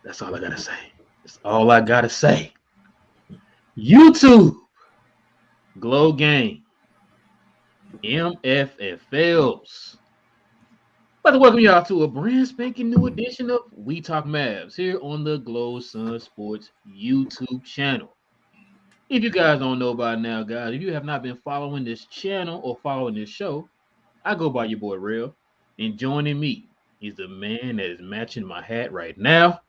That's all I gotta say. That's all I gotta say. YouTube, Glow Game, MFFLs. I'd like to welcome y'all to a brand spanking new edition of We Talk Mavs here on the Glow Sun Sports YouTube channel. If you guys don't know by now, guys, if you have not been following this channel or following this show, I go by your boy Real. And joining me is the man that is matching my hat right now.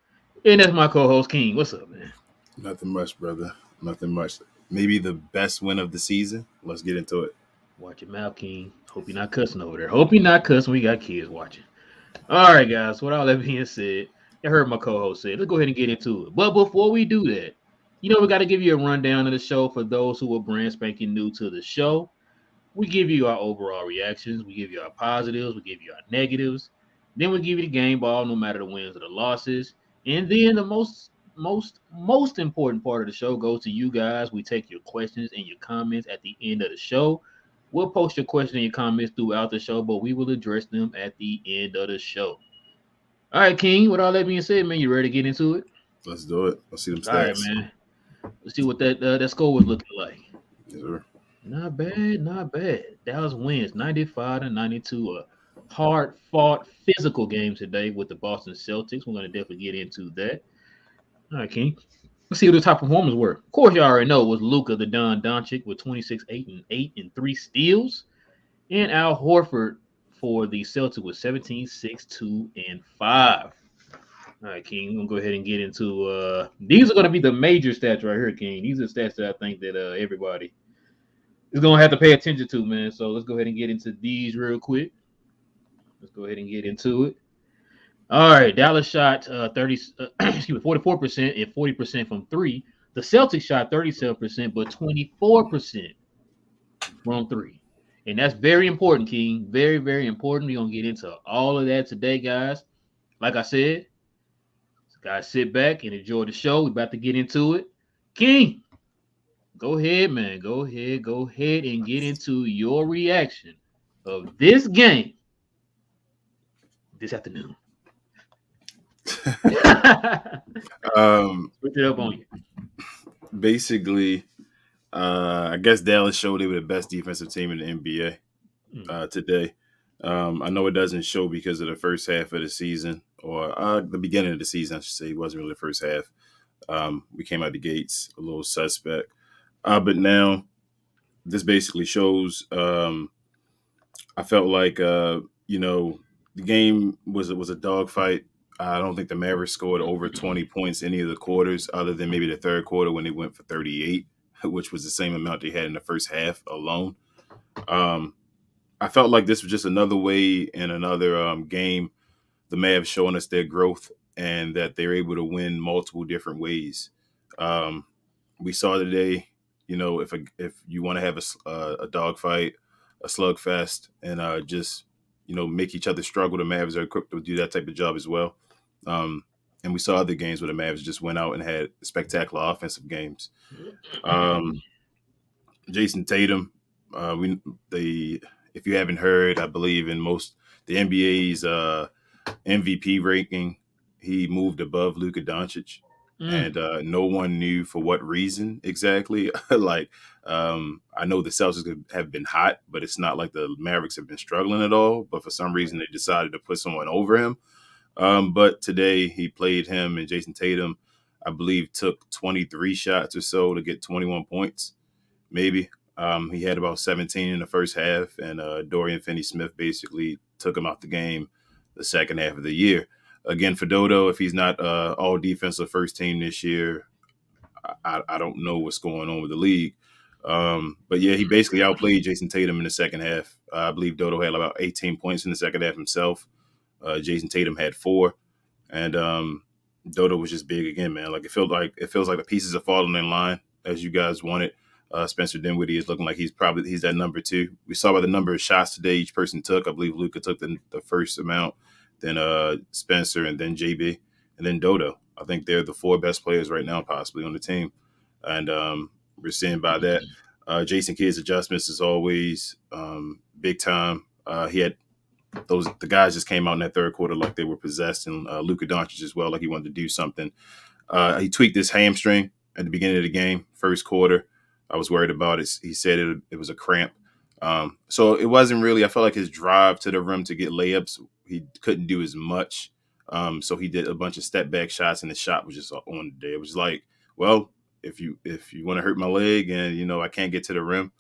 And that's my co-host King. What's up, man? Nothing much, brother. Nothing much. Maybe the best win of the season. Let's get into it. Watch your mouth, King. Hope you're not cussing over there. Hope you're not cussing. We got kids watching. All right, guys. With all that being said, I heard my co-host say, let's go ahead and get into it. But before we do that, we got to give you a rundown of the show for those who are brand spanking new to the show. We give you our overall reactions. We give you our positives. We give you our negatives. Then we give you the game ball, no matter the wins or the losses. And then the most important part of the show goes to you guys. We take your questions and your comments at the end of the show. We'll post your questions and your comments throughout the show, but we will address them at the end of the show. All right, King. With all that being said, man, you ready to get into it? Let's do it. Let's see them All right, stats. man. Let's see what that score was looking like. Yes, sir. Not bad, not bad. Dallas wins 95-92. A hard-fought physical game today with the Boston Celtics. We're going to definitely get into that. All right, King. Let's see who the top performers were. Of course, you already know it was Luka the Don Doncic with 26, 8, and 8 and 3 steals. And Al Horford for the Celtics with 17, 6, 2, and 5. All right, King. We're going to go ahead and get into these are going to be the major stats right here, King. These are stats that I think that everybody is going to have to pay attention to, man. So let's go ahead and get into these real quick. Let's go ahead and get into it. All right, Dallas shot 44% and 40% from three. The Celtics shot 37%, but 24% from three. And that's very important, King. Very, very important. We're going to get into all of that today, guys. Like I said, guys, sit back and enjoy the show. We're about to get into it. King, go ahead, man. Go ahead and get into your reaction of this game this afternoon. Switch it up on you. Basically, I guess Dallas showed they were the best defensive team in the NBA today. I know it doesn't show because of the first half of the season, or the beginning of the season, I should say. It wasn't really the first half. We came out the gates a little suspect. But now this basically shows I felt like, the game was a dogfight. I don't think the Mavericks scored over 20 points any of the quarters, other than maybe the third quarter when they went for 38, which was the same amount they had in the first half alone. I felt like this was just another way in another game, the Mavs showing us their growth and that they're able to win multiple different ways. We saw today, if you want to have a dogfight, a slugfest, and just make each other struggle, the Mavs are equipped to do that type of job as well. And we saw other games where the Mavs just went out and had spectacular offensive games. Jason Tatum, if you haven't heard, I believe in the NBA's MVP ranking, he moved above Luka Doncic. And no one knew for what reason exactly. I know the Celtics have been hot, but it's not like the Mavericks have been struggling at all. But for some reason, they decided to put someone over him. But today he played him, and Jason Tatum, I believe, took 23 shots or so to get 21 points, maybe. He had about 17 in the first half, and Dorian Finney-Smith basically took him out the game the second half of the year. Again, for Dodo, if he's not all defensive first team this year, I don't know what's going on with the league. But yeah, he basically outplayed Jason Tatum in the second half. I believe Dodo had about 18 points in the second half himself. Jason Tatum had 4, and Dodo was just big again, man. It feels like the pieces are falling in line as you guys wanted. Spencer Dinwiddie is looking like he's that number 2. We saw by the number of shots today each person took. I believe Luka took the first amount, then Spencer, and then JB, and then Dodo. I think they're the 4 best players right now possibly on the team, and we're seeing by that. Jason Kidd's adjustments is always big time. He had the guys just came out in that third quarter like they were possessed, and Luka Doncic as well, like he wanted to do something. He tweaked his hamstring at the beginning of the game, first quarter. I was worried about it. He said it was a cramp. So it wasn't really, I felt like his drive to the rim to get layups, he couldn't do as much. So he did a bunch of step back shots, and the shot was just on the day. It was like, well, if you want to hurt my leg and I can't get to the rim,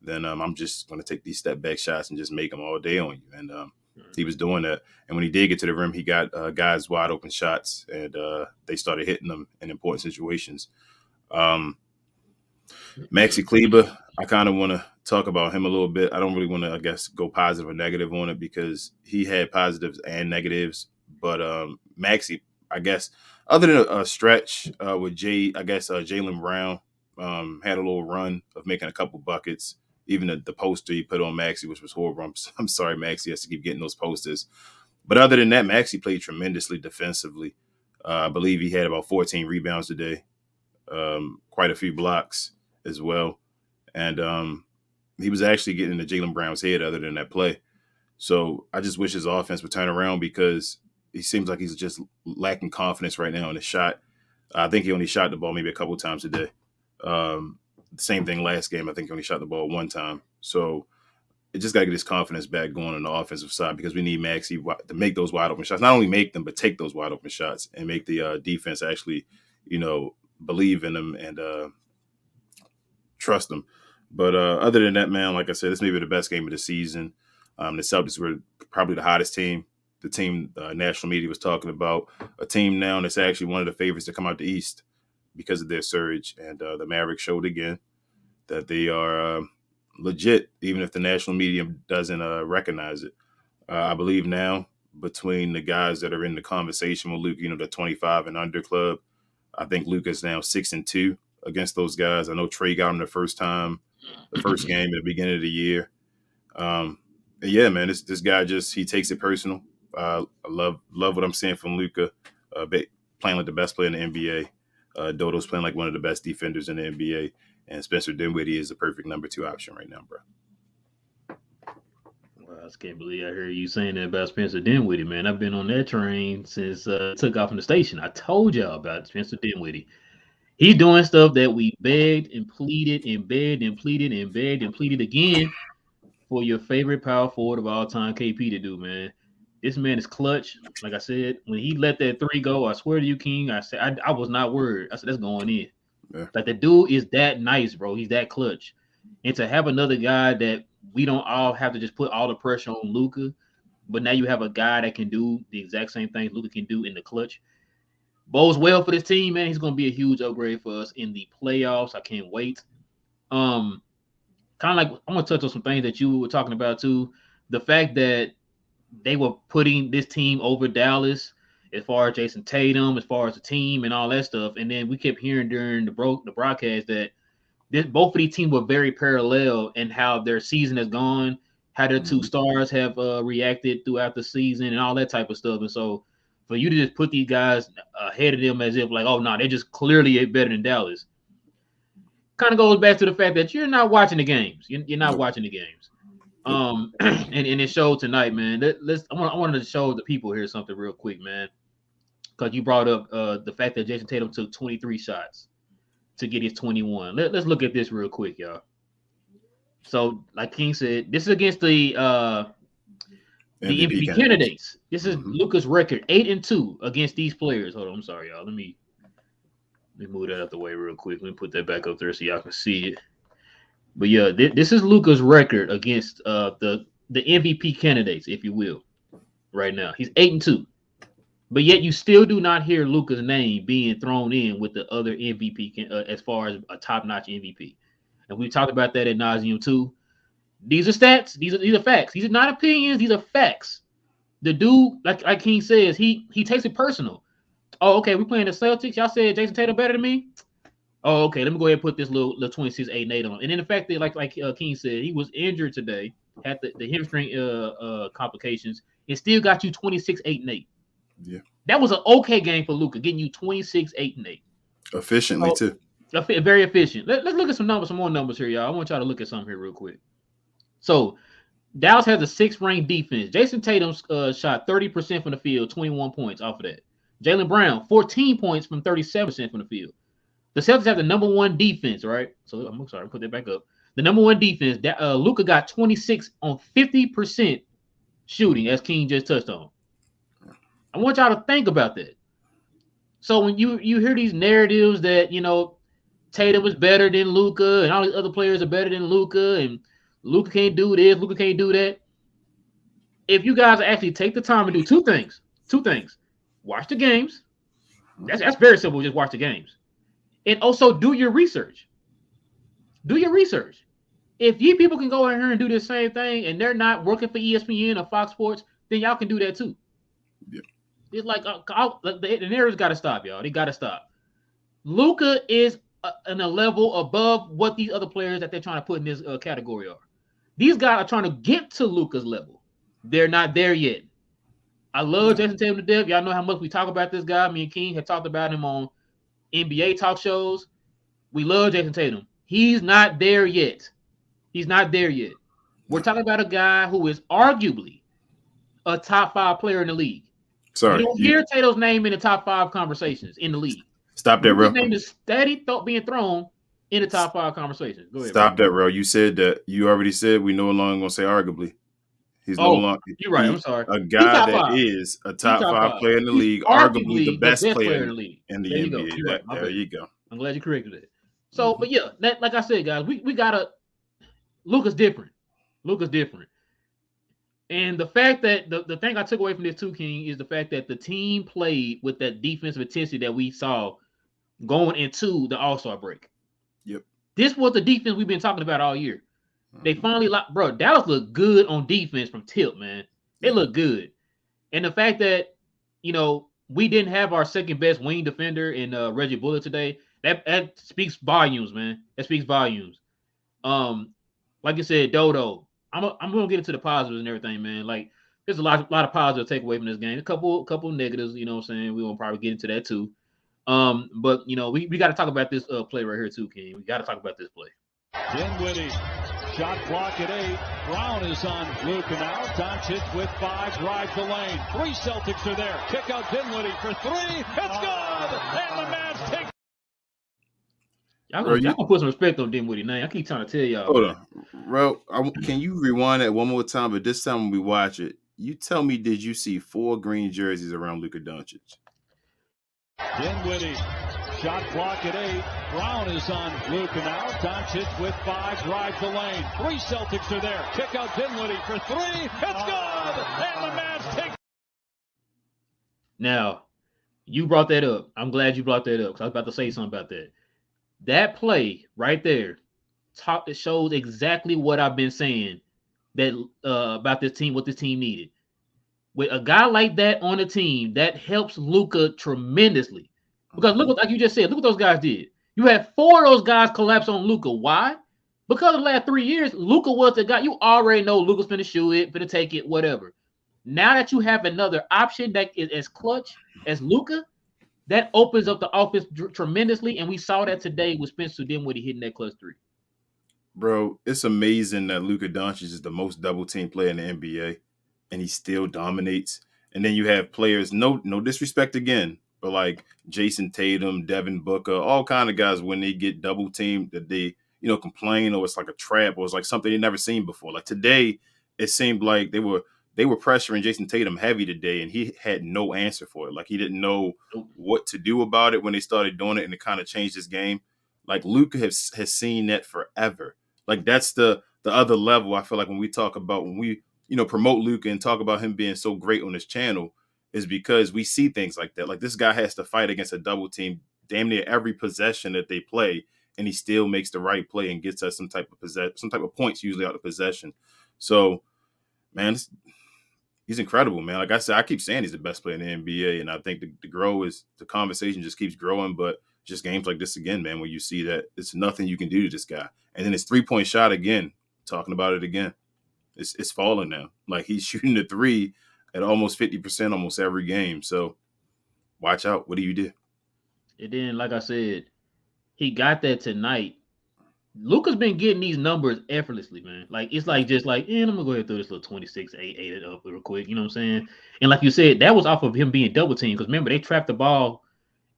then I'm just going to take these step back shots and just make them all day on you. And he was doing that. And when he did get to the rim, he got guys wide open shots, and they started hitting them in important situations. Maxi Kleber, I kind of want to talk about him a little bit. I don't really want to, I guess, go positive or negative on it because he had positives and negatives. But Maxi, I guess, other than a stretch with Jaylen Brown had a little run of making a couple buckets. Even the poster he put on Maxi, which was horrible. I'm sorry, Maxi has to keep getting those posters. But other than that, Maxi played tremendously defensively. I believe he had about 14 rebounds today, quite a few blocks as well. And he was actually getting into Jaylen Brown's head other than that play. So I just wish his offense would turn around because he seems like he's just lacking confidence right now in his shot. I think he only shot the ball maybe a couple times a day. Same thing last game. I think he only shot the ball one time. So it just got to get his confidence back going on the offensive side because we need Maxi to make those wide open shots. Not only make them, but take those wide open shots and make the defense actually, believe in them and trust them. But other than that, man, like I said, this may be the best game of the season. The Celtics were probably the hottest team. The team national media was talking about, a team now that's actually one of the favorites to come out the East because of their surge. And the Mavericks showed again that they are legit, even if the national media doesn't recognize it. I believe now between the guys that are in the conversation with Luka, the 25 and under club, I think Luka's now 6-2 against those guys. I know Trey got him the first game at the beginning of the year. Yeah, man, this guy he takes it personal. I love what I'm seeing from Luka, playing like the best player in the NBA. Dodo's playing like one of the best defenders in the NBA, and Spencer Dinwiddie is the perfect number 2 option right now, bro. Well, I just can't believe I heard you saying that about Spencer Dinwiddie, man. I've been on that train since it took off from the station. I told y'all about Spencer Dinwiddie. He's doing stuff that we begged and pleaded and begged and pleaded and begged and pleaded again for your favorite power forward of all time, KP, to do, man. This man is clutch. Like I said, when he let that 3 go, I swear to you, King, I said I was not worried. I said that's going in. Yeah. Like the dude is that nice, bro. He's that clutch. And to have another guy that we don't all have to just put all the pressure on Luka, but now you have a guy that can do the exact same things Luka can do in the clutch. Bodes well for this team, man. He's going to be a huge upgrade for us in the playoffs. I can't wait. Kind of like I'm going to touch on some things that you were talking about too. The fact that they were putting this team over Dallas as far as Jason Tatum, as far as the team and all that stuff. And then we kept hearing during the broadcast that both of these teams were very parallel in how their season has gone, how their 2 stars have reacted throughout the season and all that type of stuff. And so for you to just put these guys ahead of them as if like, oh, no, they're just clearly better than Dallas, kind of goes back to the fact that you're not watching the games. You're not watching the games. And it showed tonight, man. I wanted to show the people here something real quick, man, because you brought up the fact that Jason Tatum took 23 shots to get his 21. Let's look at this real quick, y'all. So, like King said, this is against the MVP candidates. This is Luka's record, 8-2 against these players. Hold on, I'm sorry, y'all. Let me move that out the way real quick. Let me put that back up there so y'all can see it. But yeah, this is Luka's record against the MVP candidates, if you will, right now. He's 8-2. But yet you still do not hear Luka's name being thrown in with the other MVP as far as a top-notch MVP. And we talked about that ad nauseum too. These are stats. These are facts. These are not opinions. These are facts. The dude, like King says, he takes it personal. Oh, okay, we're playing the Celtics. Y'all said Jason Tatum better than me? Oh, okay, let me go ahead and put this little 26, 8, and 8 on. And then the fact that, like King said, he was injured today, had the hamstring complications, and still got you 26, 8, and 8. Yeah. That was an okay game for Luka, getting you 26, 8, and 8. Efficiently, too. Very efficient. Let's look at some more numbers here, y'all. I want y'all to look at something here real quick. So Dallas has a 6th-ranked defense. Jason Tatum shot 30% from the field, 21 points off of that. Jaylen Brown, 14 points from 37% from the field. The Celtics have the number 1 defense, right? So I'm sorry, put that back up. The number 1 defense. Luka got 26 on 50% shooting, as King just touched on. I want y'all to think about that. So when you hear these narratives that Tatum was better than Luka and all these other players are better than Luka and Luka can't do this, Luka can't do that. If you guys actually take the time and do two things, watch the games. That's very simple. Just watch the games, and also do your research. Do your research. If you people can go in here and do the same thing, and they're not working for ESPN or Fox Sports, then y'all can do that too. Yeah. It's like the narrative's got to stop, y'all. They got to stop. Luka is in a level above what these other players that they're trying to put in this category are. These guys are trying to get to Luka's level. They're not there yet. I love Jason Tatum to death. Y'all know how much we talk about this guy. Me and King had talked about him on NBA talk shows. We love Jason Tatum. He's not there yet. He's not there yet. We're talking about a guy who is arguably a top 5 player in the league. Sorry. You don't hear Tatum's name in the top 5 conversations in the league. Stop that, bro. His name is steady being thrown in the top 5 conversations. Go ahead. Stop that, bro. You said that. You already said we no longer going to say arguably. He's no longer. You're right. I'm sorry. A guy that is a top 5 player in the league, arguably the best player in the league in the NBA. There you go. I'm glad you corrected it. So, but yeah, like I said, guys, we gotta. Luka's different. Luka's different. And the fact that the thing I took away from this too, King, is the fact that the team played with that defensive intensity that we saw going into the All-Star break. Yep. This was the defense we've been talking about all year. They finally Dallas looked good on defense from tip, man. They look good. And the fact that, we didn't have our second best wing defender in Reggie Bullock today, that speaks volumes, man. That speaks volumes. Like you said, Dodo, I'm gonna get into the positives and everything, man. Like there's a lot of positives to take away from this game. A couple negatives, you know what I'm saying? We won't probably get into that too. But we got to talk about this play right here too, King. We got to talk about this play. Dinwiddie, shot clock at 8. Brown is on Luka now. Doncic with 5, drives the lane. 3 Celtics are there. Kick out Dinwiddie for 3. It's good! And the Mavs take. Y'all gonna put some respect on Dinwiddie name. I keep trying to tell y'all. Hold on. Bro, can you rewind that one more time? But this time when we watch it, you tell me, did you see 4 green jerseys around Luka Doncic? Dinwiddie, shot clock at 8. Brown is on Luka now. Doncic with 5, drives the lane. 3 Celtics are there. Kick out Dinwiddie for 3. It's good! And the Mavs take. Now, you brought that up. I'm glad you brought that up because I was about to say something about that. That play right there it shows exactly what I've been saying that about this team, what this team needed. With a guy like that on the team, that helps Luka tremendously. Because look what, like you just said, look what those guys did. You had 4 of those guys collapse on Luka. Why? Because of the last 3 years, Luka was the guy. You already know Luka's finna shoot it, finna take it, whatever. Now that you have another option that is as clutch as Luka, that opens up the offense tremendously, and we saw that today with Spencer Dinwiddie hitting that clutch 3. Bro, it's amazing that Luka Doncic is the most double-team player in the NBA, and he still dominates. And then you have players, no disrespect again, but like Jason Tatum, Devin Booker, all kind of guys when they get double-teamed that they, complain or it's like a trap or it's like something they've never seen before. Like today, it seemed like they were pressuring Jason Tatum heavy today, and he had no answer for it. Like he didn't know what to do about it when they started doing it, and it kind of changed his game. Like Luka has seen that forever. Like that's the other level. I feel like when we talk about when we promote Luka and talk about him being so great on his channel is because we see things like that. Like this guy has to fight against a double team damn near every possession that they play, and he still makes the right play and gets us some type of points usually out of possession. So, man, he's incredible, man. Like I said, I keep saying he's the best player in the NBA, and I think the conversation just keeps growing. But just games like this again, man, where you see that it's nothing you can do to this guy, and then his 3-point shot again. Talking about it again, it's falling now. Like he's shooting the 3 at almost 50% almost every game. So watch out. What do you do? And then, like I said, he got that tonight Luka's been getting these numbers effortlessly, man. Like it's like just like, I'm gonna go ahead and throw this little 26, 8 it up real quick. You know what I'm saying? And like you said, that was off of him being double teamed. Because remember, they trapped the ball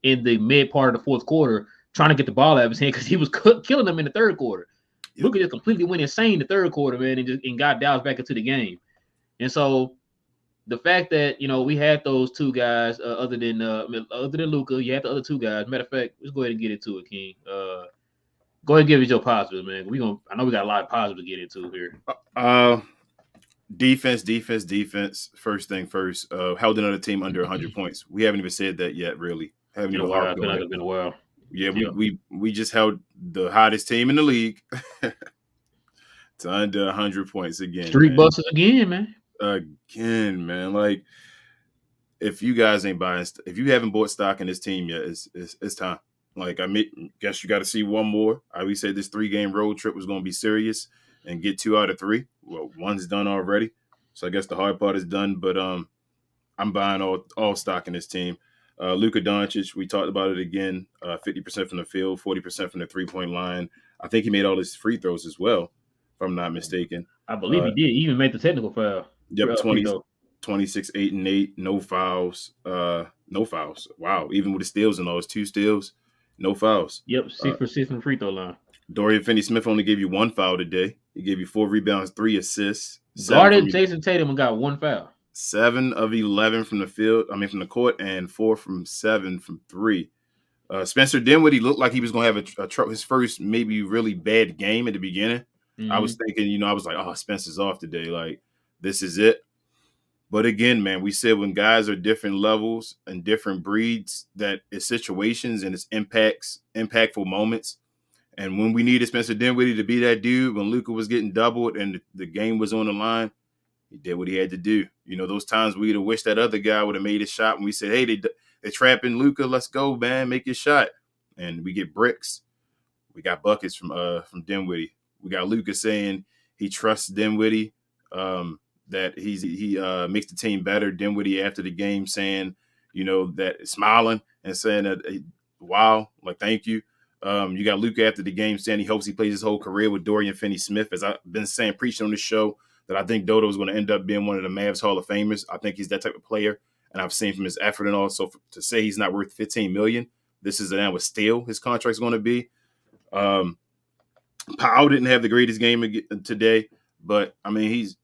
in the mid part of the fourth quarter, trying to get the ball out of his hand because he was killing them in the third quarter. Yep. Luka just completely went insane in the third quarter, man, and got Dallas back into the game. And so the fact that we had those two guys, other than Luka, you had the other two guys. Matter of fact, let's go ahead and get into it, King. Go ahead and give us your positives, man. I know we got a lot of positives to get into here. Defense. First thing first. Held another team under 100 points. We haven't even said that yet, really. Haven't even harped on it. It's been a while. Yeah, we just held the hottest team in the league to under 100 points again. Street busters again, man. Again, man. Like, if you guys ain't buying, if you haven't bought stock in this team yet, it's time. Like, guess you got to see one more. I always said this 3-game road trip was going to be serious and get 2 out of 3. Well, one's done already, so I guess the hard part is done. But I'm buying all stock in this team. Luka Doncic, we talked about it again. 50% from the field, 40% from the 3-point line. I think he made all his free throws as well, if I'm not mistaken. I believe he did. He even made the technical foul. Yep, 26, 8 and 8, no fouls. No fouls. Wow, even with the steals and all, 2 steals, no fouls. Yep, 6 for 6 from the free throw line. Dorian Finney-Smith only gave you 1 foul today. He gave you 4 rebounds, 3 assists. Guarded Jason Tatum and got 1 foul. 7 of 11 from the field. From the court, and 4 from 7 from 3. Spencer Dinwiddie looked like he was going to have his first maybe really bad game at the beginning. Mm-hmm. I was thinking, I was like, oh, Spencer's off today. Like, this is it. But again, man, we said when guys are different levels and different breeds, that it's situations and it's impactful moments. And when we needed Spencer Dinwiddie to be that dude, when Luka was getting doubled and the game was on the line, he did what he had to do. Those times we'd have wished that other guy would have made his shot when we said, hey, they're trapping Luka. Let's go, man. Make your shot. And we get bricks. We got buckets from Dinwiddie. We got Luka saying he trusts Dinwiddie, that he makes the team better. Dinwiddie after the game saying, that smiling and saying that, wow, like, thank you. You got Luka after the game saying he hopes he plays his whole career with Dorian Finney-Smith. As I've been saying, preaching on this show, that I think Dodo is going to end up being one of the Mavs Hall of Famers. I think he's that type of player, and I've seen from his effort and all. So to say he's not worth $15 million, this is an steal. His contract's going to be. Powell didn't have the greatest game today, but he's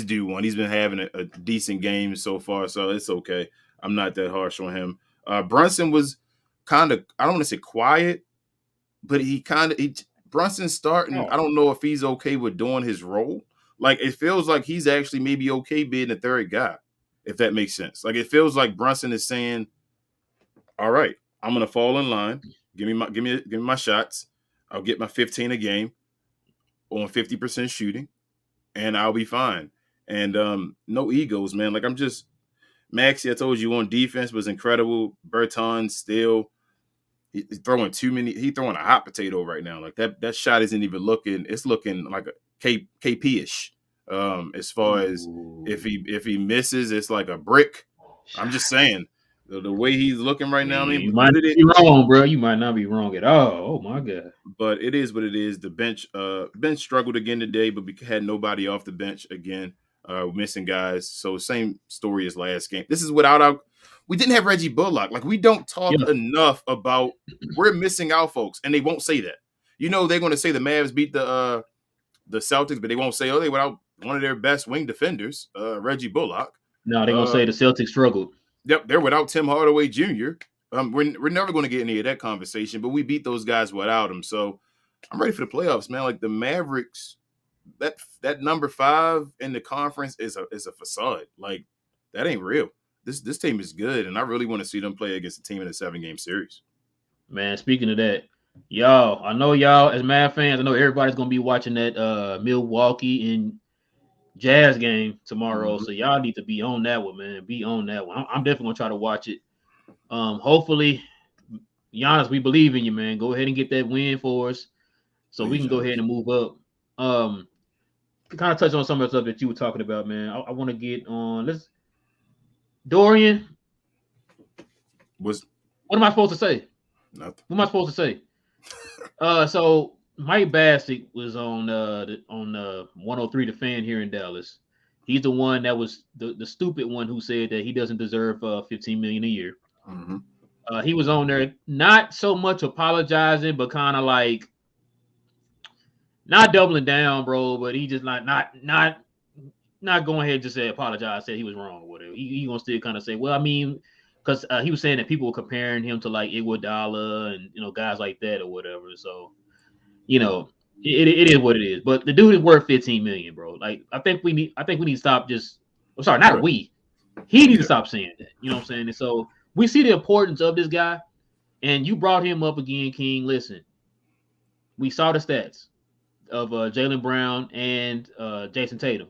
due one. He's been having a decent game so far, so it's okay. I'm not that harsh on him. Brunson was kind of, I don't want to say quiet, but Brunson's starting. I don't know if he's okay with doing his role. Like, it feels like he's actually maybe okay being the third guy, if that makes sense. Like, it feels like Brunson is saying, all right, I'm going to fall in line. Give me my shots. I'll get my 15 a game on 50% shooting, and I'll be fine. And no egos, man. Like, Maxi, I told you, on defense was incredible. Bertans still, he's throwing he's throwing a hot potato right now. Like, that shot isn't even looking, it's looking like a KP-ish. As far as if he misses, it's like a brick. I'm just saying, the way he's looking right now. You might be wrong, bro. You might not be wrong at all. Oh my God! But it is what it is. The bench struggled again today, but we had nobody off the bench again. Missing guys. So same story as last game. This is without we didn't have Reggie Bullock. Like, we don't talk enough about we're missing out, folks, and they won't say that. They're going to say the Mavs beat the Celtics, but they won't say, they without one of their best wing defenders, Reggie Bullock. No, they're going to say the Celtics struggled. Yep, they're without Tim Hardaway Jr. We're never going to get any of that conversation, but we beat those guys without him. So I'm ready for the playoffs, man. Like, the Mavericks, that number 5 in the conference is a facade. Like, that ain't real. This team is good, and I really want to see them play against a team in a 7-game series. Man, speaking of that, y'all, I know y'all as Mavs fans, I know everybody's going to be watching that Milwaukee and Jazz game tomorrow, so y'all need to be on that one, man. Be on that one. I'm definitely going to try to watch it. Hopefully, Giannis, we believe in you, man. Go ahead and get that win for us so we can go ahead and move up. Kind of touch on some of the stuff that you were talking about, man. I want to get on. Dorian. What am I supposed to say? Nothing. What am I supposed to say? So Mike Bassett was on 103 The Fan here in Dallas. He's the one that was the stupid one who said that he doesn't deserve $15 million a year. Mm-hmm. He was on there not so much apologizing, but kind of like not doubling down, bro. But he just not going ahead and just say apologize, said he was wrong or whatever. He gonna still kind of say, well, I mean, because he was saying that people were comparing him to like Iguodala and guys like that or whatever. So it is what it is. But the dude is worth $15 million, bro. Like I think we need to stop just. I'm sorry, not we. He needs to stop saying that. You know what I'm saying? And so we see the importance of this guy, and you brought him up again, King. Listen, we saw the stats of Jaylen Brown and Jason Tatum.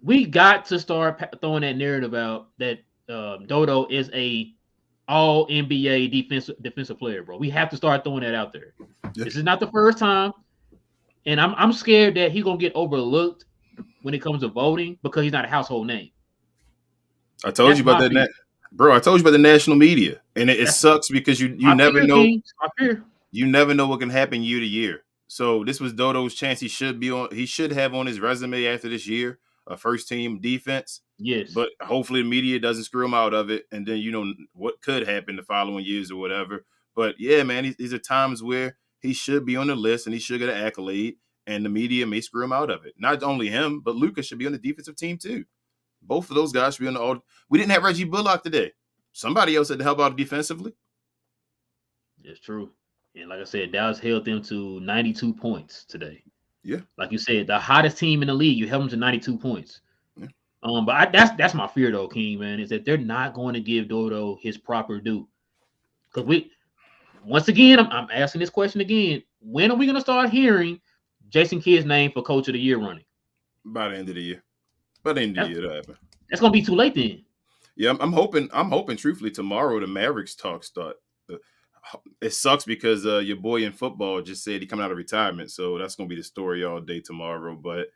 We got to start throwing that narrative out that Dodo is a all NBA defensive player, bro. We have to start throwing that out there. Yeah. This is not the first time, and I'm scared that he's gonna get overlooked when it comes to voting because he's not a household name. I told you about that, bro. I told you about the national media, and it sucks because you never know. You never know what can happen year to year. So this was Dodo's chance. He should have on his resume after this year a first team defense. Yes. But hopefully the media doesn't screw him out of it. And then what could happen the following years or whatever. But yeah, man, these are times where he should be on the list and he should get an accolade. And the media may screw him out of it. Not only him, but Luka should be on the defensive team too. Both of those guys should be on the all. We didn't have Reggie Bullock today. Somebody else had to help out defensively. That's true. And like I said, Dallas held them to 92 points today. Yeah. Like you said, the hottest team in the league, you held them to 92 points. Yeah. But that's my fear though, King, man, is that they're not going to give Dodo his proper due. Because once again, I'm asking this question again. When are we going to start hearing Jason Kidd's name for Coach of the Year running? By the end of the year. By the end of the year, that'll happen. That's going to be too late then. Yeah, I'm hoping, truthfully, tomorrow the Mavericks talk start. It sucks because your boy in football just said he coming out of retirement, so that's going to be the story all day tomorrow. But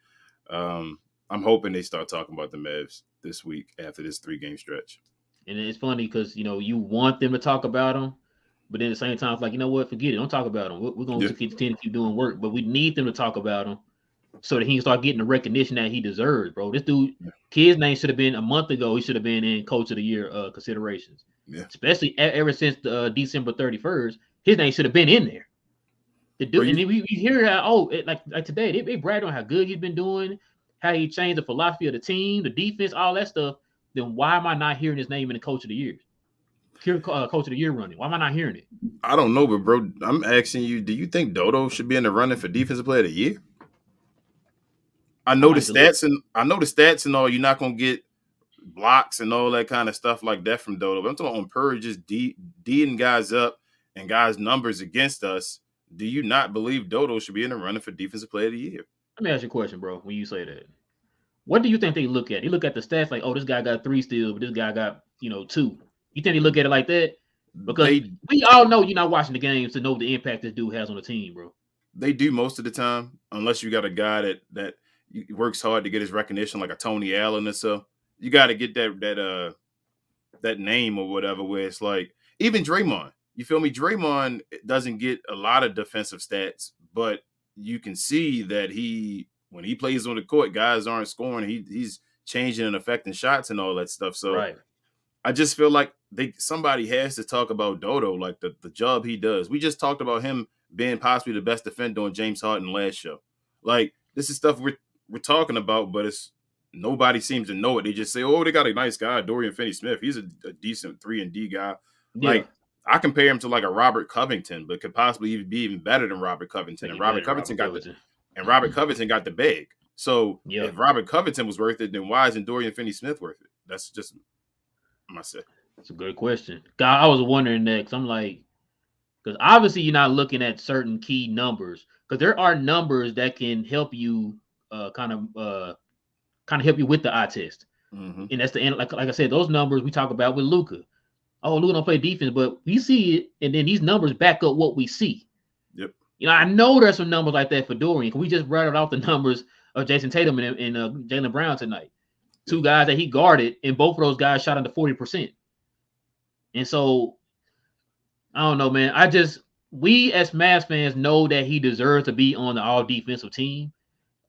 I'm hoping they start talking about the Mavs this week after this 3-game stretch. And it's funny because, you want them to talk about them, but then at the same time, it's like, you know what, forget it. Don't talk about them. We're going to continue to keep doing work, but we need them to talk about them so that he can start getting the recognition that he deserves, bro. This dude, Kid's name should have been a month ago. He should have been in Coach of the Year considerations. Yeah. Especially ever since December 31st, his name should have been in there. The dude, and we hear how like today they brag on how good he's been doing, how he changed the philosophy of the team, the defense, all that stuff. Then why am I not hearing his name in the Coach of the Year? Coach of the Year running. Why am I not hearing it? I don't know, but bro, I'm asking you: do you think Dodo should be in the running for Defensive Player of the Year? I know the stats and all. You're not gonna get blocks and all that kind of stuff like that from Dodo. But I'm talking on pure just D'ing guys up and guys' numbers against us. Do you not believe Dodo should be in the running for Defensive Player of the Year? Let me ask you a question, bro. When you say that, what do you think they look at? They look at the stats like, oh, this guy got 3 steals, but this guy got 2. You think they look at it like that? Because we all know you're not watching the games to know the impact this dude has on the team, bro. They do most of the time, unless you got a guy that works hard to get his recognition, like a Tony Allen or so. You got to get that name or whatever, where it's like, even Draymond, you feel me? Draymond doesn't get a lot of defensive stats, but you can see that when he plays on the court, guys aren't scoring. He's changing and affecting shots and all that stuff. So right. I just feel like somebody has to talk about Dodo, like the job he does. We just talked about him being possibly the best defender on James Harden last show. Like, this is stuff we're talking about, but nobody seems to know it. They just say, oh, they got a nice guy, Dorian Finney-Smith. He's a decent 3-and-D guy. Yeah. Like, I compare him to like a Robert Covington, but could possibly be even better than Robert Covington. And Robert Covington got the bag. So if Robert Covington was worth it, then why isn't Dorian Finney-Smith worth it? That's just my say. That's a good question. God, I was wondering that because I'm like, because obviously you're not looking at certain key numbers, because there are numbers that can help you kind of help you with the eye test. Mm-hmm. And that's the end. Like I said, those numbers we talk about with Luka. Oh, Luka don't play defense, but we see it, and then these numbers back up what we see. Yep. I know there's some numbers like that for Dorian. We just brought out the numbers of Jason Tatum and Jaylen Brown tonight. 2 guys that he guarded, and both of those guys shot under 40%. And so, I don't know, man. we as Mavs fans know that he deserves to be on the all defensive team.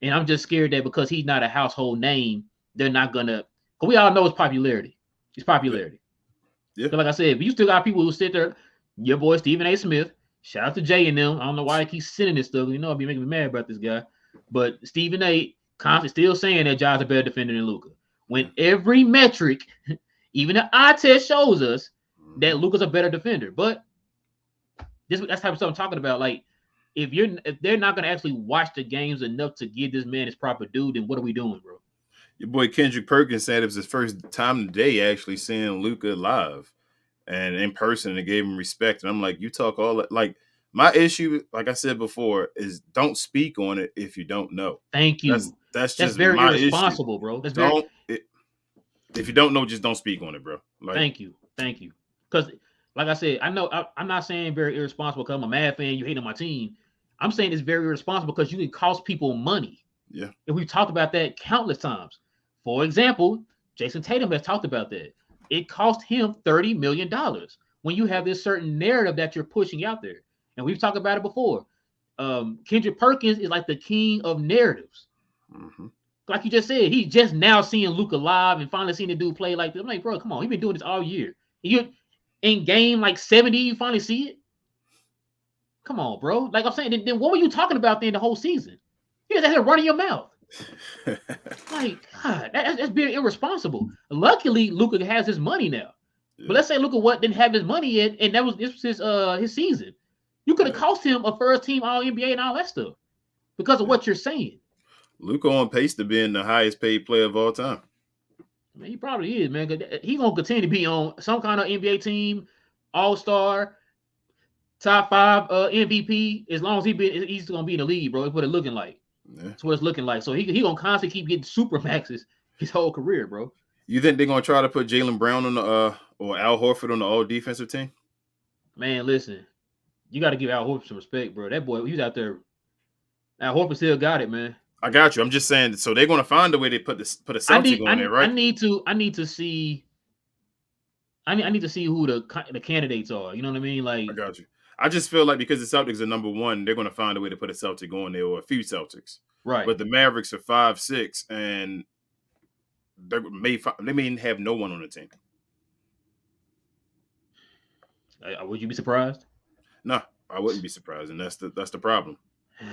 And I'm just scared that because he's not a household name, they're not gonna. Cause we all know his popularity. His popularity. Yeah. Like I said, but you still got people who sit there. Your boy Stephen A. Smith. Shout out to Jay and them. I don't know why he keeps sending this stuff. You know, I'll be making me mad about this guy. But Stephen A. constantly still saying that Ja's a better defender than Luka. When every metric, even the eye test shows us that Luka's a better defender. But that's type of stuff I'm talking about. Like, if they're not gonna actually watch the games enough to give this man his proper due, then what are we doing, bro? Your boy Kendrick Perkins said it was his first time today actually seeing Luka live and in person, and gave him respect. And I'm like, you talk all that. Like, my issue, like I said before, is don't speak on it if you don't know. Thank you. That's just very my irresponsible, issue. bro. If you don't know, just don't speak on it, bro. Like, thank you. Because, like I said, I know I'm not saying very irresponsible because I'm a Mad fan. You hate on my team. I'm saying it's very irresponsible because you can cost people money. Yeah. And we've talked about that countless times. For example, Jason Tatum has talked about that. It cost him $30 million when you have this certain narrative that you're pushing out there. And we've talked about it before. Kendrick Perkins is like the king of narratives. Mm-hmm. Like you just said, he's just now seeing Luka live and finally seeing the dude play like this. I'm like, bro, come on. He's been doing this all year. You in game like 70, you finally see it? Come on, bro. Like I'm saying, then what were you talking about then the whole season? You just had to run in your mouth. Like, God, that's being irresponsible. Luckily, Luka has his money now. Yeah. But let's say Luka didn't have his money yet, and this was his season. You could have cost him a first team All NBA and all that stuff because of what you're saying. Luka on pace to being the highest paid player of all time. Man, he probably is, man. He's gonna continue to be on some kind of NBA team, All-Star, top 5 MVP. As long as he's gonna be in the league, bro. That's what it's looking like. Yeah. That's what it's looking like. So he gonna constantly keep getting super maxes his whole career, bro. You think they're gonna try to put Jaylen Brown on the or Al Horford on the all defensive team? Man, listen, you got to give Al Horford some respect, bro. That boy, he was out there. Al Horford still got it, man. I got you. I'm just saying. So they're gonna find a way to put a Celtic on there, right? I need to see. I need to see who the candidates are. You know what I mean? Like, I got you. I just feel like because the Celtics are number 1, they're going to find a way to put a Celtic on there or a few Celtics. Right. But the Mavericks are 5, 6, and they may have no one on the team. Would you be surprised? No, I wouldn't be surprised, and that's the problem. I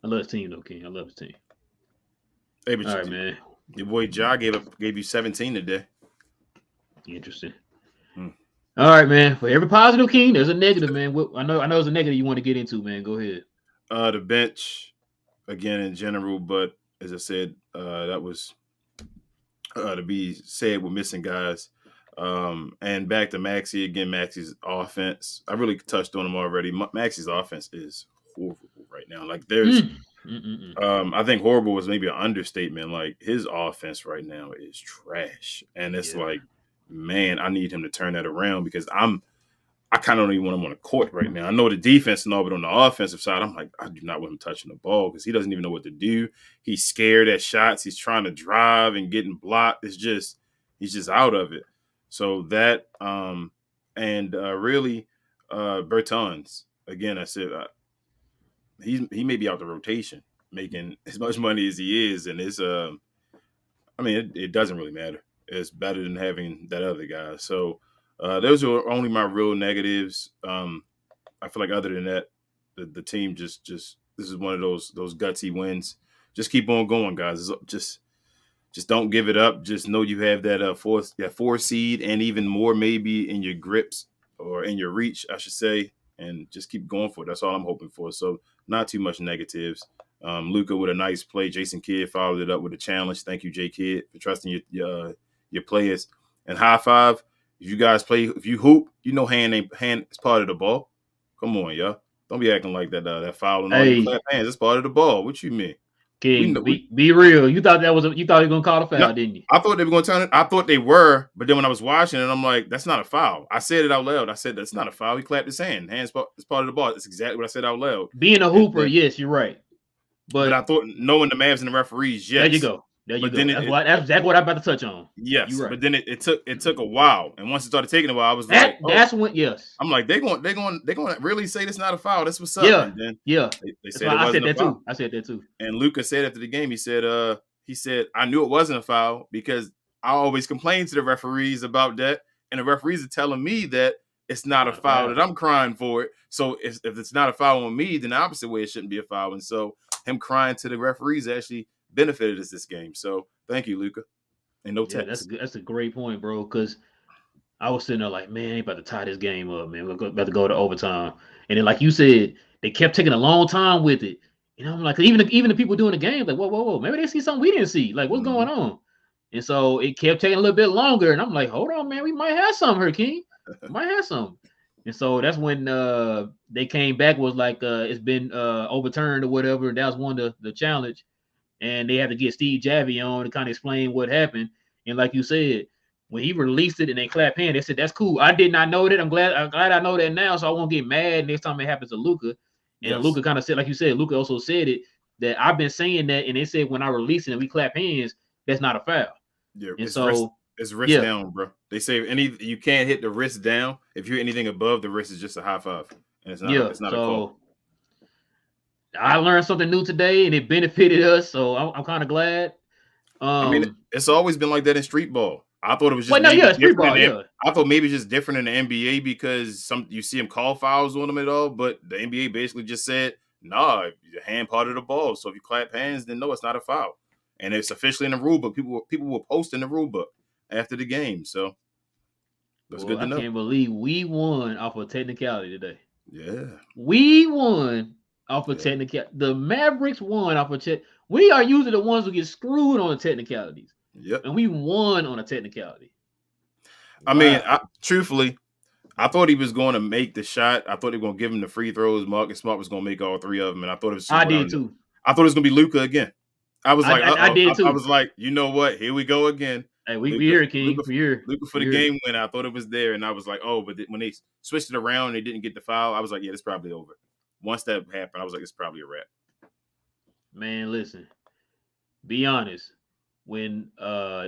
love his team, though, King. I love his team. Hey, all right, man. Your boy Ja gave you 17 today. Interesting. All right, man. For every positive, King, there's a negative, man. I know there's a negative you want to get into, man. Go ahead. The bench, again, in general, but as I said, that was to be said with missing guys. And back to Maxi again. Maxi's offense. I really touched on him already. Maxi's offense is horrible right now. Like there's, I think horrible was maybe an understatement. Like his offense right now is trash, and it's like, man, I need him to turn that around because I kind of don't even want him on the court right now. I know the defense and all, but on the offensive side, I'm like, I do not want him touching the ball because he doesn't even know what to do. He's scared at shots. He's trying to drive and getting blocked. He's just out of it. So that really Bertans, again, I said he may be out the rotation making as much money as he is, and it's it doesn't really matter. It's better than having that other guy. So those are only my real negatives. I feel like other than that, the team just this is one of those gutsy wins. Just keep on going, guys. Just don't give it up. Just know you have that four seed and even more maybe in your grips or in your reach, I should say, and just keep going for it. That's all I'm hoping for. So not too much negatives. Luka with a nice play. Jason Kidd followed it up with a challenge. Thank you, J Kidd, for trusting your players. And high five. If you guys play, if you hoop, you know hand is part of the ball. Come on, y'all. Don't be acting like that foul and all you clap hands. It's part of the ball. What you mean? King, be real. You thought you were gonna call a foul, didn't you? I thought they were gonna turn it. I thought they were, but then when I was watching it, I'm like, that's not a foul. I said it out loud. I said that's not a foul. He clapped his hand. Hands is part of the ball. That's exactly what I said out loud. Being a hooper, yes, you're right. But I thought knowing the Mavs and the referees, yes. There you go. There you But go. then That's exactly what I'm about to touch on. yes, You're right. but then it took a while, and once it started taking a while, I was like, That's when yes. I'm like, they're going to really say this not a foul. That's what's up. Yeah. And then Yeah. they That's said why it I said wasn't a that foul. too. I said that too. And Luka said after the game, he said, I knew it wasn't a foul because I always complain to the referees about that, and the referees are telling me that it's not a foul, that I'm crying for it. So if it's not a foul on me, then the opposite way it shouldn't be a foul. And so him crying to the referees actually benefited us this game. So thank you, Luka. And no text. That's a great point, bro. Because I was sitting there like, man, they about to tie this game up, man. We're about to go to overtime. And then, like you said, they kept taking a long time with it. And I'm like, even the people doing the game, like, whoa, maybe they see something we didn't see. Like, what's going on? And so it kept taking a little bit longer. And I'm like, hold on, man, we might have something here, King. We might have something. And so that's when they came back, was like, it's been overturned or whatever. And that was one of the challenge. And they had to get Steve Javie on to kind of explain what happened. And like you said, when he released it and they clapped hands, they said, that's cool. I did not know that. I'm glad I know that now, so I won't get mad next time it happens to Luka. And Luka kind of said, like you said, Luka also said it, that I've been saying that, and they said when I release it and we clap hands, that's not a foul. Yeah, and so it's wrist down, bro. They say you can't hit the wrist down. If you're anything above the wrist, it's just a high five. And it's not a call. I learned something new today, and it benefited us, so I'm kind of glad. I mean, it's always been like that in street ball. I thought it was just I thought maybe just different in the NBA because you see them call fouls on them at all, but the NBA basically just said, nah, your hand part of the ball. So if you clap hands, then no, it's not a foul. And it's officially in the rule book. People were posting the rule book after the game. So that's good to know. I can't believe we won off of technicality today. Yeah. We won off of technicality. The Mavericks won off of We are usually the ones who get screwed on the technicalities. Yep. And we won on a technicality. I mean, truthfully, I thought he was going to make the shot. I thought they were going to give him the free throws. Marcus Smart was going to make all three of them. And I thought it was I did too. I thought it was going to be Luka again. I was like, I did too. I was like, you know what? Here we go again. Hey, we here, King. Luka for the game winner. I thought it was there. And I was like, oh, but when they switched it around and they didn't get the foul, I was like, yeah, it's probably over. Once that happened, I was like, it's probably a wrap. Man, listen. Be honest. When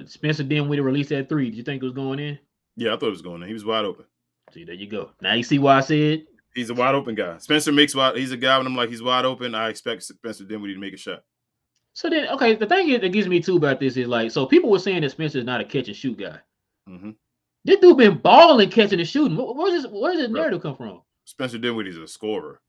Spencer Dinwiddie released that three, did you think it was going in? Yeah, I thought it was going in. He was wide open. See, there you go. Now you see why I said he's a wide open guy. Spencer makes he's a guy when I'm like he's wide open. I expect Spencer Dinwiddie to make a shot. So then, okay, the thing that gives me too about this is like, so people were saying that Spencer is not a catch and shoot guy. Mm-hmm. This dude been balling, catching and shooting. Where does this narrative come from? Spencer Dinwiddie's a scorer.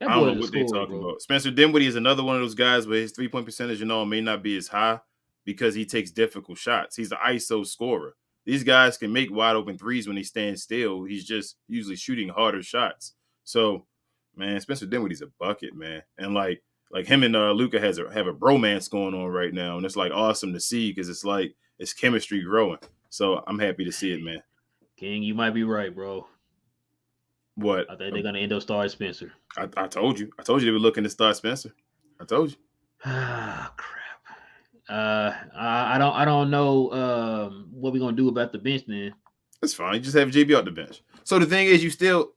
I don't know what they're talking about. Spencer Dinwiddie is another one of those guys where his 3-point percentage, may not be as high because he takes difficult shots. He's an ISO scorer. These guys can make wide open threes when he stands still. He's just usually shooting harder shots. So, man, Spencer Dinwiddie's a bucket, man. And like him and Luka have a bromance going on right now, and it's like awesome to see because it's like it's chemistry growing. So I'm happy to see it, man. King, you might be right, bro. What? I think they're gonna end up starting Spencer. I told you. I told you they were looking to start Spencer. I told you. Ah, crap. I don't know what we're gonna do about the bench then. That's fine. You just have JB off the bench. So the thing is, you still,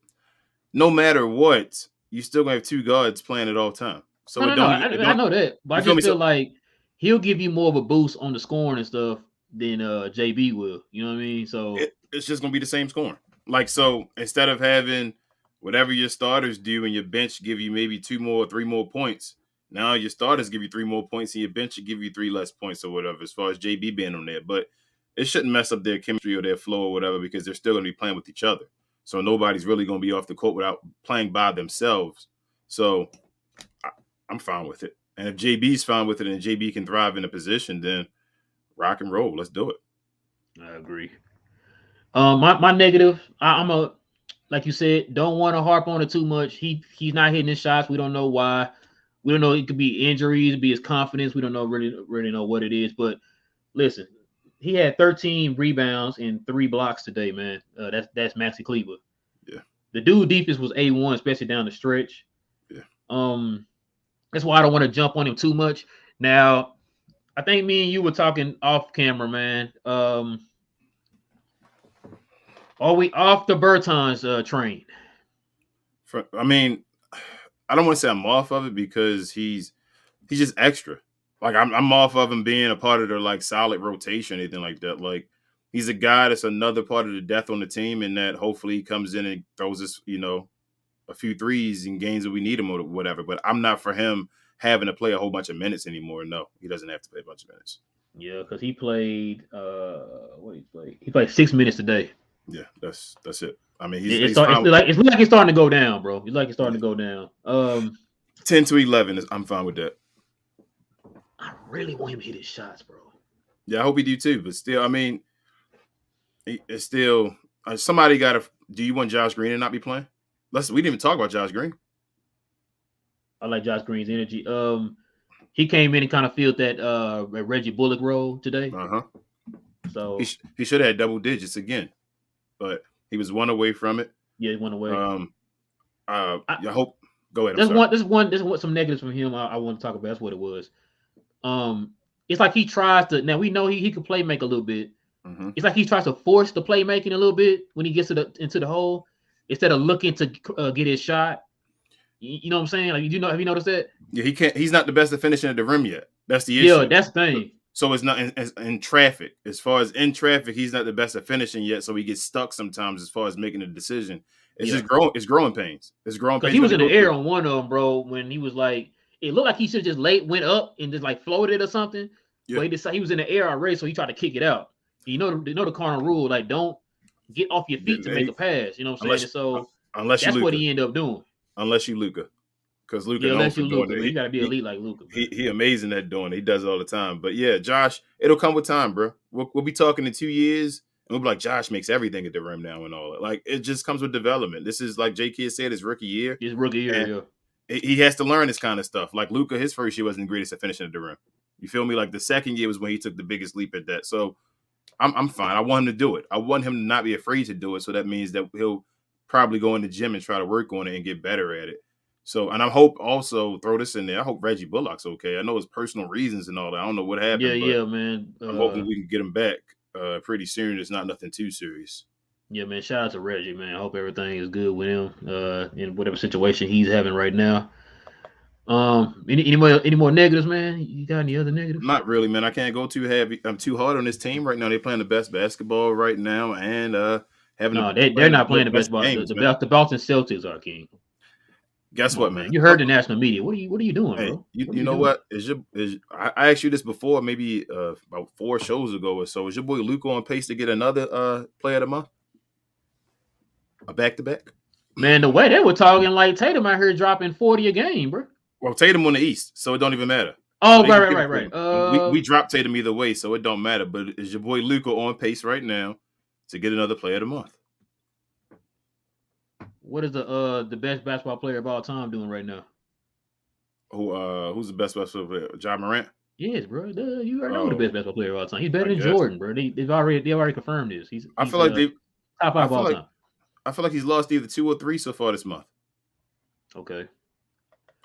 no matter what, you still gonna have two guards playing at all time. So I know that, but I just feel like he'll give you more of a boost on the scoring and stuff than JB will. You know what I mean? So it's just gonna be the same scoring. Like, so instead of having whatever your starters do and your bench give you maybe 2 more or 3 more points, now your starters give you 3 more points and your bench should give you 3 less points or whatever, as far as JB being on there. But it shouldn't mess up their chemistry or their flow or whatever because they're still going to be playing with each other. So nobody's really going to be off the court without playing by themselves. So I'm fine with it. And if JB's fine with it and JB can thrive in a position, then rock and roll. Let's do it. I agree. My negative, I'm like you said, don't want to harp on it too much. He's not hitting his shots. We don't know why. We don't know. It could be injuries, be his confidence. We don't know really know what it is. But listen, he had 13 rebounds and 3 blocks today, man. That's Maxi Kleber. Yeah. The dude defense was A1, especially down the stretch. Yeah. That's why I don't want to jump on him too much. Now, I think me and you were talking off camera, man. Are we off the Bertans train? I mean, I don't want to say I'm off of it because he's just extra. like I'm off of him being a part of the like solid rotation or anything like that. Like he's a guy that's another part of the depth on the team, and that hopefully he comes in and throws us, a few threes in games that we need him or whatever. But I'm not for him having to play a whole bunch of minutes anymore. No, he doesn't have to play a bunch of minutes. Yeah, because he played. What he played? He played 6 minutes today. Yeah, that's it. I mean, It's like it's starting to go down, bro. It's like it's starting to go down. 10 to 11. I'm fine with that. I really want him to hit his shots, bro. Yeah, I hope he do too. But still, I mean, it's still somebody got to. Do you want Josh Green to not be playing? We didn't even talk about Josh Green. I like Josh Green's energy. He came in and kind of filled that Reggie Bullock role today. So he should have had double digits again, but he was one away from it. Yeah, he went away. I hope. Go ahead. There's some negatives from him. I want to talk about. That's what it was. It's like he tries to. Now we know he could play make a little bit. Mm-hmm. It's like he tries to force the playmaking a little bit when he gets into the hole instead of looking to get his shot. You know what I'm saying? Like, have you noticed that? Yeah, he can't. He's not the best at finishing at the rim yet. That's the issue. Yeah, that's the thing. So it's not in traffic. As far as in traffic, he's not the best at finishing yet. So he gets stuck sometimes as far as making a decision. It's just growing. It's growing pains. It's growing pains. Because he was in the air on one of them, bro. When he was like, it looked like he should just went up and just like floated or something. Yeah. But he decided he was in the air already, so he tried to kick it out. You know the cardinal rule, like don't get off your feet to make a pass. You know what I'm saying? So that's what he ended up doing. Unless you Luka. Because Luka, unless you Luka, you got to be elite like Luka. He amazing at doing it. He does it all the time. But yeah, Josh, it'll come with time, bro. We'll be talking in 2 years, and we'll be like, Josh makes everything at the rim now and all that. Like it just comes with development. This is like J. Kidd said, his rookie year. His rookie year, yeah. He has to learn this kind of stuff. Like Luka, his first year wasn't the greatest at finishing at the rim. You feel me? Like the second year was when he took the biggest leap at that. So I'm fine. I want him to do it. I want him to not be afraid to do it. So that means that he'll probably go in the gym and try to work on it and get better at it. So, and I hope also throw this in there. I hope Reggie Bullock's okay. I know his personal reasons and all that. I don't know what happened. Yeah, man. I'm hoping we can get him back pretty soon. It's not nothing too serious. Yeah, man. Shout out to Reggie, man. I hope everything is good with him in whatever situation he's having right now. Any more negatives, man? You got any other negatives? Not really, man. I can't go too heavy. I'm too hard on this team right now. They're playing the best basketball right now, and they're not playing the best basketball. The Boston Celtics are king. Guess what, man? You heard the national media. What are you doing, bro? You know what? I asked you this before, maybe about 4 shows ago or so. Is your boy Luka on pace to get another player of the month? A back-to-back? Man, the way they were talking, like Tatum out here dropping 40 a game, bro. Well, Tatum on the East, so it don't even matter. Oh, so right. We dropped Tatum either way, so it don't matter. But is your boy Luka on pace right now to get another player of the month? What is the best basketball player of all time doing right now? Who's the best basketball player? Ja Morant? Yes, bro. You already know the best basketball player of all time. He's better than Jordan, bro. They already confirmed this. I feel like top 5 of all time. I feel like he's lost either 2 or 3 so far this month. Okay.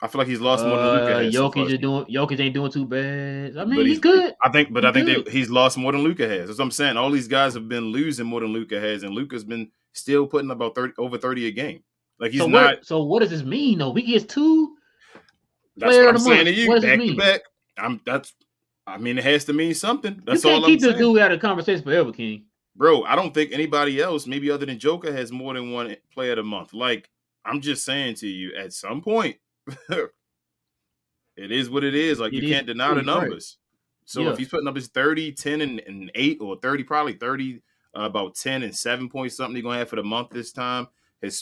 I feel like he's lost more than Luka has. Jokic ain't doing too bad. I mean, he's good. I think he's lost more than Luka has. That's what I'm saying. All these guys have been losing more than Luka has, and Luka's been still putting about over 30 a game. Like he's not. So what does this mean, though? He gets 2. That's what I'm saying to you. What does it mean? Back. I mean, it has to mean something. That's all I'm saying. You can't keep this dude out of the conversation forever, King. Bro, I don't think anybody else, maybe other than Joker, has more than one player of the month. Like, I'm just saying to you, at some point, it is what it is. Like, you can't deny the numbers. Right. So if he's putting up his 30, 10, and 8, or 30, probably 30, about 10 and 7 points, something he's going to have for the month this time. His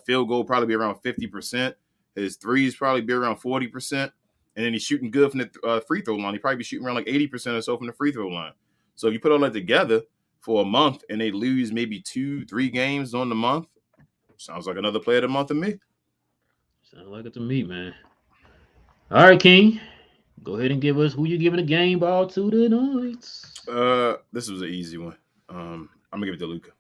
field goal probably be around 50%. His threes probably be around 40%. And then he's shooting good from the free throw line. He probably be shooting around like 80% or so from the free throw line. So if you put all that together for a month and they lose maybe 2-3 games on the month, sounds like another player of the month to me. Sounds like it to me, man. All right, King. Go ahead and give us who you're giving the game ball to tonight. This was an easy one. I'm gonna give it to Luka.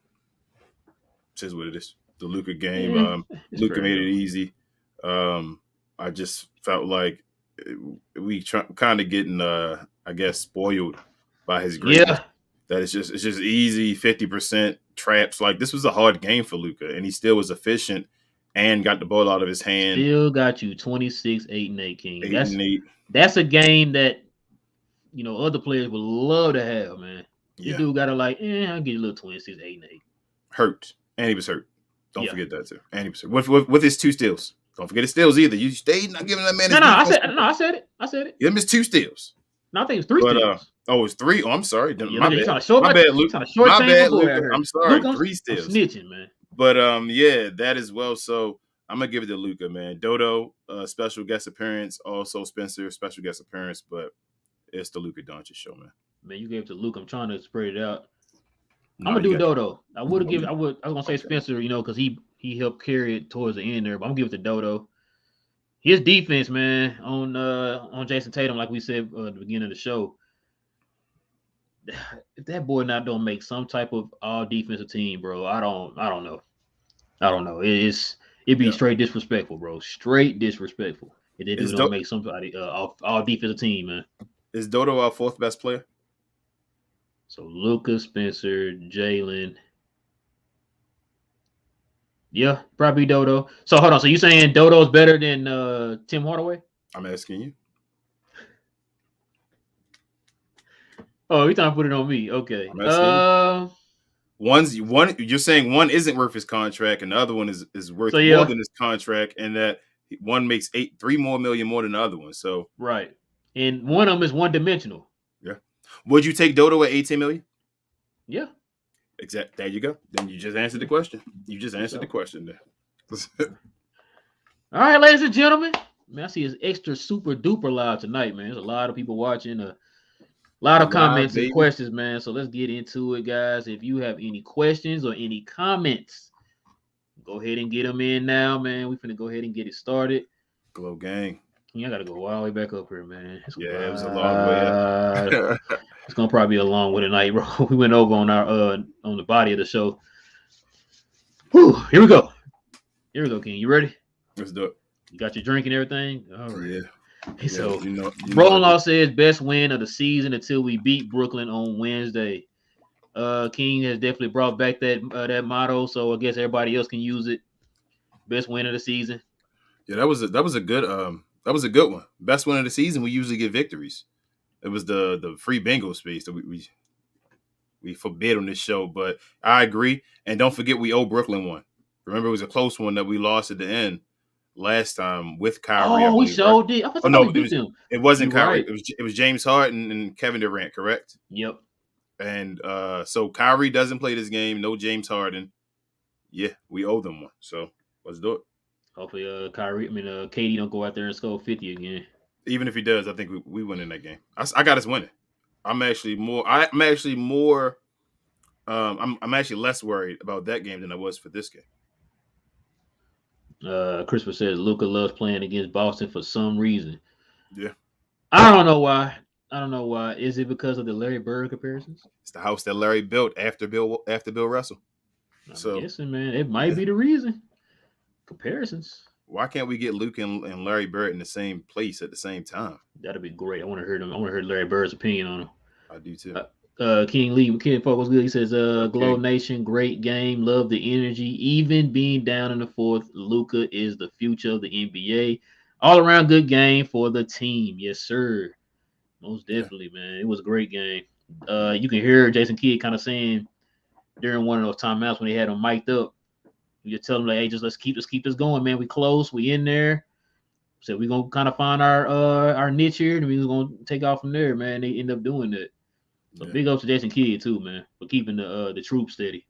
It is what it is. The Luka game. Luka made it easy. I just felt like we kind of getting, I guess, spoiled by his greatness. Yeah. That it's just easy 50% traps. Like this was a hard game for Luka, and he still was efficient and got the ball out of his hand. Still got you 26, 8, and 8, King. 8 and 8. That's a game that other players would love to have, man. This Yeah. dude got to I'll get a little 26, 8 and 8. Hurt. And he was hurt. Don't Yeah. forget that too. And he was hurt. With his 2 steals. Don't forget his steals either. You stayed not giving that man his I said it. Give him his 2 steals. No, I think it's 3 steals. Oh, it's 3. Oh, I'm sorry. Yeah, my bad. My bad, Luke. My bad, Luka. I'm sorry. Luke, 3 steals. I'm snitching, man. But yeah, that as well. So I'm gonna give it to Luka, man. Dodo, special guest appearance. Also Spencer, special guest appearance. But it's the Luka Doncic show, man. Man, you gave it to Luke. I'm trying to spread it out. No, I'm gonna do Dodo. I was Okay. gonna say Spencer, because he helped carry it towards the end there. But I'm gonna give it to Dodo. His defense, man, on Jason Tatum, like we said at the beginning of the show. If that boy don't make some type of all defensive team, bro, I don't know. It'd be straight disrespectful, bro. Straight disrespectful. If they don't make somebody all defensive team, man. Is Dodo our 4th best player? So Luka, Spencer, Jalen. Yeah, probably Dodo. So hold on. So you saying Dodo's better than Tim Hardaway? I'm asking you. Oh, you're trying to put it on me. Okay. You're saying one isn't worth his contract and the other one is worth more than his contract, and that one makes 3 more million more than the other one. So right. And one of them is one-dimensional. Yeah. Would you take Dodo at 18 million? Yeah. Exactly. There you go. Then you just answered the question. You just answered the question there. All right, ladies and gentlemen. Man, I see it's extra super duper loud tonight, man. There's a lot of people watching. A lot of comments and questions, man. So let's get into it, guys. If you have any questions or any comments, go ahead and get them in now, man. We're finna go ahead and get it started. Glow gang. I gotta go all the way back up here, man. It was a long way up. It's gonna probably be a long way tonight, bro. We went over on our on the body of the show. Whew, here we go, King. You ready? Let's do it. You got your drink and everything? All right. Yeah. So, Rolling Law says best win of the season until we beat Brooklyn on Wednesday. King has definitely brought back that motto, so I guess everybody else can use it. Best win of the season. Yeah, that was a good one. Best win of the season. We usually get victories. It was the free bingo space that we forbid on this show, but I agree. And don't forget, we owe Brooklyn one. Remember, it was a close one that we lost at the end last time with Kyrie. Oh, we sure did. It wasn't You're Kyrie. right. It was James Harden and Kevin Durant, correct? Yep. And so Kyrie doesn't play this game. No James Harden. Yeah, we owe them one. So let's do it. Hopefully, KD don't go out there and score 50 again. Even if he does, I think we win in that game. I got us winning. I'm actually less worried about that game than I was for this game. Christopher says Luka loves playing against Boston for some reason. Yeah. I don't know why. Is it because of the Larry Bird comparisons? It's the house that Larry built after Bill Russell. I'm guessing, man, it might be the reason. Comparisons. Why can't we get Luke and Larry Bird in the same place at the same time? That'd be great. I want to hear them. I want to hear Larry Bird's opinion on him. I do too. King Lee, Ken Falk was good. He says, Glow Nation, great game. Love the energy. Even being down in the fourth, Luka is the future of the NBA. All around good game for the team. Yes, sir. Most definitely, man. It was a great game. You can hear Jason Kidd kind of saying during one of those timeouts when they had him mic'd up, you just tell them, like, hey, just let's keep this going, man. We close. We in there. So we're going to kind of find our niche here, and we're going to take off from there, man. They end up doing that. So big up to Jason Kidd too, man, for keeping the troops steady.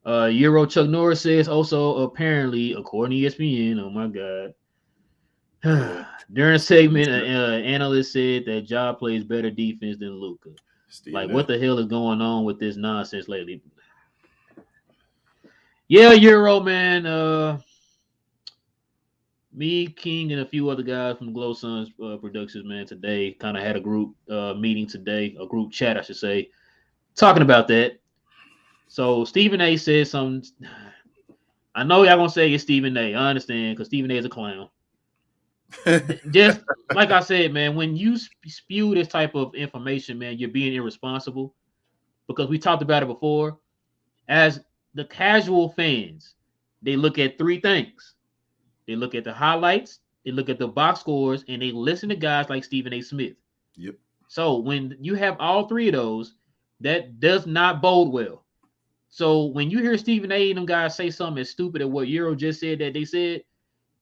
Euro Chuck Norris says also apparently, according to ESPN, oh my God, during a segment, an analyst said that Ja plays better defense than Luka. What the hell is going on with this nonsense lately? Yeah, Euro, man. Me, King, and a few other guys from Glow Suns Productions, man, today kind of had a group meeting today, a group chat, I should say, talking about that. So Stephen A said something. I know y'all gonna say it's Stephen A. I understand because Stephen A is a clown. Just like I said, man, when you spew this type of information, man, you're being irresponsible because we talked about it before. As the casual fans, they look at three things. They look at the highlights, they look at the box scores, and they listen to guys like Stephen A. Smith. Yep. So when you have all three of those, that does not bode well. So when you hear Stephen A. and them guys say something as stupid as what Euro just said that they said,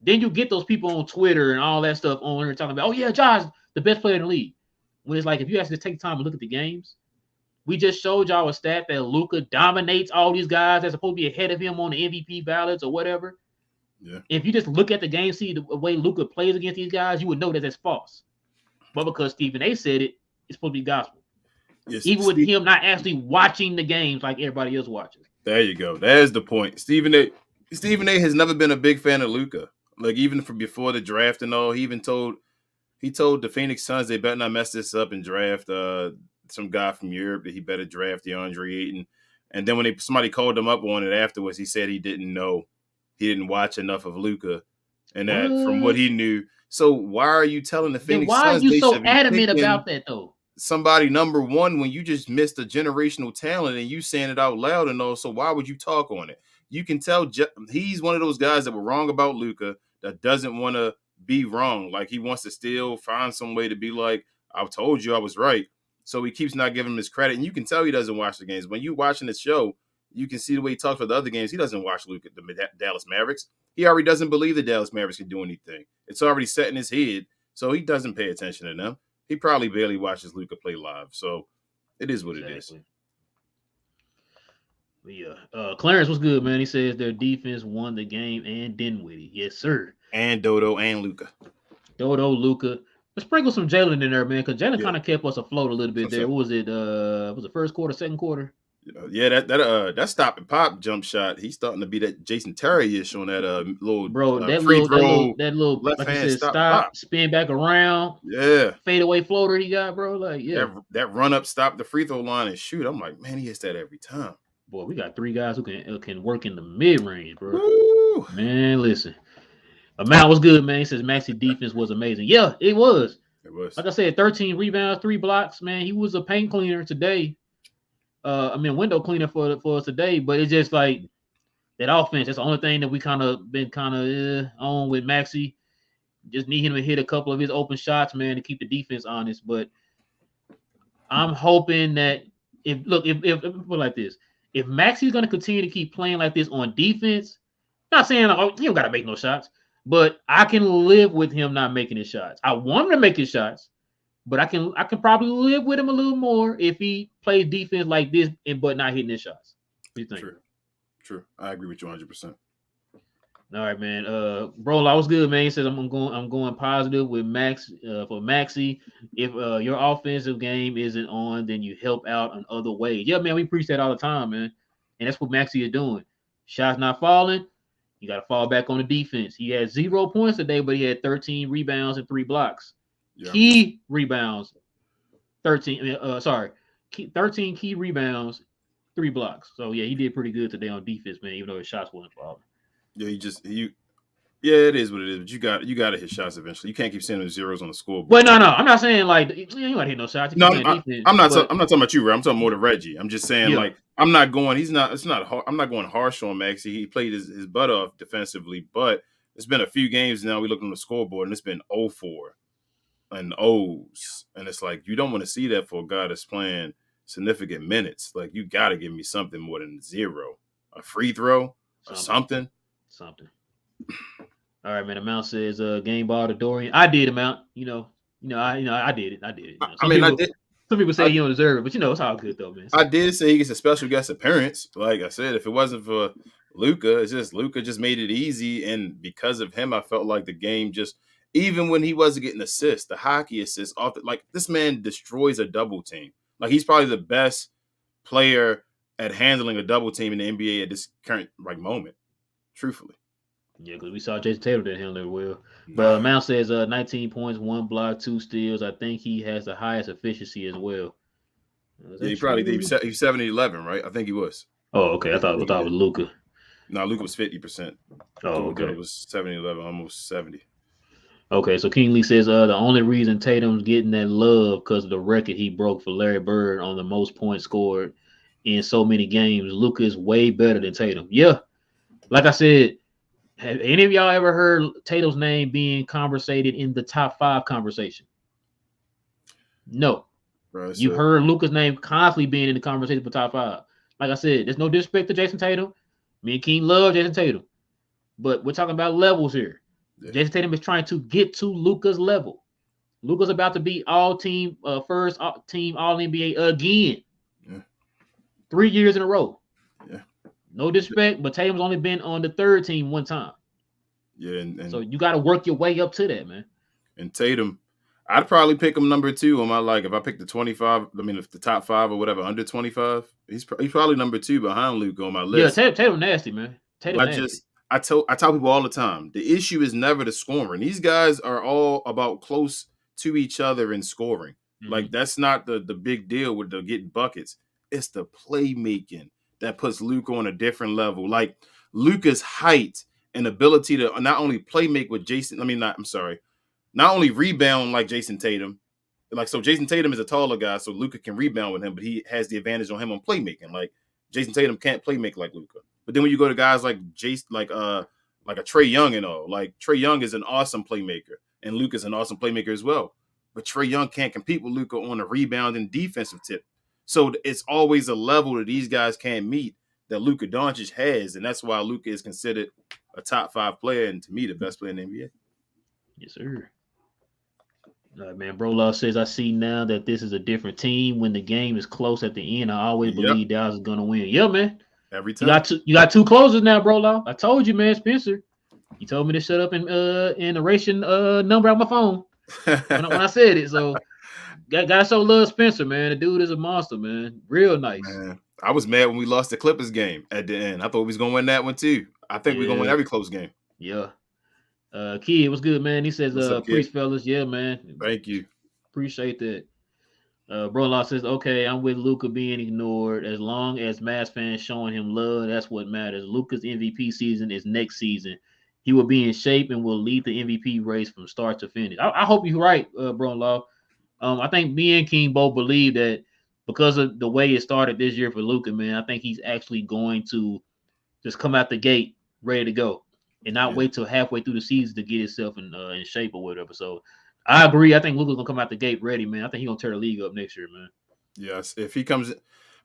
then you get those people on Twitter and all that stuff on there talking about, oh yeah, Josh, the best player in the league. When it's like, if you actually take time and look at the games, we just showed y'all a stat that Luka dominates all these guys that's supposed to be ahead of him on the MVP ballots or whatever. Yeah. If you just look at the game, see the way Luka plays against these guys, you would know that that's false. But because Stephen A. said it, it's supposed to be gospel. Yes, even with him not actually watching the games like everybody else watches. There you go. There's the point. Stephen A. has never been a big fan of Luka. Like, even from before the draft and all, he told the Phoenix Suns they better not mess this up and draft some guy from Europe, that he better draft DeAndre Ayton. And then when somebody called him up on it afterwards, he said he didn't know. He didn't watch enough of Luka, and that from what he knew. So why are you telling the Phoenix Suns? Why are you so adamant about that though? Somebody number one when you just missed a generational talent and you saying it out loud and all. So why would you talk on it? You can tell he's one of those guys that were wrong about Luka that doesn't want to be wrong. Like, he wants to still find some way to be like, I told you I was right. So he keeps not giving him his credit. And you can tell he doesn't watch the games. When you're watching the show, you can see the way he talks about the other games. He doesn't watch Luka, the Dallas Mavericks. He already doesn't believe the Dallas Mavericks can do anything. It's already set in his head. So he doesn't pay attention to them. He probably barely watches Luka play live. So it is what it is. Yeah. Clarence was good, man. He says their defense won the game and Dinwiddie. Yes, sir. And Dodo and Luka. Luka. Let's sprinkle some Jalen in there, man, because Jalen kind of kept us afloat a little bit there. What was it? Was it first quarter, second quarter? Yeah, that stop and pop jump shot. He's starting to be that Jason Terry-ish on that little that little left like hand stop, spin back around. Yeah, fadeaway floater he got, bro. Like, yeah, that run up, stop the free throw line and shoot. I'm like, man, he hits that every time. Boy, we got three guys who can work in the mid range, bro. Woo. Man, listen. Amount was good, man. He says Maxi defense was amazing. Yeah, it was. It was. Like I said, 13 rebounds, 3 blocks. Man, he was a paint cleaner today. Window cleaner for us today. But it's just like that offense. That's the only thing that we been on with Maxi. Just need him to hit a couple of his open shots, man, to keep the defense honest. But I'm hoping that if put it like this, if Maxi's going to continue to keep playing like this on defense, not saying he don't got to make no shots. But I can live with him not making his shots. I want him to make his shots, but I can probably live with him a little more if he plays defense like this but not hitting his shots. What do you think? True. I agree with you 100%. All right, man. Bro, I was good, man. He says I'm going positive with Max for Maxi. If your offensive game isn't on, then you help out in other ways. Yeah, man, we preach that all the time, man. And that's what Maxi is doing. Shots not falling. You got to fall back on the defense. He had 0 points today, but he had 13 rebounds and 3 blocks. Yeah. Key rebounds, 13 key rebounds, 3 blocks. So, yeah, he did pretty good today on defense, man, even though his shots wasn't falling. Yeah, it is what it is. But you got to hit shots eventually. You can't keep sending zeros on the scoreboard. Well, no, I'm not saying like you got to hit no shots. No, I'm not talking about you, Ray. I'm talking more to Reggie. I'm just saying like I'm not going. I'm not going harsh on Maxi. He played his butt off defensively, but it's been a few games now. We look on the scoreboard and it's been 0-4 and O's, and it's like you don't want to see that for a guy that's playing significant minutes. Like, you got to give me something more than 0, a free throw or something. Something. All right, man. Amount says game ball to Dorian. I did, Amount. I did it. I did it. Some people say he don't deserve it, but it's all good though, man. I did say he gets a special guest appearance. Like I said, if it wasn't for Luka, it's just Luka just made it easy, and because of him, I felt like the game just, even when he wasn't getting assists, the hockey assists off, like this man destroys a double team. Like, he's probably the best player at handling a double team in the NBA at this current moment. Truthfully. Yeah, because we saw Jason Tatum didn't handle it well. But Mount says 19 points, 1 block, 2 steals. I think he has the highest efficiency as well. Yeah, he probably did. He was 70-11, right? I think he was. Oh, okay. I thought it was Luka. No, Luka was 50%. Oh, okay. It was 70-11, almost 70. Okay, so King Lee says the only reason Tatum's getting that love because of the record he broke for Larry Bird on the most points scored in so many games. Luka is way better than Tatum. Yeah, like I said, have any of y'all ever heard Tatum's name being conversated in the top 5 conversation? No. Bro, You heard Luka's name constantly being in the conversation for top 5. Like I said, there's no disrespect to Jason Tatum. Me and King love Jason Tatum. But we're talking about levels here. Yeah. Jason Tatum is trying to get to Luka's level. Luka's about to be first team All NBA again. Yeah. 3 years in a row. Yeah. No disrespect, but Tatum's only been on the third team one time. Yeah, and so you got to work your way up to that, man. And Tatum, I'd probably pick him number 2 on my if I pick the 25. I mean, if the top 5 or whatever under 25, he's probably number 2 behind Luka on my list. Yeah, Tatum nasty, man. Tatum nasty. I tell people all the time, the issue is never the scoring. These guys are all about close to each other in scoring. Mm-hmm. Like that's not the big deal with the getting buckets. It's the playmaking that puts Luka on a different level. Like Luka's height and ability to not only play make with not only rebound like Jason Tatum. Like, so Jason Tatum is a taller guy, so Luka can rebound with him, but he has the advantage on him on playmaking. Like Jason Tatum can't play make like Luka. But then when you go to guys like like a Trae Young and all, like Trae Young is an awesome playmaker, and Luka's an awesome playmaker as well. But Trae Young can't compete with Luka on a rebound and defensive tip. So it's always a level that these guys can't meet that Luka Doncic has, and that's why Luka is considered a top 5 player, and to me, the best player in the NBA. Yes, sir. Man, Bro Law says, I see now that this is a different team. When the game is close at the end, I always believe Dallas is going to win. Yeah, man. Every time. You got 2 closers now, Bro Law. I told you, man, Spencer. You told me to shut up and erasing number out my phone when I said it. So, got so love Spencer, man. The dude is a monster, man. Real nice. Man, I was mad when we lost the Clippers game at the end. I thought we was going to win that one, too. I think we're going to win every close game. Yeah. Kid, what's good, man? He says, peace, fellas. Yeah, man. Thank you. Appreciate that. Bro Law says, okay, I'm with Luka being ignored. As long as Mavs fans showing him love, that's what matters. Luka's MVP season is next season. He will be in shape and will lead the MVP race from start to finish. I hope you're right, Bro Law. I think me and King both believe that because of the way it started this year for Luka, man, I think he's actually going to just come out the gate ready to go. And not wait till halfway through the season to get himself in shape or whatever. So I agree. I think Luka's gonna come out the gate ready, man. I think he's gonna tear the league up next year, man. Yes, if he comes,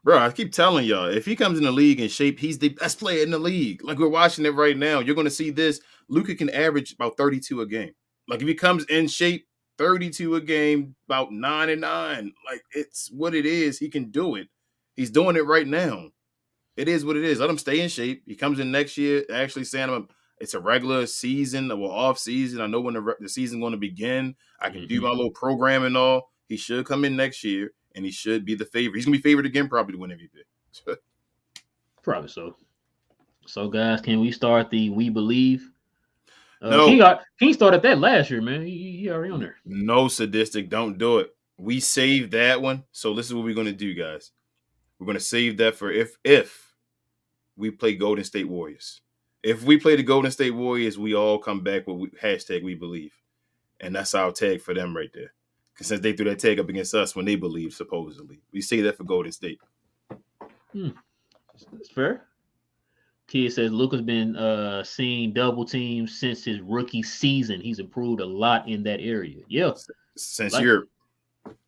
bro. I keep telling y'all, if he comes in the league in shape, he's the best player in the league. Like we're watching it right now. You're gonna see this. Luka can average about 32 a game. Like if he comes in shape, 32 a game, about 9 and 9. Like it's what it is. He can do it. He's doing it right now. It is what it is. Let him stay in shape. He comes in next year, actually saying it's a regular season or off season. I know when the season's going to begin. I can do my little program and all. He should come in next year, and he should be the favorite. He's going to be favored again probably to win MVP. Probably so. So, guys, can we start the We Believe? No. King started that last year, man. He already on there. No, Sadistic. Don't do it. We saved that one. So this is what we're going to do, guys. We're going to save that for if we play Golden State Warriors. If we play the Golden State Warriors, we all come back with hashtag We Believe. And that's our tag for them right there. Because since they threw that tag up against us when they believe, supposedly. We say that for Golden State. That's fair. Kid says Luka's been seeing double teams since his rookie season. He's improved a lot in that area. Yeah. Since Europe.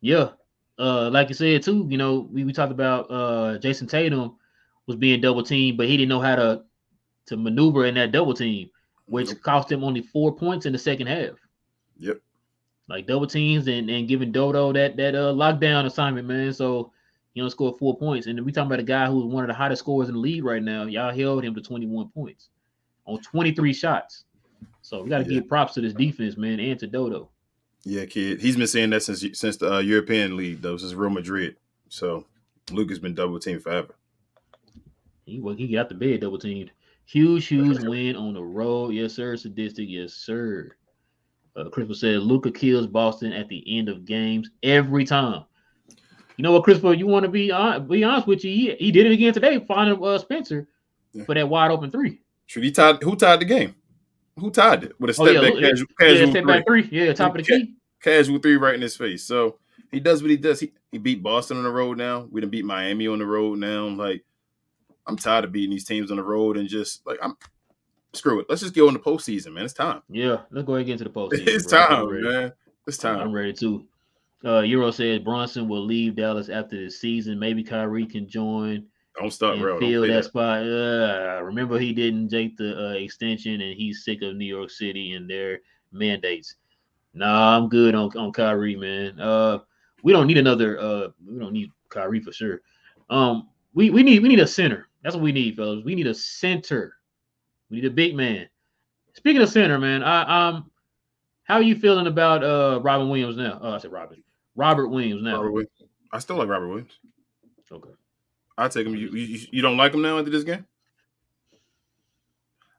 Yeah. Like you said, too, you know, we talked about Jason Tatum was being double teamed, but he didn't know how to maneuver in that double team, which cost him only 4 points in the second half. Yep. Like double teams and giving Dodo that lockdown assignment, man. So he only scored 4 points. And we talking about a guy who's one of the hottest scorers in the league right now. Y'all held him to 21 points on 23 shots. So we got to give props to this defense, man, and to Dodo. Yeah, kid. He's been saying that since the European League, though, since Real Madrid. So Luka's been double teamed forever. He got the bed double teamed. Huge win on the road. Yes, sir. Sadistic. Yes, sir. Christopher said Luka kills Boston at the end of games every time. You know what, Christopher? You want to be honest with you? He did it again today, finding Spencer for that wide open three. Should who tied the game? Who tied it with a step back casual step back three? Yeah, top of the key. Casual three right in his face. So he does what he does. He beat Boston on the road now. We done beat Miami on the road now. Like I'm tired of beating these teams on the road and just like screw it. Let's just go in the postseason, man. It's time. Yeah, let's go ahead and get into the postseason. It's time, man. It's time. I'm ready too. Euro says Brunson will leave Dallas after this season. Maybe Kyrie can join Don't start, and bro. Don't fill say that that. spot. Remember, he didn't take the extension, and he's sick of New York City and their mandates. Nah, I'm good on Kyrie, man. We don't need another. We don't need Kyrie for sure. We need a center. That's what we need, fellas. We need a center. We need a big man. Speaking of center, man, how are you feeling about Robin Williams now? I said Robert Williams now. Robert Williams. I still like Robert Williams. Okay. I take him. You don't like him now after this game?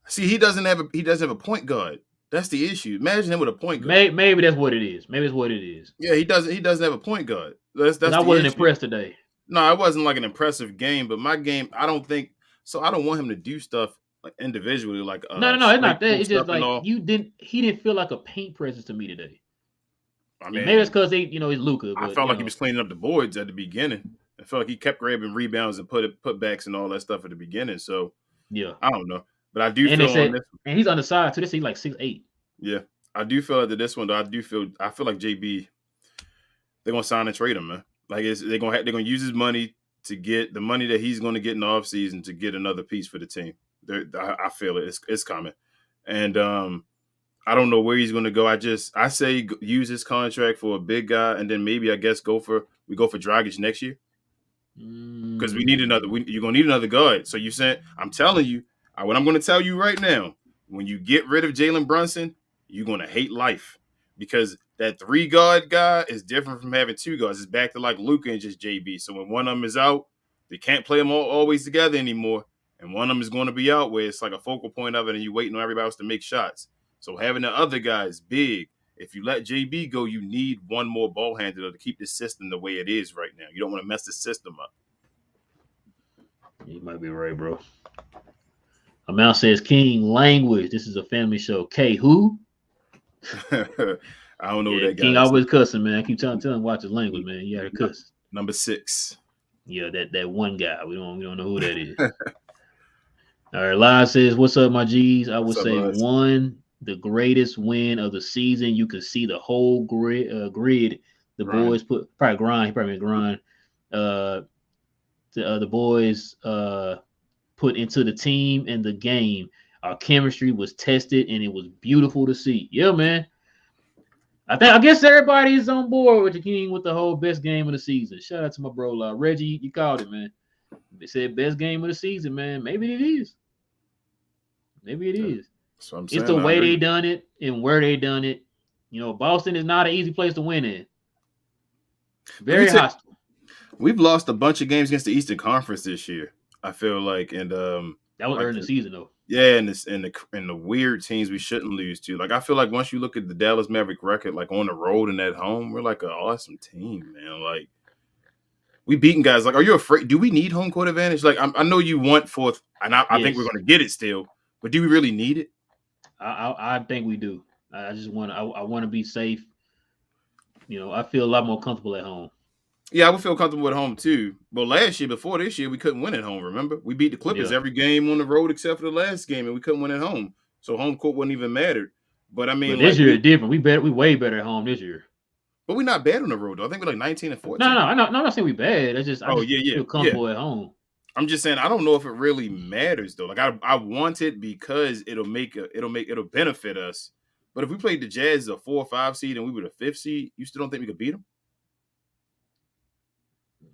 See, he doesn't have a point guard. That's the issue. Imagine him with a point guard. Maybe that's what it is. Maybe it's what it is. Yeah, he doesn't have a point guard. That's I wasn't impressed today. No, it wasn't like an impressive game, but my game, I don't think so. I don't want him to do stuff like individually, like No, it's not that. It's just like he didn't feel like a paint presence to me today. I mean, maybe it's because it's Luka. I felt like he was cleaning up the boards at the beginning. I felt like he kept grabbing rebounds and putbacks and all that stuff at the beginning. So yeah, I don't know, but I do feel on this, and he's on the side too. This he's like 6'8". Yeah, I do feel that this one though. I feel like JB, they're gonna sign and trade him, man. Like they're gonna use his money to get the money that he's gonna get in the offseason to get another piece for the team. I feel it. It's coming, and I don't know where he's gonna go. I say use his contract for a big guy, and then maybe I guess we go for Dragic next year because we need another. You're gonna need another guard. So I'm telling you, what I'm gonna tell you right now. When you get rid of Jalen Brunson, you're gonna hate life because that 3-guard guy is different from having 2 guards. It's back to like Luka and just JB. So when one of them is out, they can't play them always together anymore. And one of them is going to be out where it's like a focal point of it and you're waiting on everybody else to make shots. So having the other guy is big. If you let JB go, you need one more ball handler to keep the system the way it is right now. You don't want to mess the system up. You might be right, bro. Amount says King language. This is a family show. K who? I don't know that guy. King always cussing, man. I keep telling him watch his language, man. You gotta cuss. Number 6. Yeah, that one guy. We don't know who that is. All right, Live says, "What's up, my G's?" I would say the greatest win of the season. You could see the whole grid. The boys probably grind. He probably grind. The boys put into the team and the game. Our chemistry was tested, and it was beautiful to see. Yeah, man. I guess everybody is on board with the King with the whole best game of the season. Shout out to my bro, Reggie. You called it, man. They said best game of the season, man. Maybe it is. Maybe it is. That's what I'm it's saying. The way they done it and where they done it. Boston is not an easy place to win in. Very hostile. We've lost a bunch of games against the Eastern Conference this year, I feel like, and that was early in the season though. Yeah, and the weird teams we shouldn't lose to. Like I feel like once you look at the Dallas Mavericks record, like on the road and at home, we're like an awesome team, man. Like we beating guys. Like, are you afraid? Do we need home court advantage? Like I know you want fourth, and I think we're going to get it still. But do we really need it? I think we do. I just want to be safe. I feel a lot more comfortable at home. Yeah, I would feel comfortable at home too. But before this year, we couldn't win at home. Remember, we beat the Clippers every game on the road except for the last game, and we couldn't win at home. So home court wouldn't even matter. But I mean, this year is different. We way better at home this year. But we're not bad on the road though. I think we're like 19 and 14. No, I'm not saying we bad. I just feel comfortable at home. I'm just saying I don't know if it really matters though. Like I want it because it'll benefit us. But if we played the Jazz as a 4 or 5 seed and we were the 5th seed, you still don't think we could beat them?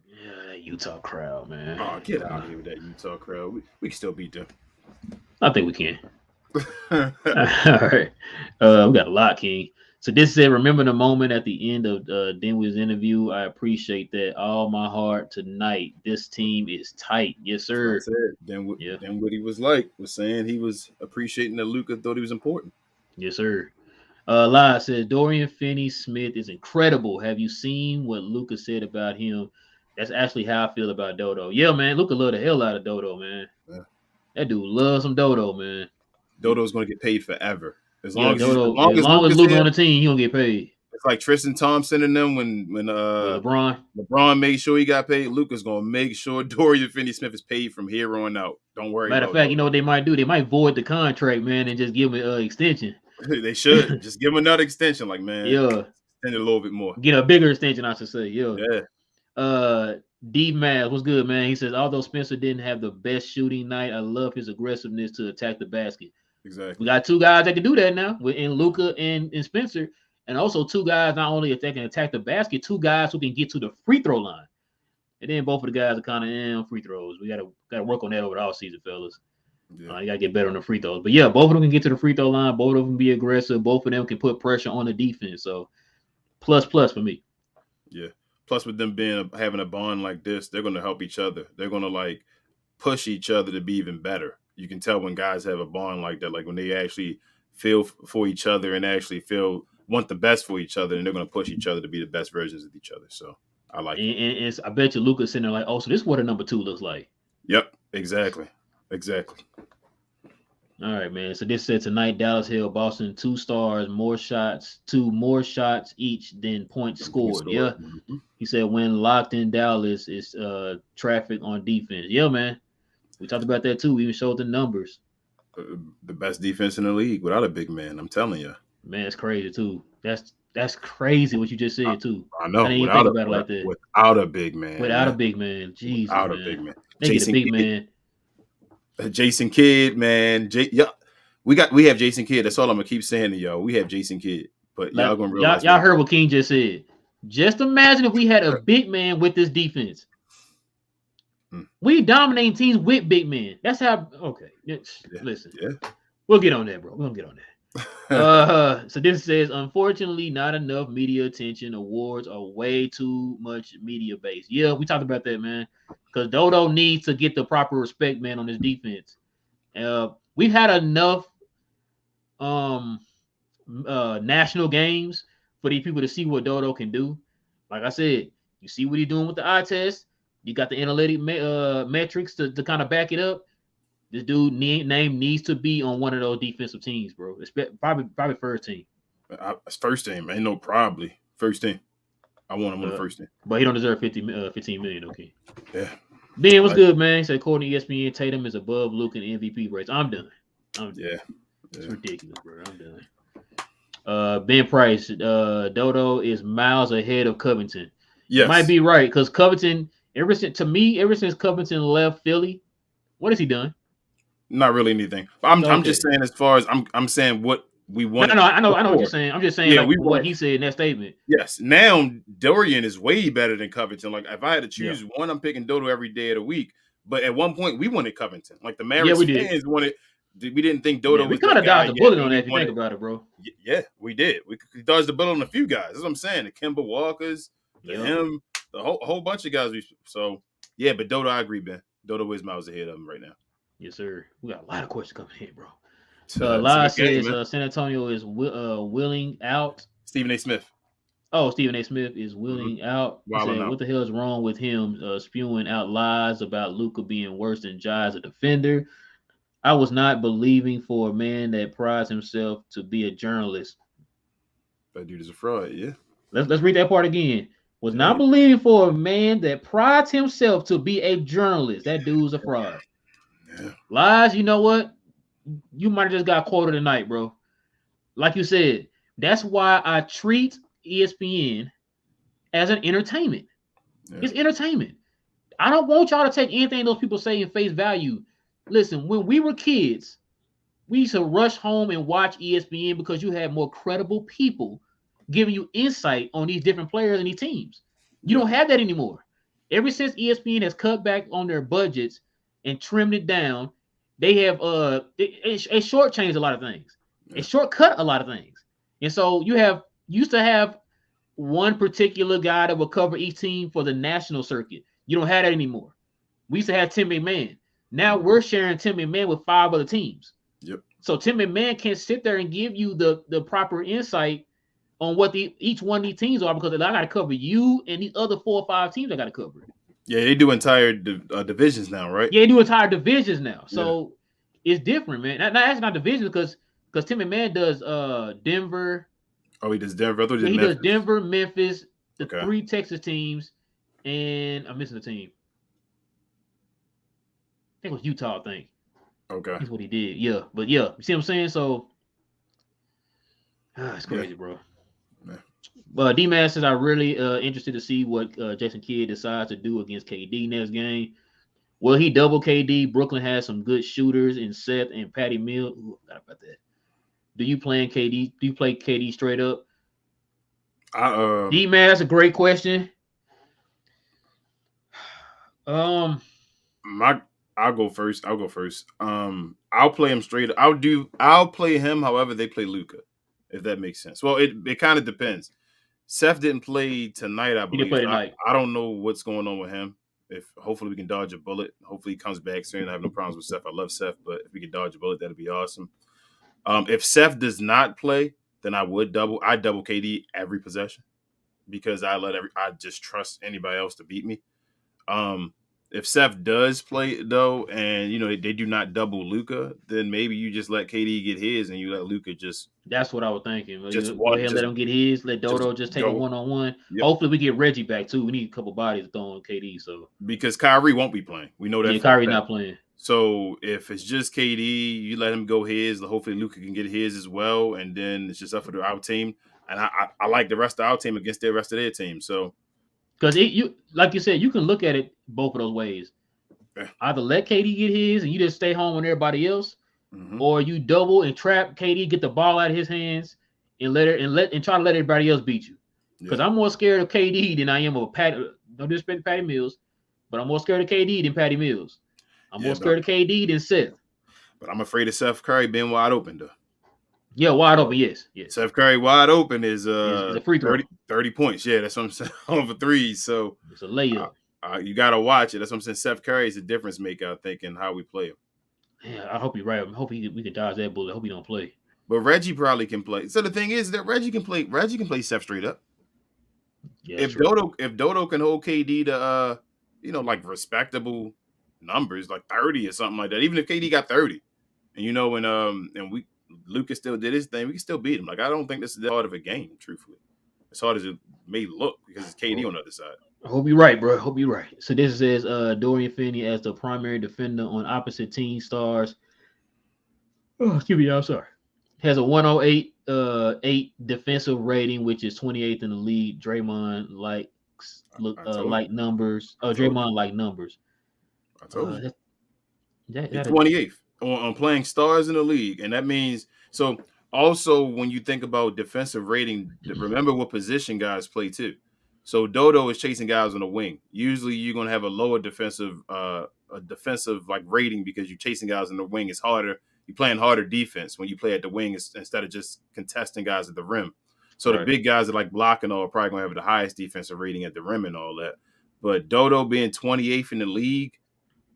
Yeah, that Utah crowd, man. Oh, get out of here with that Utah crowd. We can still beat them. I think we can. All right. We got a lot, King. So this said, remember the moment at the end of Dinwiddie's interview. I appreciate that all my heart tonight. This team is tight. Yes, sir. Dinwiddie was saying he was appreciating that Luka thought he was important. Yes, sir. Live says, Dorian Finney-Smith is incredible. Have you seen what Luka said about him? That's actually how I feel about Dodo. Yeah, man. Luka love the hell out of Dodo, man. Yeah. That dude loves some Dodo, man. Dodo's going to get paid forever. As long as Luka on the team, he gonna get paid. It's like Tristan Thompson and them when LeBron made sure he got paid. Luka's gonna make sure Dorian Finney-Smith is paid from here on out. Don't worry. Matter of fact, you know what they might do? They might void the contract, man, and just give him an extension. They should just give him another extension. Like, man, extend it a little bit more. Get a bigger extension, I should say. Yeah. D Mavs, what's good, man? He says, although Spencer didn't have the best shooting night, I love his aggressiveness to attack the basket. Exactly. We got two guys that can do that now, in Luka and Spencer, and also two guys not only that can attack the basket, two guys who can get to the free throw line. And then both of the guys are kind of in free throws. We gotta work on that over the offseason, fellas. Yeah. You gotta get better on the free throws. But yeah, both of them can get to the free throw line. Both of them can be aggressive. Both of them can put pressure on the defense. So plus for me. Yeah. Plus, with them having a bond like this, they're going to help each other. They're going to like push each other to be even better. You can tell when guys have a bond like that, like when they actually feel for each other and actually want the best for each other, and they're going to push each other to be the best versions of each other. So I like it. And I bet you Luka's sitting there like, oh, so this is what a number 2 looks like. Yep, exactly. All right, man. So this said tonight, Dallas held Boston 2 stars, more shots each than points scored. Yeah. Mm-hmm. He said when locked in Dallas, it's traffic on defense. Yeah, man. We talked about that too. We even showed the numbers. The best defense in the league without a big man. I'm telling you. Man, it's crazy too. That's crazy what you just said too. I know. I didn't even think about it like that. Without a big man. Without a big man. Jesus, without man. a big man. They get a big man. Jason Kidd, man. We have Jason Kidd. That's all I'm gonna keep saying to y'all. We have Jason Kidd, but y'all gonna realize. Y'all heard what King just said. Just imagine if we had a big man with this defense. We dominating teams with big men. That's how. Okay, listen. Yeah, we'll get on that, bro. We'll get on that. So this says, unfortunately, not enough media attention. Awards are way too much media based. Yeah, we talked about that, man. Because Dodo needs to get the proper respect, man, on his defense. We've had enough national games for these people to see what Dodo can do. Like I said, you see what he's doing with the eye test. You got the analytic metrics to kind of back it up. This dude name needs to be on one of those defensive teams, bro. It's probably first team. It's first team, man. No, probably first team. I want him on the first team. But he don't deserve 15 million, okay? Yeah. Ben, what's good, man? He said, according to ESPN, Tatum is above Luka in MVP rates. I'm done. Yeah. It's ridiculous, bro. I'm done. Ben Price, Dodo is miles ahead of Covington. Yes. Might be right, because Covington, ever since Covington left Philly, what has he done? Not really anything. I'm just saying, as far as I'm saying what we want. No, I know what you're saying. I'm just saying what he said in that statement. Yes. Now Dorian is way better than Covington. Like if I had to choose one, I'm picking Dodo every day of the week. But at one point we wanted Covington. Like the Mavericks fans wanted. We didn't think Dodo was. We kind of dodged the bullet on that. If you think about it, bro. Yeah, we did. We dodged the bullet on a few guys. That's what I'm saying. The Kemba Walkers, him, the whole bunch of guys. So yeah, but Dodo, I agree, Ben. Dodo is miles ahead of him right now. Yes, sir. We got a lot of questions coming in, bro. Lyle says San Antonio is willing out. Stephen A. Smith. Oh, Stephen A. Smith is willing out. He said, what the hell is wrong with him spewing out lies about Luka being worse than Ja as a defender? I was not believing for a man that prides himself to be a journalist. That dude is a fraud, yeah. Let's read that part again. Was not believing for a man that prides himself to be a journalist. That dude's a fraud. Yeah. Lies, you know what? You might have just got quoted tonight, bro. Like you said, that's why I treat ESPN as an entertainment. Yeah. It's entertainment. I don't want y'all to take anything those people say in face value. Listen, when we were kids, we used to rush home and watch ESPN because you had more credible people giving you insight on these different players and these teams. You don't have that anymore. Ever since ESPN has cut back on their budgets and trimmed it down, they have it shortchanged a lot of things. It shortcut a lot of things. And so used to have one particular guy that would cover each team for the national circuit. You don't have that anymore. We used to have Tim McMahon. Now we're sharing Tim McMahon with 5 other teams. Yep. So Tim McMahon can't sit there and give you the proper insight on what each one of these teams are, because I got to cover you and these other 4 or 5 teams I got to cover. Yeah, they do entire divisions now, right? Yeah, they do entire divisions now. So it's different, man. That's not divisions because Tim McMahon does Denver. Oh, he does Denver. I thought he does Denver, Memphis, the 3 Texas teams, and I'm missing the team. I think it was Utah, I think. Okay. That's what he did. Yeah. But yeah, you see what I'm saying? So it's crazy, bro. Yeah. D-Man says, I'm really interested to see what Jason Kidd decides to do against KD next game. Will he double KD? Brooklyn has some good shooters in Seth and Patty Mills. Ooh, I forgot about that. Do you play KD? Do you play KD straight up? D-Man, that's a great question. I'll go first. I'll play him straight. I'll play him however they play Luka, if that makes sense. Well, it kind of depends. Seth didn't play tonight, I believe. He didn't play tonight. I don't know what's going on with him. Hopefully we can dodge a bullet. Hopefully he comes back soon. I have no problems with Seth. I love Seth, but if we can dodge a bullet, that'd be awesome. If Seth does not play, then I double KD every possession because I just trust anybody else to beat me. If Seth does play though, and they do not double Luka, then maybe you just let KD get his, and you let Luka just. That's what I was thinking. Go ahead, let him get his. Let Dodo just take a one-on-one. Yep. Hopefully, we get Reggie back too. We need a couple bodies throwing KD. So because Kyrie won't be playing, we know that. Yeah, Kyrie's not playing. So if it's just KD, you let him go his. Hopefully, Luka can get his as well, and then it's just up for our team. And I like the rest of our team against the rest of their team. So. Because like you said, you can look at it both of those ways. Either let KD get his and you just stay home on everybody else, or you double and trap KD, get the ball out of his hands, and try to let everybody else beat you. Because I'm more scared of KD than I am of Patty. No disrespect to Patty Mills, but I'm more scared of KD than Patty Mills. I'm more scared of KD than Seth. But I'm afraid of Seth Curry being wide open though. Yeah, wide open, yes. Seth Curry wide open is a free throw. 30 points. Yeah, that's what I'm saying. On for threes. So it's a layup. You gotta watch it. That's what I'm saying. Seth Curry is a difference maker, I think, in how we play him. Yeah, I hope you're right. I hope we can dodge that bullet. I hope he don't play. But Reggie probably can play. So the thing is that Reggie can play Seth straight up. Yeah, if Dodo can hold KD to like respectable numbers, like 30 or something like that. Even if KD got 30, and Luka still did his thing, we can still beat him. Like, I don't think this is that hard of a game, truthfully. As hard as it may look, because it's KD on the other side. I hope you're right, bro. I hope you're right. So this says Dorian Finney as the primary defender on opposite team stars. Oh, excuse me, I'm sorry. Has a 108 defensive rating, which is 28th in the league. Draymond likes like numbers. Draymond like numbers. I told you. He's 28th. On playing stars in the league, and that means so. Also, when you think about defensive rating, remember what position guys play too. So Dodo is chasing guys on the wing. Usually, you're going to have a lower defensive like rating because you're chasing guys on the wing. It's harder. You're playing harder defense when you play at the wing instead of just contesting guys at the rim. So the big guys that like blocking all are probably going to have the highest defensive rating at the rim and all that. But Dodo being 28th in the league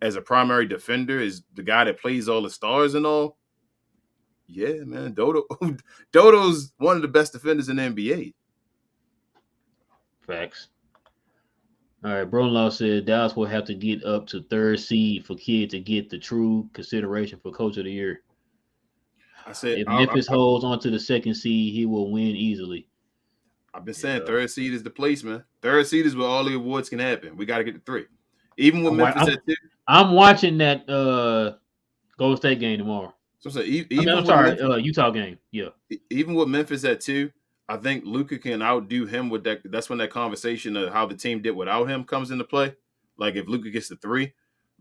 as a primary defender is the guy that plays all the stars and all. Yeah, man, Dodo's one of the best defenders in the NBA. Facts. All right, Bronlaw said Dallas will have to get up to third seed for Kidd to get the true consideration for Coach of the Year. I said if Memphis holds onto the second seed, he will win easily. I've been saying third seed is the place, man. Third seed is where all the awards can happen. We got to get to 3. Even with Memphis at 2. I'm watching that Golden State game tomorrow. So Utah game. Yeah. Even with Memphis at 2, I think Luka can outdo him with that. That's when that conversation of how the team did without him comes into play. Like if Luka gets to 3,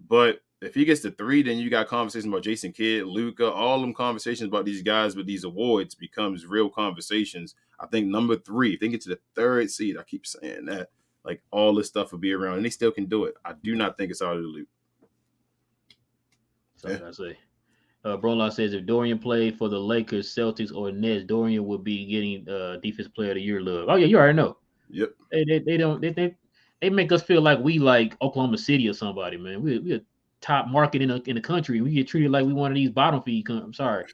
but if he gets to 3, then you got conversations about Jason Kidd, Luka, all them conversations about these guys with these awards becomes real conversations. I think number 3, if they get to the third seed, I keep saying that, like all this stuff will be around, and they still can do it. I do not think it's out of the loop. That's what I say. Bronlaw says if Dorian played for the Lakers, Celtics, or Nets, Dorian would be getting Defensive Player of the Year love. Oh yeah, you already know. Yep. They make us feel like we like Oklahoma City or somebody, man. We're a top market in the country. We get treated like we one of these bottom feed. I'm sorry.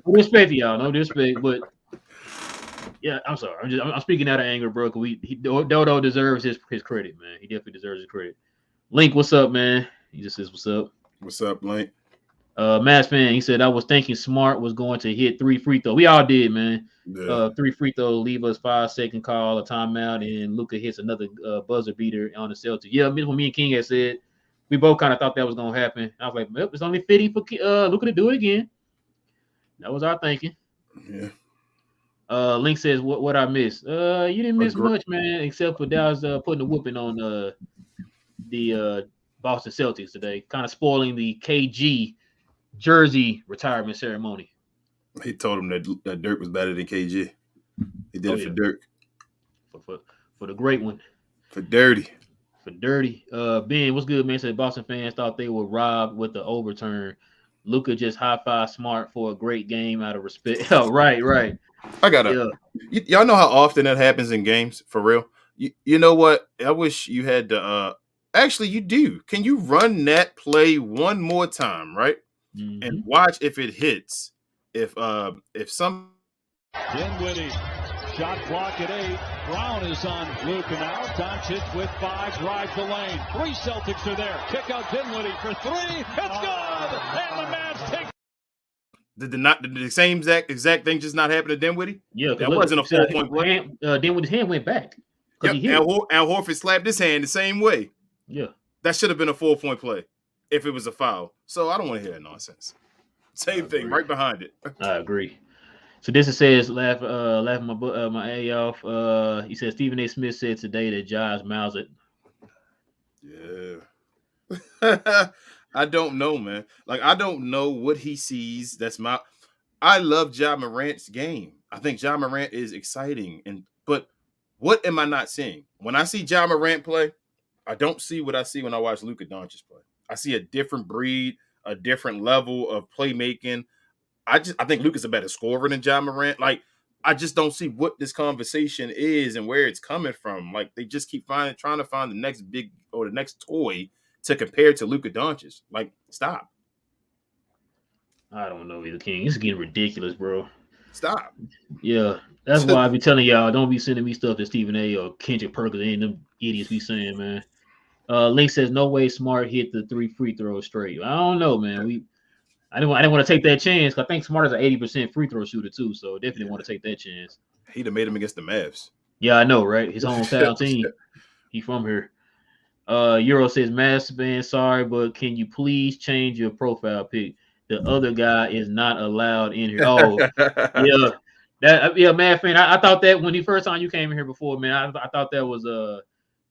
No disrespect to y'all, no disrespect, but yeah, I'm sorry. I'm speaking out of anger, bro. Dodo deserves his credit, man. He definitely deserves his credit. Link, what's up, man? He just says, "What's up?" What's up, Link? Mass fan, he said, I was thinking Smart was going to hit 3 free throws. We all did, man. Yeah. 3 free throws, leave us 5-second call, a timeout, and Luka hits another buzzer beater on the Celtics. Yeah, what me and King had said, we both kind of thought that was going to happen. I was like, well, it's only fitting for Luka to do it again. That was our thinking. Yeah. Link says, what I missed? You didn't miss much, man, except for Dallas putting a whooping on the Boston Celtics today, kind of spoiling the KG jersey retirement ceremony. He told him that Dirk was better than KG. He did it for Dirk. For the great one. For Dirty. For Dirty. Ben, what's good, man? Said Boston fans thought they were robbed with the overturn. Luka just high-five Smart for a great game out of respect. Oh, right. I gotta. Y'all know how often that happens in games, for real? You know what? I wish you had to. Actually, you do. Can you run that play one more time, right? Mm-hmm. And watch if it hits. If some. Dinwiddie, shot clock at 8. Brown is on Luka now. Doncic with 5, drives the lane. 3 Celtics are there. Kick out Dinwiddie for 3. It's good! And the Mavs take. Did the same exact thing just not happen to Dinwiddie? Yeah, that wasn't a 4-point play. Dinwiddie's hand went back. Yep, Al Horford slapped his hand the same way. Yeah, that should have been a 4-point play if it was a foul. So I don't want to hear that nonsense. Same thing, right behind it. I agree. So this says laughing my A off. He says Stephen A. Smith said today that Josh Miles it. Yeah. I don't know, man. Like, I don't know what he sees. I love Ja Morant's game. I think Ja Morant is exciting. But what am I not seeing? When I see Ja Morant play, I don't see what I see when I watch Luka Doncic play. I see a different breed, a different level of playmaking. I think Luka's a better scorer than Ja Morant. Like, I just don't see what this conversation is and where it's coming from. Like, they just keep trying to find the next big or the next toy to compare to Luka Doncic. Like, stop. I don't know either, King. It's getting ridiculous, bro. Stop. Yeah, that's why I be telling y'all, don't be sending me stuff that Stephen A. or Kendrick Perkins ain't them idiots be saying, man. Link says, no way Smart hit the 3 free throws straight. I don't know, man. I didn't want to take that chance. I think Smart is an 80% free throw shooter too, so definitely want to take that chance. He'd have made him against the Mavs. Yeah, I know, right? His hometown team. He from here. Euro says, Mavs fan, sorry, but can you please change your profile pic? The other guy is not allowed in here. Oh, yeah. Mavs fan. I thought that when the first time you came in here before, man, I thought that was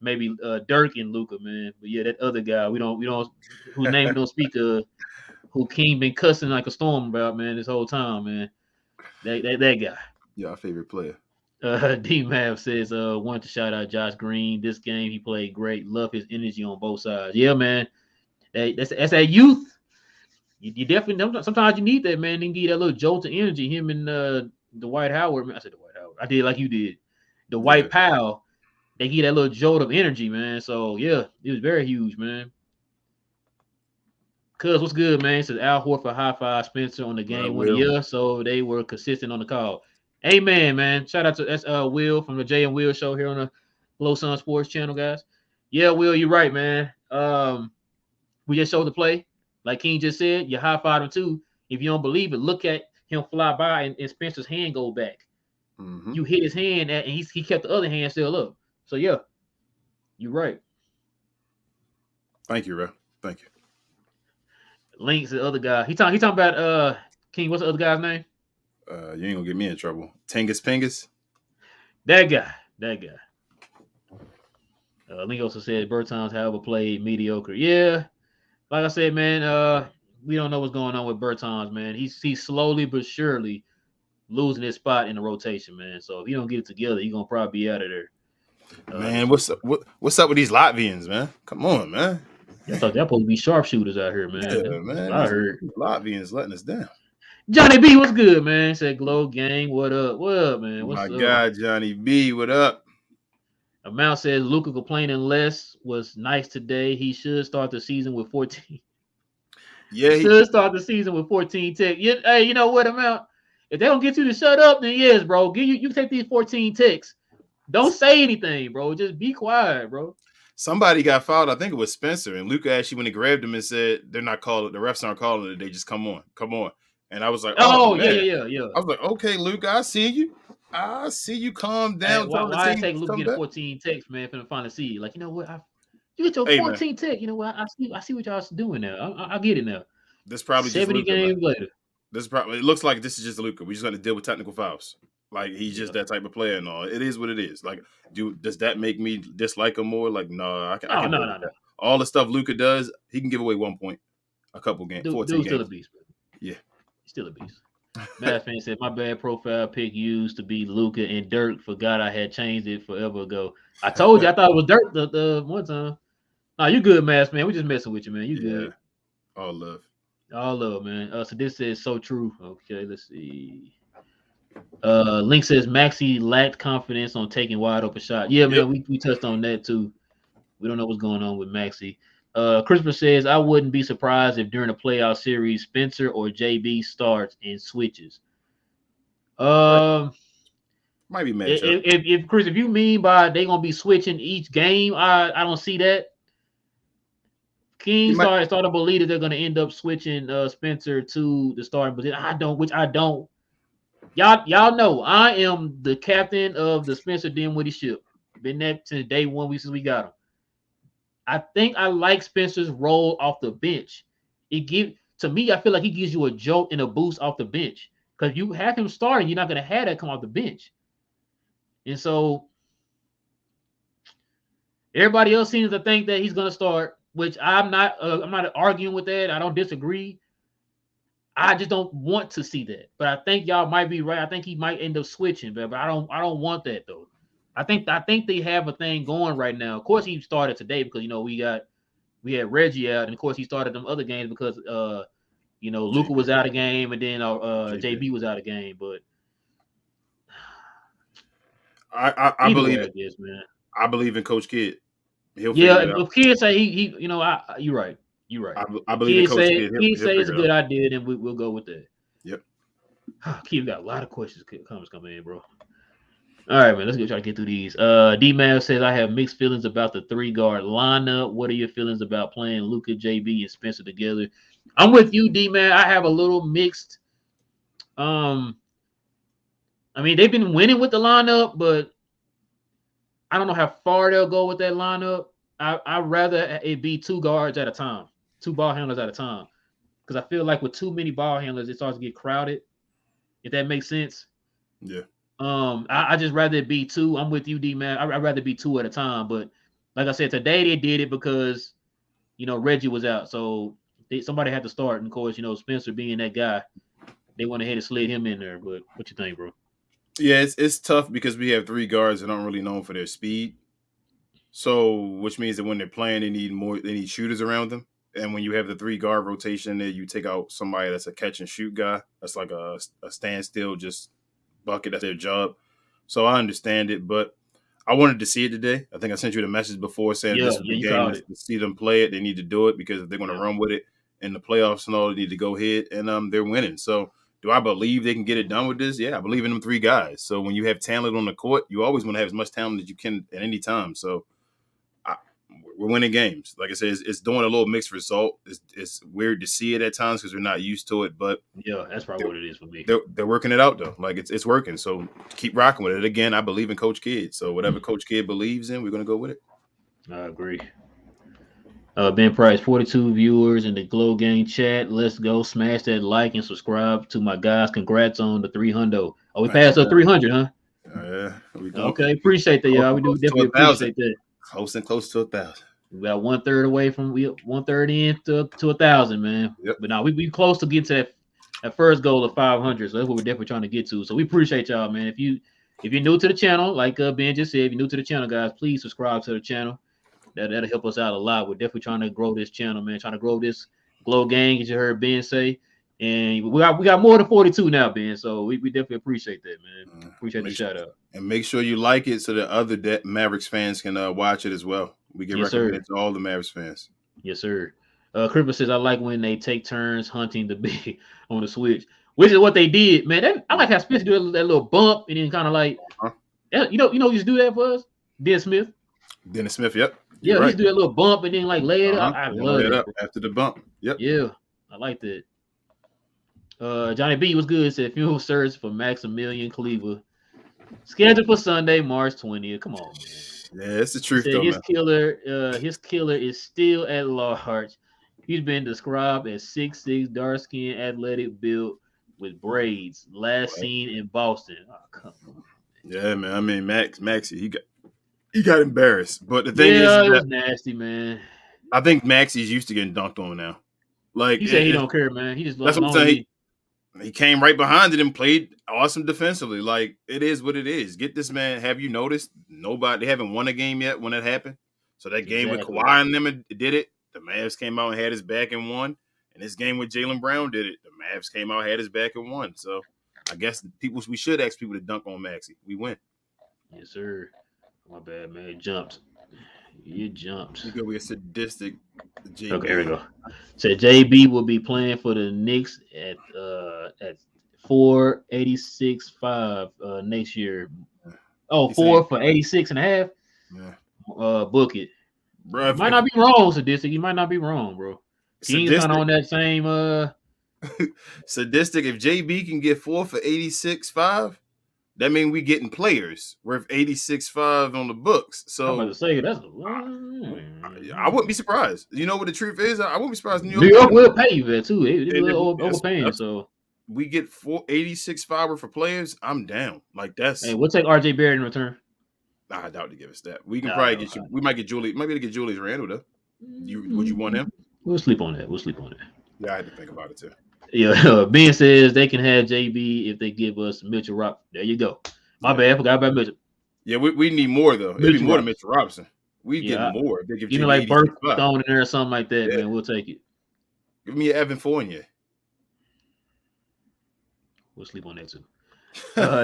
maybe Dirk and Luka, man. But yeah, that other guy, we don't whose name we don't speak of. Who King been cussing like a storm about, man, this whole time, man. That guy. Yeah, our favorite player. D Mav says, wanted to shout out Josh Green. This game he played great. Love his energy on both sides. Yeah, man. That's that youth. You definitely sometimes you need that, man. They give that little jolt of energy. Him and Dwight Howard. I said Dwight Howard. I did like you did. The White Powell. They give that little jolt of energy, man. So yeah, it was very huge, man. Cuz, what's good, man? It says Al Horford high-five Spencer on the game winner. Yeah, so they were consistent on the call. Amen, man. Shout out to Will from the Jay and Will show here on the Low Sun Sports channel, guys. Yeah, Will, you're right, man. We just showed the play. Like King just said, you high-five him too. If you don't believe it, look at him fly by and Spencer's hand go back. Mm-hmm. You hit his hand and he kept the other hand still up. So, yeah, you're right. Thank you, bro. Thank you. Link's the other guy. He talking about King. What's the other guy's name? You ain't gonna get me in trouble. Tengus Pengus. That guy. Link also said Bertans, however, played mediocre. Yeah, like I said, man. We don't know what's going on with Bertans, man. He's slowly but surely losing his spot in the rotation, man. So if he don't get it together, he's gonna probably be out of there. Man, what's up with these Latvians, man? Come on, man. I thought that supposed to be sharpshooters out here, man. Yeah, man. I heard Latvians letting us down. Johnny B, what's good, man? Said Glow Gang, what up? What up, man? What's My up? God, Johnny B, what up? Amount says Luka complaining less was nice today. He should start the season with 14. Yeah, he should start the season with 14 ticks. Hey, you know what, Amount? If they don't get you to shut up, then yes, bro. You take these 14 ticks. Don't say anything, bro. Just be quiet, bro. Somebody got fouled. I think it was Spencer, and Luka actually when he grabbed him and said, "They're not calling. The refs aren't calling it. They just come on." And I was like, "Oh yeah." I was like, "Okay, Luka, I see you. Calm down." Hey, why take Luka get 14 ticks, man, for the final seed? Like, you know what? You get your 14 tick. You know what? I see what y'all doing now. I get it now. This probably 70 just Luka, games later. It looks like this is just Luka. We just got to deal with technical fouls. Like he's just that type of player and all. It is what it is. Like, does that make me dislike him more? Like, no, I can live with that. All the stuff Luka does, he can give away 1 point, a couple games, 14 games. Still a beast, bro. Yeah, still a beast. Mad fan said my bad profile pic used to be Luka and Dirk. Forgot I had changed it forever ago. I told you I thought it was Dirk the one time. Nah, you good, Mass man. We just messing with you, man. You good. All love. All love, man. So this says so true. Okay, let's see. Link says Maxi lacked confidence on taking wide open shot. Yeah, man, we touched on that too. We don't know what's going on with Maxi. Christopher says I wouldn't be surprised if during a playoff series Spencer or JB starts and switches. Might be matchup. If Chris, if you mean by they gonna be switching each game, I don't see that. King started to believe that they're gonna end up switching Spencer to the starting position. I don't. Y'all know I am the captain of the Spencer Dinwiddie ship. Been that since day one since we got him. I think I like Spencer's role off the bench. To me, I feel like he gives you a jolt and a boost off the bench. Because you have him starting, you're not gonna have that come off the bench. And so everybody else seems to think that he's gonna start, which I'm not arguing with that. I don't disagree. I just don't want to see that. But I think y'all might be right. I think he might end up switching, but I don't want that though. I think they have a thing going right now. Of course, he started today because we had Reggie out, and of course he started them other games because Luka was out of game, and then JB was out of game. But I believe it, man. I believe in Coach Kidd. If Kidd say he you're right. You're right. I believe in Coach Kidd. He say it's a good idea, then we'll go with that. Yep. Kidd got a lot of questions coming in, bro. All right, man. Let's try to get through these. D-Mav says I have mixed feelings about the 3-guard lineup. What are your feelings about playing Luka, JB, and Spencer together? I'm with you, D-Mav. I have a little mixed. I mean, they've been winning with the lineup, but I don't know how far they'll go with that lineup. I'd rather it be 2 guards at a time, 2 ball handlers at a time, because I feel like with too many ball handlers, it starts to get crowded. If that makes sense. Yeah. I just rather it be 2. I'm with you, D-Man. I'd rather be 2 at a time. But like I said, today they did it because, Reggie was out. So somebody had to start. And of course, Spencer being that guy, they went ahead and slid him in there. But what you think, bro? Yeah, it's tough because we have 3 guards that aren't really known for their speed. So, which means that when they're playing, they need shooters around them. And when you have the 3-guard rotation there, you take out somebody that's a catch and shoot guy. That's like a standstill, just bucket. That's their job. So I understand it, but I wanted to see it today. I think I sent you the message before saying this is the game to see them play it. They need to do it because if they're going to run with it in the playoffs and all, they need to go ahead and they're winning. So do I believe they can get it done with this? Yeah, I believe in them 3 guys. So when you have talent on the court, you always want to have as much talent as you can at any time. So we're winning games. Like I said, it's doing a little mixed result. It's weird to see it at times because we're not used to it. But yeah, that's probably what it is for me. They're working it out though. Like it's working. So keep rocking with it. Again, I believe in Coach Kidd. So whatever Coach Kidd believes in, we're gonna go with it. I agree. Ben Price, 42 viewers in the Glow Gang chat. Let's go. Smash that like and subscribe to my guys. Congrats on the 300. Oh, we passed up 300, huh? Yeah. Okay, appreciate that, y'all. We do definitely appreciate that. Close to 1,000. We got 1/3 away from 1/3 in to 1,000, man. Yep. But now we close to get to that first goal of 500. So that's what we're definitely trying to get to. So we appreciate y'all, man. If you're new to the channel, like Ben just said, if you're new to the channel, guys, please subscribe to the channel. That'll help us out a lot. We're definitely trying to grow this channel, man. Trying to grow this Glow Gang, as you heard Ben say. And we got more than 42 now, Ben. So we definitely appreciate that, man. Appreciate the shout out. And make sure you like it so that other Mavericks fans can watch it as well. We get recommended to all the Mavericks fans. Yes, sir. Cripper says I like when they take turns hunting the big on the switch, which is what they did, man. I like how Spencer do that little bump and then kind of like, you know, he used to do that for us. Dennis Smith, yep. Yeah, he used to do that little bump and then like lay it up. I love it. After the bump. Yep. Yeah, I like that. Johnny B was good. Said fuel search for Maximilian Cleaver. Scheduled for Sunday, March 20th. Come on, man. Yeah, it's the truth. Though, his killer is still at large. He's been described as 6'6", dark-skinned, athletic build. with braids, last seen in Boston. Oh, come on. Yeah, man. I mean, Maxi, he got embarrassed. But the thing is Yeah, it that was nasty, man. I think Maxi's used to getting dunked on now. Like He said he don't care, man. He just that's what I'm long as saying. He came right behind it and played awesome defensively. Like it is what it is. Get this man. Have you noticed? They haven't won a game yet when it happened. So that game with Kawhi and them did it. The Mavs came out and had his back and won. And this game with Jaylen Brown did it. The Mavs came out, had his back and won. So I guess we should ask people to dunk on Maxi. We win. Yes, sir. My bad, man. It jumped. You go be a sadistic JB. Okay, here we go. Said JB will be playing for the Knicks at 486.5 next year. Oh, for 86.5. Yeah. Book it. Bro, might not be wrong, sadistic. You might not be wrong, bro. King's kind of on that same sadistic. If JB can get 4 for 86.5, that means we getting players worth 86.5 on the books. So I'm about to say that's I wouldn't be surprised. You know what the truth is? I wouldn't be surprised. New York will pay you that too. They're overpaying. So we get 486.5 for players. I'm down. Like that's. Hey, we'll take RJ Barrett in return. I doubt to give us that. We can probably get you. We might get Julie. Might be able to get Julius Randle though. Would you want him? We'll sleep on that. Yeah, I had to think about it too. Yeah, Ben says they can have JB if they give us Mitchell Robinson. There you go. My bad, I forgot about Mitchell. Yeah, we need more though. It'd be more than Mitchell Robinson. We get more. If they give even like Burke thrown in there or something like that, man. We'll take it. Give me an Evan Fournier. We'll sleep on that too.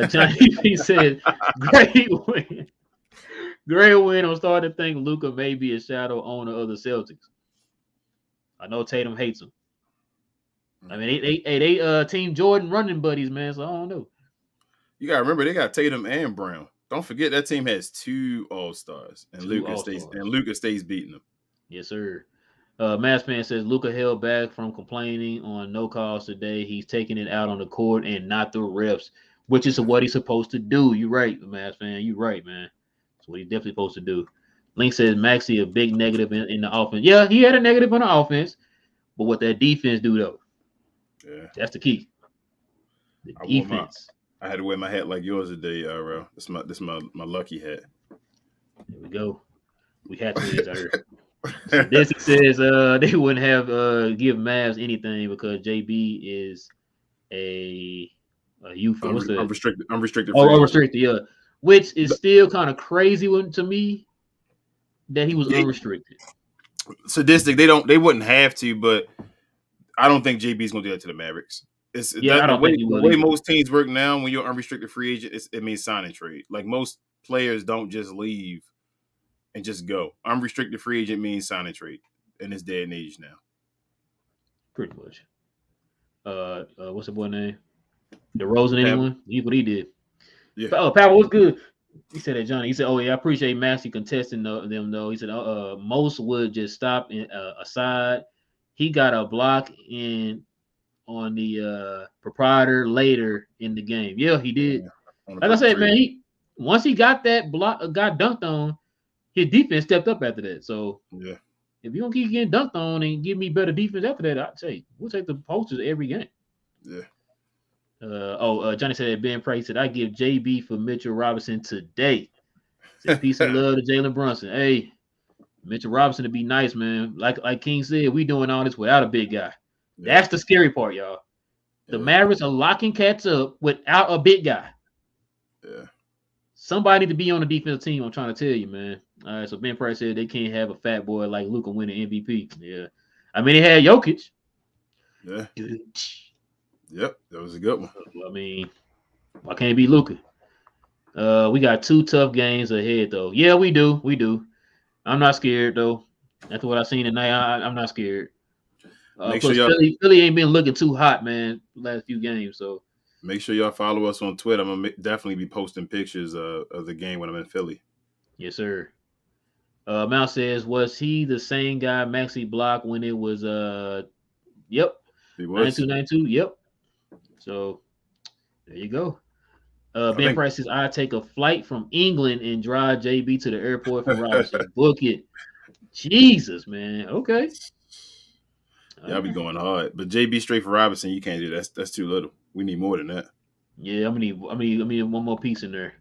Johnny P said, "Great win, great win." I'm starting to think Luka may be a shadow owner of the Celtics. I know Tatum hates him. I mean, they Team Jordan running buddies, man. So I don't know. You gotta remember they got Tatum and Brown. Don't forget that team has 2 All-Stars, and Luka stays beating them. Yes, sir. Massman says Luka held back from complaining on no calls today. He's taking it out on the court and not the refs, which is what he's supposed to do. You're right, Massman. You're right, man. That's what he's definitely supposed to do. Link says Maxi a big negative in the offense. Yeah, he had a negative on the offense, but what that defense do though? Yeah, that's the key. The defense. I had to wear my hat like yours today, Ro. This is my lucky hat. There we go. We had to use our. So this says they wouldn't have give Mavs anything because JB is a youth. Unrestricted. Unrestricted, yeah. Which is still kind of crazy to me that he was unrestricted. Sadistic. They wouldn't have to, but I don't think JB's gonna do that to the Mavericks. I don't think the way most teams work now, when you're an unrestricted free agent, it means sign and trade. Like most players don't just leave and just go. Unrestricted free agent means sign and trade in this day and age now. Pretty much. What's the boy name? DeRozan, anyone? He what he did. Yeah. Oh, Pavel, what's good? He said that Johnny. He said, "Oh yeah, I appreciate Maxi contesting them though." He said, "Most would just stop aside. He got a block in on the proprietor later in the game. Yeah, he did. Like I said, man, once he got that block, got dunked on, his defense stepped up after that. So yeah, if you don't keep getting dunked on and give me better defense after that, I'd say we'll take the posters every game. Yeah. Johnny said Ben Price said I give JB for Mitchell Robinson today. Said peace and love to Jalen Brunson. Hey, Mitchell Robinson to be nice, man. Like King said, we doing all this without a big guy. Yeah. That's the scary part, y'all. The Mavericks are locking cats up without a big guy. Yeah. Somebody to be on the defensive team, I'm trying to tell you, man. All right, so Ben Price said they can't have a fat boy like Luka winning MVP. Yeah. I mean, they had Jokic. Yeah. Yep, that was a good one. I mean, why can't it be Luka? We got 2 tough games ahead, though. Yeah, we do. I'm not scared, though. After what I've seen tonight, I'm not scared. Philly ain't been looking too hot, man, the last few games. So make sure y'all follow us on Twitter. I'm gonna definitely be posting pictures of the game when I'm in Philly. Yes, sir. Mal says, was he the same guy Maxi blocked when it was yep. He was 92? Yep. So there you go. Ben Price says, I take a flight from England and drive JB to the airport for Robinson. Book it. Jesus, man. Okay. Y'all be going hard. But JB straight for Robinson, you can't do that. That's too little. We need more than that. Yeah, I'm gonna need one more piece in there.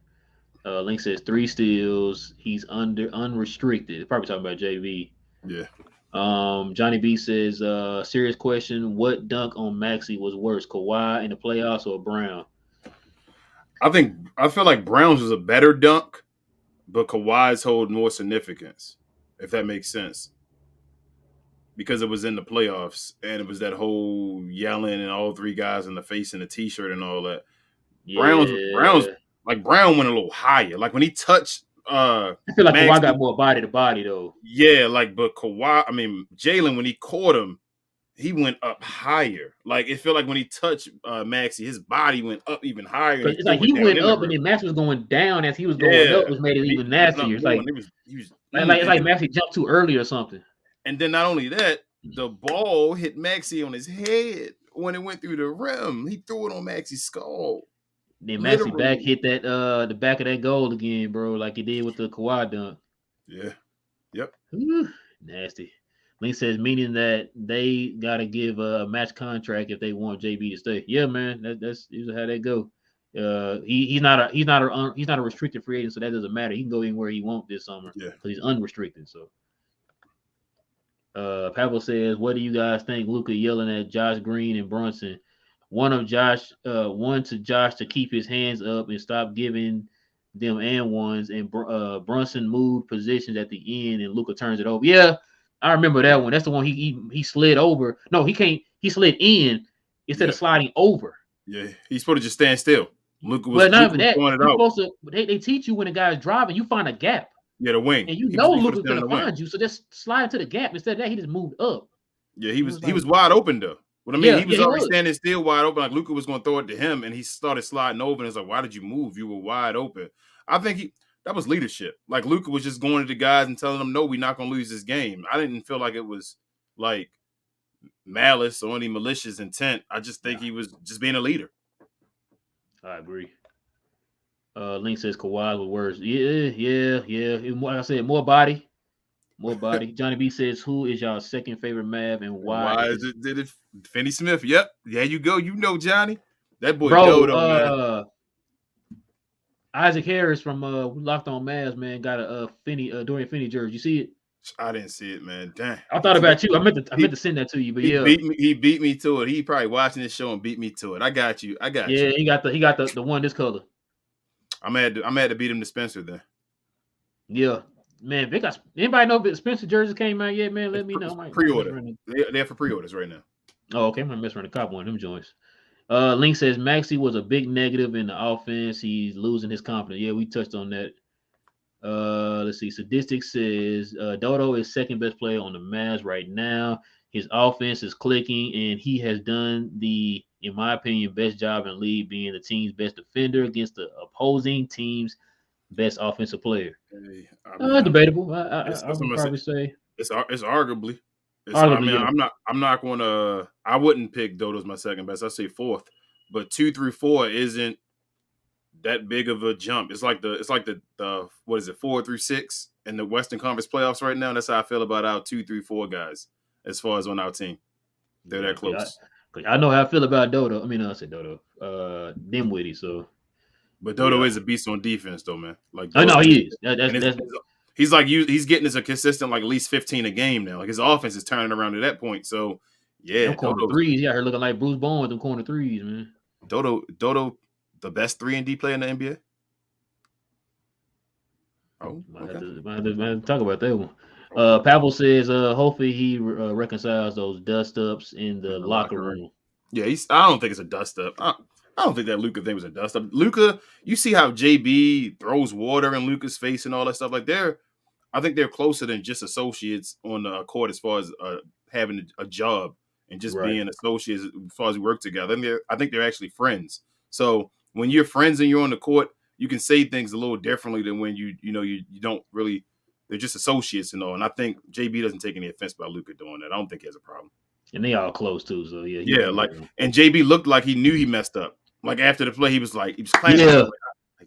Link says 3 steals. He's unrestricted. Probably talking about JV. Yeah. Johnny B says, serious question. What dunk on Maxi was worse, Kawhi in the playoffs or Brown? I feel like Brown's was a better dunk, but Kawhi's hold more significance, if that makes sense. Because it was in the playoffs and it was that whole yelling and all 3 guys in the face and the t-shirt and all that. Yeah. Brown went a little higher. Like when he touched I feel like Maxi, Kawhi got more body to body though. Yeah, but Jalen, when he caught him, he went up higher. Like it felt like when he touched Maxi, his body went up even higher. It's like he went up and then Maxi was going down as he was going up, which made it even nastier. It's like Maxi jumped too early or something. And then not only that, the ball hit Maxi on his head when it went through the rim. He threw it on Maxi's skull. Then Maxi back hit that the back of that goal again, bro, like he did with the Kawhi dunk. Yeah. Yep. Ooh, nasty. Link says meaning that they gotta give a match contract if they want JB to stay. Yeah, man, that's usually how they go. He's not a restricted free agent, so that doesn't matter. He can go anywhere he wants this summer because he's unrestricted. So, Pavel says, "What do you guys think?" Luka yelling at Josh Green and Brunson. One to Josh to keep his hands up and stop giving them and ones. And Brunson moved positions at the end, and Luka turns it over. Yeah, I remember that one. That's the one he slid over. No, he can't. He slid in instead of sliding over. Yeah, he's supposed to just stand still. Luka was throwing it out. They teach you when a guy's driving, you find a gap. Yeah, the wing. And Luka's gonna find you, so just slide into the gap. Instead of that, he just moved up. Yeah, he was wide open though. What I mean, he was already standing still wide open. Like Luka was going to throw it to him, and he started sliding over. And it's like, why did you move? You were wide open. I think that was leadership. Like Luka was just going to the guys and telling them, no, we're not going to lose this game. I didn't feel like it was like malice or any malicious intent. I just think he was just being a leader. I agree. Link says Kawhi was worse. Yeah. Like I said, more body. Johnny B says, who is y'all second favorite Mav and why? Why is it? Did it Finney-Smith? Yep. There you go. You know Johnny. That boy Dodo, man. Isaac Harris from Locked On Mavs, man, got a Dorian Finney jersey. You see it? I didn't see it, man. Damn. I thought about you. I meant to send that to you, but he beat me to it. He probably watching this show and beat me to it. I got you. Yeah, he got the one this color. I'm had to beat him to Spencer then. Yeah. Man, anybody know if Spencer jersey came out yet, man? Let me know. Pre-order. They're for pre-orders right now. Oh, okay. I'm going to mess around the cop one of them joints. Link says Maxi was a big negative in the offense. He's losing his confidence. Yeah, we touched on that. Let's see. Statistics says Dodo is second best player on the Mavs right now. His offense is clicking, and he has done in my opinion, best job in the league being the team's best defender against the opposing team's best offensive player. Hey, debatable. I would probably say it's arguably. I'm not going to. I wouldn't pick Dodo as my second best. I say fourth, but 2 through 4 isn't that big of a jump. It's like the what is it, 4 through 6 in the Western Conference playoffs right now. That's how I feel about our 2, 3, 4 guys as far as on our team. They're that close. I know how I feel about Dodo. I mean, I said Dodo, Dimwitty. So, but Dodo is a beast on defense, though, man. Like, I know he is. He's getting as a consistent like at least 15 a game now. Like his offense is turning around to that point. So, yeah, corner threes. Yeah, her looking like Bruce Bowen with them corner threes, man. Dodo, the best 3-and-D player in the NBA. Oh, might have to talk about that one. Pavel says, hopefully he reconciles those dust ups in the locker room. Yeah, I don't think it's a dust up. I don't think that Luka thing was a dust up. Luka, you see how JB throws water in Luka's face and all that stuff. Like I think they're closer than just associates on the court as far as having a job and just being associates as far as we work together. I think they're actually friends. So when you're friends and you're on the court, you can say things a little differently than when you don't really. They're just associates and all. And I think JB doesn't take any offense by Luka doing that. I don't think he has a problem. And they all close too, so yeah. Yeah, and JB looked like he knew he messed up. Like after the play, he was claiming.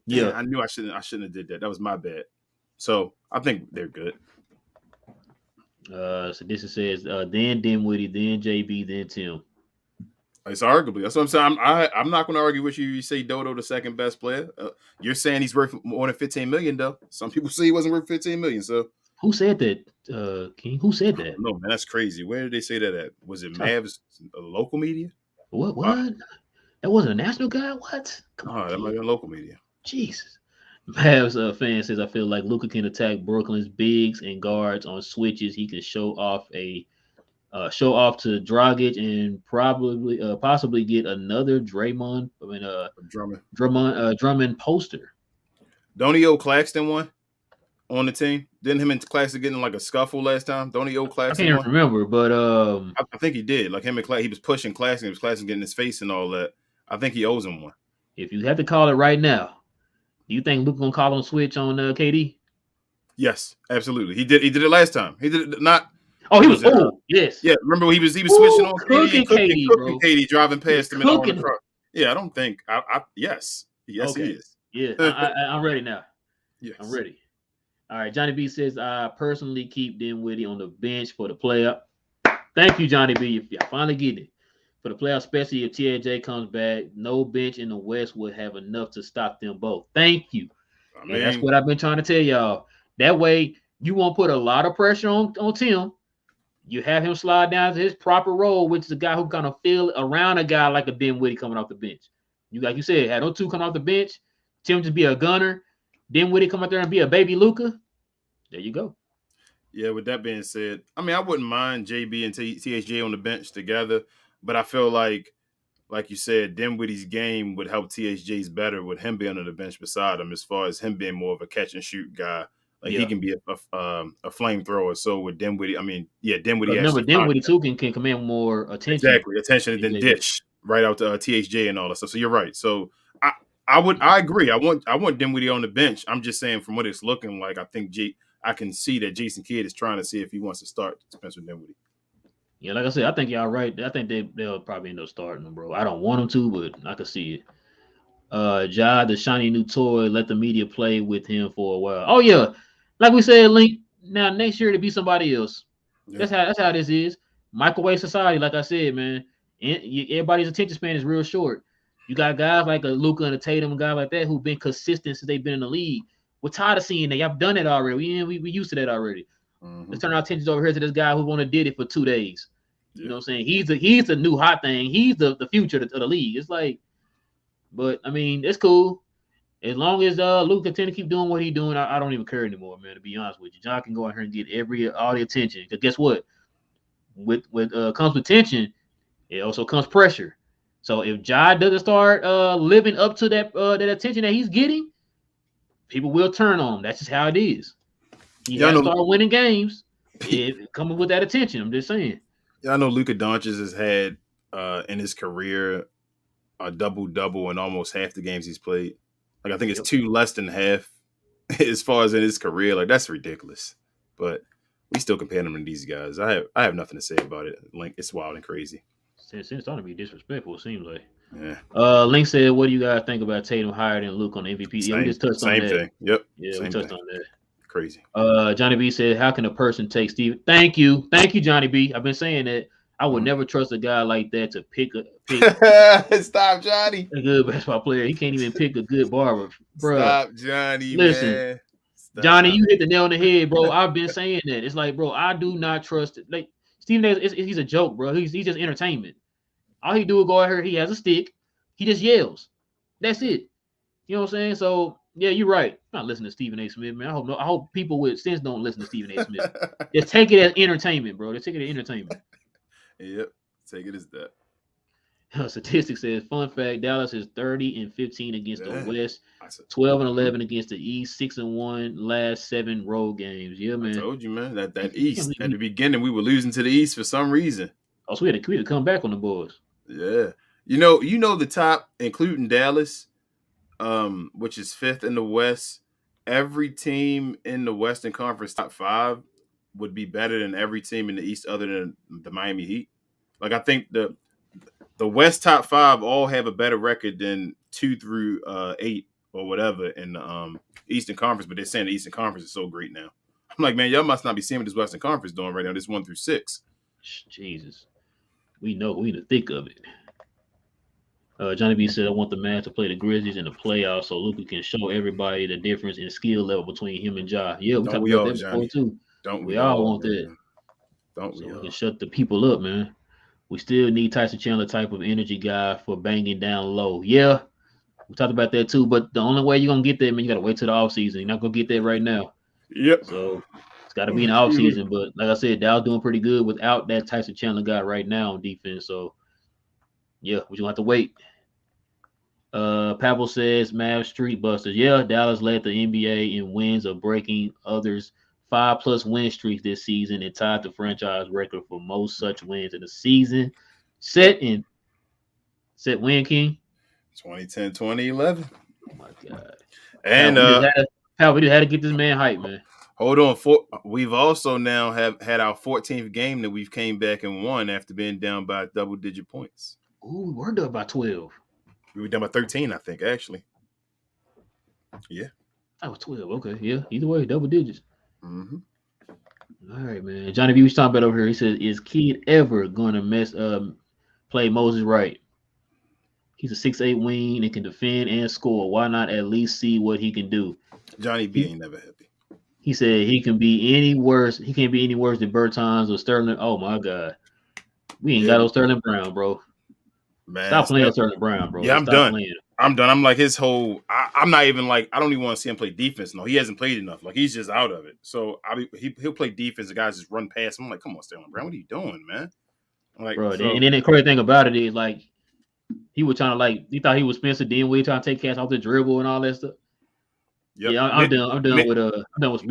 Yeah. I knew I shouldn't have did that. That was my bad. So I think they're good. So this says then Dimwitty, then JB, then Tim. It's arguably. That's what I'm saying. I'm not going to argue with you. You say Dodo the second best player. You're saying he's worth more than $15 million, though. Some people say he wasn't worth $15 million. So who said that? King, who said that? No, man, that's crazy. Where did they say that at? Was it Mavs, local media? What? That wasn't a national guy. What? Come on, that might be a local media. Jesus. Mavs fan says, I feel like Luka can attack Brooklyn's bigs and guards on switches. He can show off to Dragic and possibly get another Drummond poster. Don't he owe Claxton one on the team? Didn't him and Claxton get in like a scuffle last time? Don't he owe Claxton? I can't remember, but I think he did. Like him and Claxton, he was pushing Claxton. He was Claxton getting his face and all that. I think he owes him one. If you had to call it right now, do you think Luka gonna call on switch on KD? Yes, absolutely. He did it last time. He did it not. Oh, he was yes. Yeah, remember he was switching on cooking KD driving past him in the truck. Yeah, I don't think. Yes, okay. He is. Yeah, I'm ready now. Yes, I'm ready. All right, Johnny B says I personally keep Dinwiddie on the bench for the playoff. Thank you, Johnny B. Y'all finally getting it. For the playoff, especially if TJ comes back, no bench in the West would have enough to stop them both. Thank you. And that's what I've been trying to tell y'all. That way, you won't put a lot of pressure on Tim. You have him slide down to his proper role, which is a guy who kind of feel around a guy like a Dinwiddie coming off the bench. You like you said, had those two come off the bench, Tim just be a gunner, Dinwiddie come out there and be a baby Luka. There you go. Yeah, with that being said, I mean, I wouldn't mind JB and THJ on the bench together, but I feel like you said, Dinwiddie's game would help THJ's better with him being on the bench beside him, as far as him being more of a catch and shoot guy. Like he can be a flamethrower. So with Dinwiddie, I mean, Dinwiddie. Remember, Dinwiddie too can command more attention. Exactly, attention than dish right out to THJ and all that stuff. So you're right. So I agree. I want Dinwiddie on the bench. I'm just saying from what it's looking like, I think I can see that Jason Kidd is trying to see if he wants to start Spencer Dinwiddie. Yeah, like I said, I think y'all right. I think they'll probably end up starting him, bro. I don't want them to, but I can see it. Ja, the shiny new toy, let the media play with him for a while. Oh yeah, like we said, Link. Now next year to be somebody else. Yeah. That's how this is. Microwave society, like I said, man. Everybody's attention span is real short. You got guys like a Luka and a Tatum, and guys like that who've been consistent since they've been in the league. We're tired of seeing that. Y'all done it already. We used to that already. Mm-hmm. Let's turn our attention over here to this guy who only did it for 2 days. Yeah. You know what I'm saying? He's the new hot thing. He's the future of the league. It's like, but I mean, it's cool. As long as Luka continue to keep doing what he's doing, I don't even care anymore, man, to be honest with you. John can go out here and get all the attention. Because guess what? With comes with tension, it also comes pressure. So if Ja doesn't start living up to that attention that he's getting, people will turn on him. That's just how it is. He has to start winning games, coming with that attention. I'm just saying. Yeah, I know Luka Doncic has had in his career a double-double in almost half the games he's played. Like I think it's 2 less than half as far as in his career. Like that's ridiculous. But we still compare him to these guys. I have nothing to say about it. Like it's wild and crazy. It's starting to be disrespectful, it seems like. Yeah. Link said, what do you guys think about Tatum higher than Luke on the MVP? We just touched on that. Same thing. Yep. Yeah, we touched on that. Crazy. Johnny B said, how can a person take Steve? Thank you, Johnny B. I've been saying that. I would never trust a guy like that to pick Stop, Johnny. A good basketball player. He can't even pick a good barber, bro. Stop, Johnny. Listen, man. Stop. Johnny, you hit the nail on the head, bro. I've been saying that. It's like, bro, I do not trust it. Like Stephen A. He's a joke, bro. He's just entertainment. All he do is go out here. He has a stick. He just yells. That's it. You know what I'm saying? So yeah, you're right. I'm not listening to Stephen A. Smith, man. I hope people with sense don't listen to Stephen A. Smith. Just take it as entertainment, bro. Just take it as entertainment. Yep, take it as that. Statistics says, fun fact, Dallas is 30-15 against the West, 12-11 against the East, 6-1 last 7 road games. Yeah, man. I told you, man, that East at the beginning we were losing to the East for some reason. Oh, so we had to come back on the boards. Yeah, you know the top, including Dallas, which is 5th in the West. Every team in the Western Conference top 5 would be better than every team in the East other than the Miami Heat. Like I think the West top 5 all have a better record than 2 through 8 or whatever in the Eastern Conference, but they're saying the Eastern Conference is so great now. I'm like, man, y'all must not be seeing what this Western Conference doing right now. This 1 through 6. Jesus, we know we in the thick of it. Johnny B said, I want the Mavs to play the Grizzlies in the playoffs so Luka can show everybody the difference in skill level between him and Ja. Yeah, we Don't talked we about all, that before, Johnny? too. Don't We we all all, want that. man? Don't So we we can all? shut the people up, man. We still need Tyson Chandler type of energy guy for banging down low. Yeah, we talked about that, too. But the only way you're going to get that, man, you got to wait till the offseason. You're not going to get that right now. Yep. So it's got to be in the Excuse me. offseason. But like I said, Dallas doing pretty good without that Tyson Chandler guy right now on defense. So, yeah, we just have to wait. Pavel says Mavs Street Busters. Yeah, Dallas led the NBA in wins of breaking others 5+ win streaks this season and tied the franchise record for most such wins in the season. Set win king. 2010, 2011. Oh my god. And We just had to get this man hype, man. hold on. We've also now have had our 14th game that we've came back and won after being down by double-digit points. Ooh, we're done by 12. We were down by 13, I think, actually. Yeah. That was 12. Okay, yeah. Either way, double digits. Mm-hmm. All right, man. Johnny B was talking about over here. He says, "Is Kid ever gonna play Moses right? He's a 6'8" wing and can defend and score. Why not at least see what he can do?" Johnny B ain't never happy. He said he can be any worse. He can't be any worse than Bertans or Sterling. Oh my god, we ain't got no Sterling Brown, bro. Man, stop playing Sterling Brown, bro. Yeah, I'm stop done. Playing. I'm done. I'm like his whole. I'm not even like. I don't even want to see him play defense. No, he hasn't played enough. Like he's just out of it. So he'll play defense. The guys just run past him. I'm like, come on, Sterling Brown, what are you doing, man? I'm like, bro. And then the crazy thing about it is like he was trying to he thought he was Spencer Dinwiddie trying to take cats off the dribble and all that stuff. Yep. Yeah, I'm done with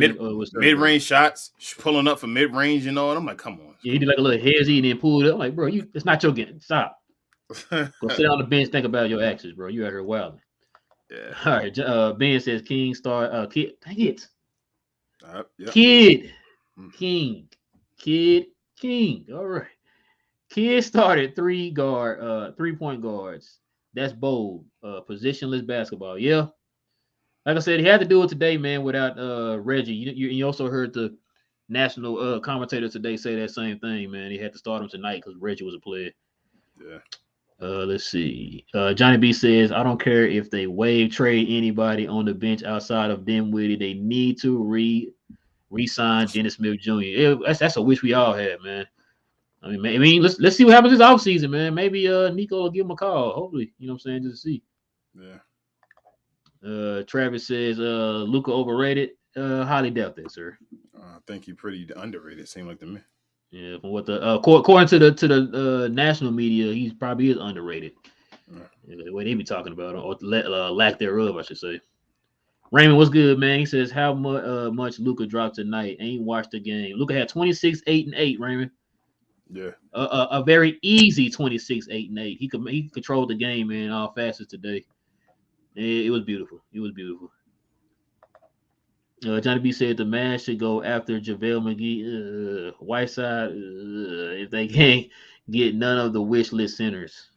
mid-range shots, pulling up for mid-range and all. And I'm like, come on. Yeah, he did like a little hezzy and then pulled it up. I'm like, bro, it's not your game. Stop. Go sit on the bench. Think about your actions, bro. You out here wilding. Yeah. All right. Ben says King start. Kid. Dang it. Yep. Kid. King. All right. Kid started 3-point guards. That's bold. Positionless basketball. Yeah. Like I said, he had to do it today, man, without Reggie. You also heard the national commentator today say that same thing, man. He had to start him tonight because Reggie was a player. Yeah. Let's see. Johnny B says, I don't care if they waive trade anybody on the bench outside of Dinwiddie. They need to re-sign Dennis Smith Jr. That's a wish we all had, man. I mean, let's see what happens this offseason, man. Maybe Nico will give him a call. Hopefully, you know what I'm saying, just to see. Yeah. Travis says, Luka overrated. Highly doubt that, sir. I think he's pretty underrated. Seemed like to me. Yeah, from what the according to the national media, he probably is underrated. The way they be talking about him, or lack thereof, I should say. Raymond, what's good, man? He says, how much Luka dropped tonight? Ain't watched the game. Luka had 26, 8, and 8. Raymond. Yeah. A very easy 26, 8, and 8. He controlled the game, man. All facets today. It was beautiful. Johnny B said the Mavs should go after JaVale McGee, Whiteside, if they can't get none of the wish list centers.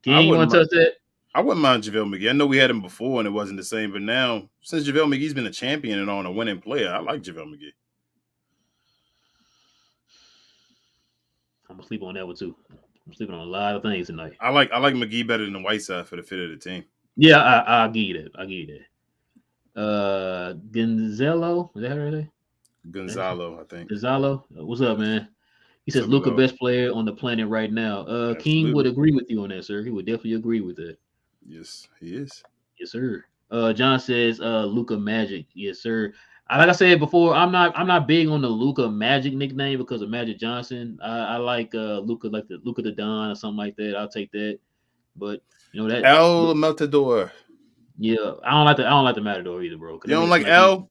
King, you want to touch that? I wouldn't mind JaVale McGee. I know we had him before and it wasn't the same, but now since JaVale McGee's been a champion and on a winning player, I like JaVale McGee. I'm gonna sleep on that one too. I'm sleeping on a lot of things tonight. I like McGee better than Whiteside for the fit of the team. Yeah, I'll give you that. Gonzalo, is that her name? Gonzalo, I think. Gonzalo, what's up, man? He says Luka best player on the planet right now. King would agree with you on that, sir. He would definitely agree with that. Yes, he is. Yes, sir. John says Luka Magic. Yes, sir. Like I said before, I'm not big on the Luka Magic nickname because of Magic Johnson. I like Luka, like the Luka the Don or something like that. I'll take that. But you know that El Matador. Yeah, I don't like the Matador either, bro. You don't like El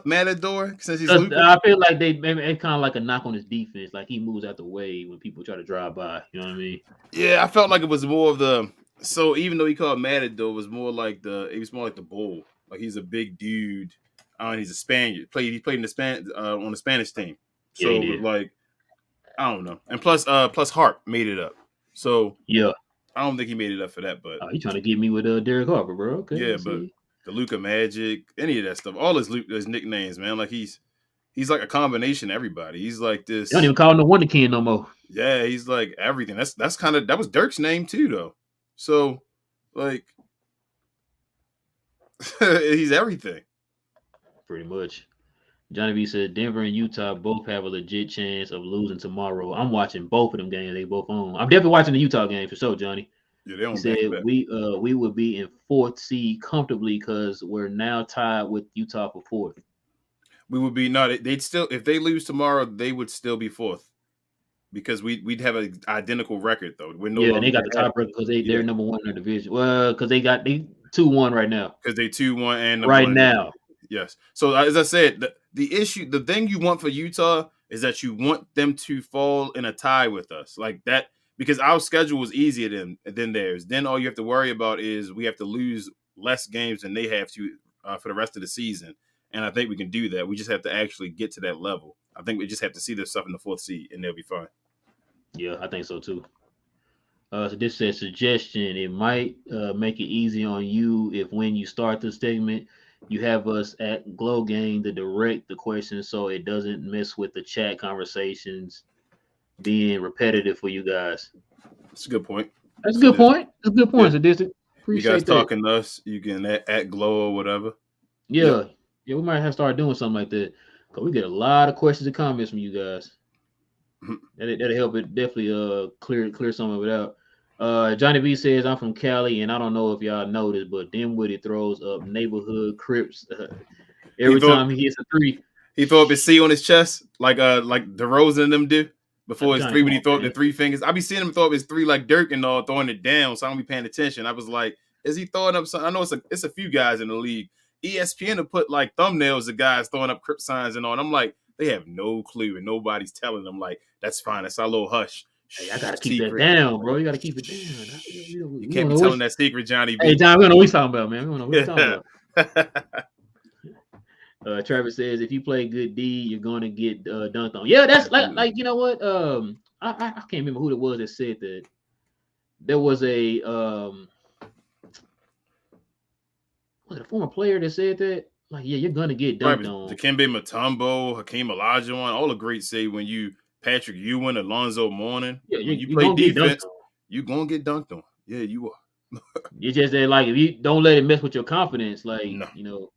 Matador since he's Luka? I feel like it's kind of like a knock on his defense. Like he moves out the way when people try to drive by. You know what I mean? Yeah, I felt like it was more of the. So even though he called Matador, it was more like the bull. Like he's a big dude. He's a Spaniard. He played in the on the Spanish team. So yeah, it was like I don't know. And plus Hart made it up. So yeah. I don't think he made it up for that, but he's trying to get me with Derek Harper, bro. Okay, yeah, but the Luka Magic, any of that stuff, all his nicknames, man. Like he's like a combination of everybody. He's like this. They don't even call him the Wonder Kid no more. Yeah, he's like everything. That was Dirk's name too, though. So, like, he's everything. Pretty much. Johnny B said Denver and Utah both have a legit chance of losing tomorrow. I'm watching both of them games. They both on. I'm definitely watching the Utah game for sure, Johnny. Yeah, they're He on said back to back. we would be in fourth seed comfortably because we're now tied with Utah for fourth. We would be they'd still, if they lose tomorrow, they would still be fourth because we'd have an identical record though. We're no Yeah, and longer they got the ahead. tiebreaker because Yeah, they're number one in their division. Well, because they 2-1 right now. because they 2-1 and number Right one. now. Yes. So as I said, the thing you want for Utah is that you want them to fall in a tie with us, like that, because our schedule was easier than theirs. Then all you have to worry about is we have to lose less games than they have to for the rest of the season. And I think we can do that. We just have to actually get to that level. I think we just have to see this stuff in the fourth seed, and they'll be fine. Yeah, I think so too. So this says suggestion. It might make it easy on you if when you start the segment, you have us at Glow Game to direct the question so it doesn't mess with the chat conversations being repetitive for you guys. That's a good point. That's a good point. That's a good point, Yeah. Sadistic. You guys talking to us, you can at Glow or whatever. Yeah. Yep. Yeah, we might have to start doing something like that. Because we get a lot of questions and comments from you guys. That'll help it definitely clear some of it out. Johnny B says, I'm from Cali, and I don't know if y'all noticed, but Dinwiddie throws up neighborhood crips every time he hits a three. He throw up his C on his chest, like DeRozan and them do before his three when he throw up the three fingers. I be seeing him throw up his three like Dirk and all, throwing it down, so I don't be paying attention. I was like, is he throwing up something? I know it's a few guys in the league. ESPN to put like thumbnails of guys throwing up crip signs and all. And I'm like, they have no clue, and nobody's telling them like, that's fine. That's our little hush. Hey, I gotta keep that down, bro. You gotta keep it down. You can't be telling that secret, Johnny B. Hey, John, we don't know what he's talking about, man. We don't know what he's talking about. Travis says, if you play good D, you're gonna get dunked on. Yeah, that's like you know what? I can't remember who it was that said that. There was a was it a former player that said that? Like, yeah, you're gonna get dunked on. Dikembe Mutombo, Hakeem Olajuwon, all the greats say when you Patrick Ewing, Alonzo Mourning, when you play defense, you're gonna get dunked on. Yeah, you are. It's just that, like, if you don't let it mess with your confidence, like you know,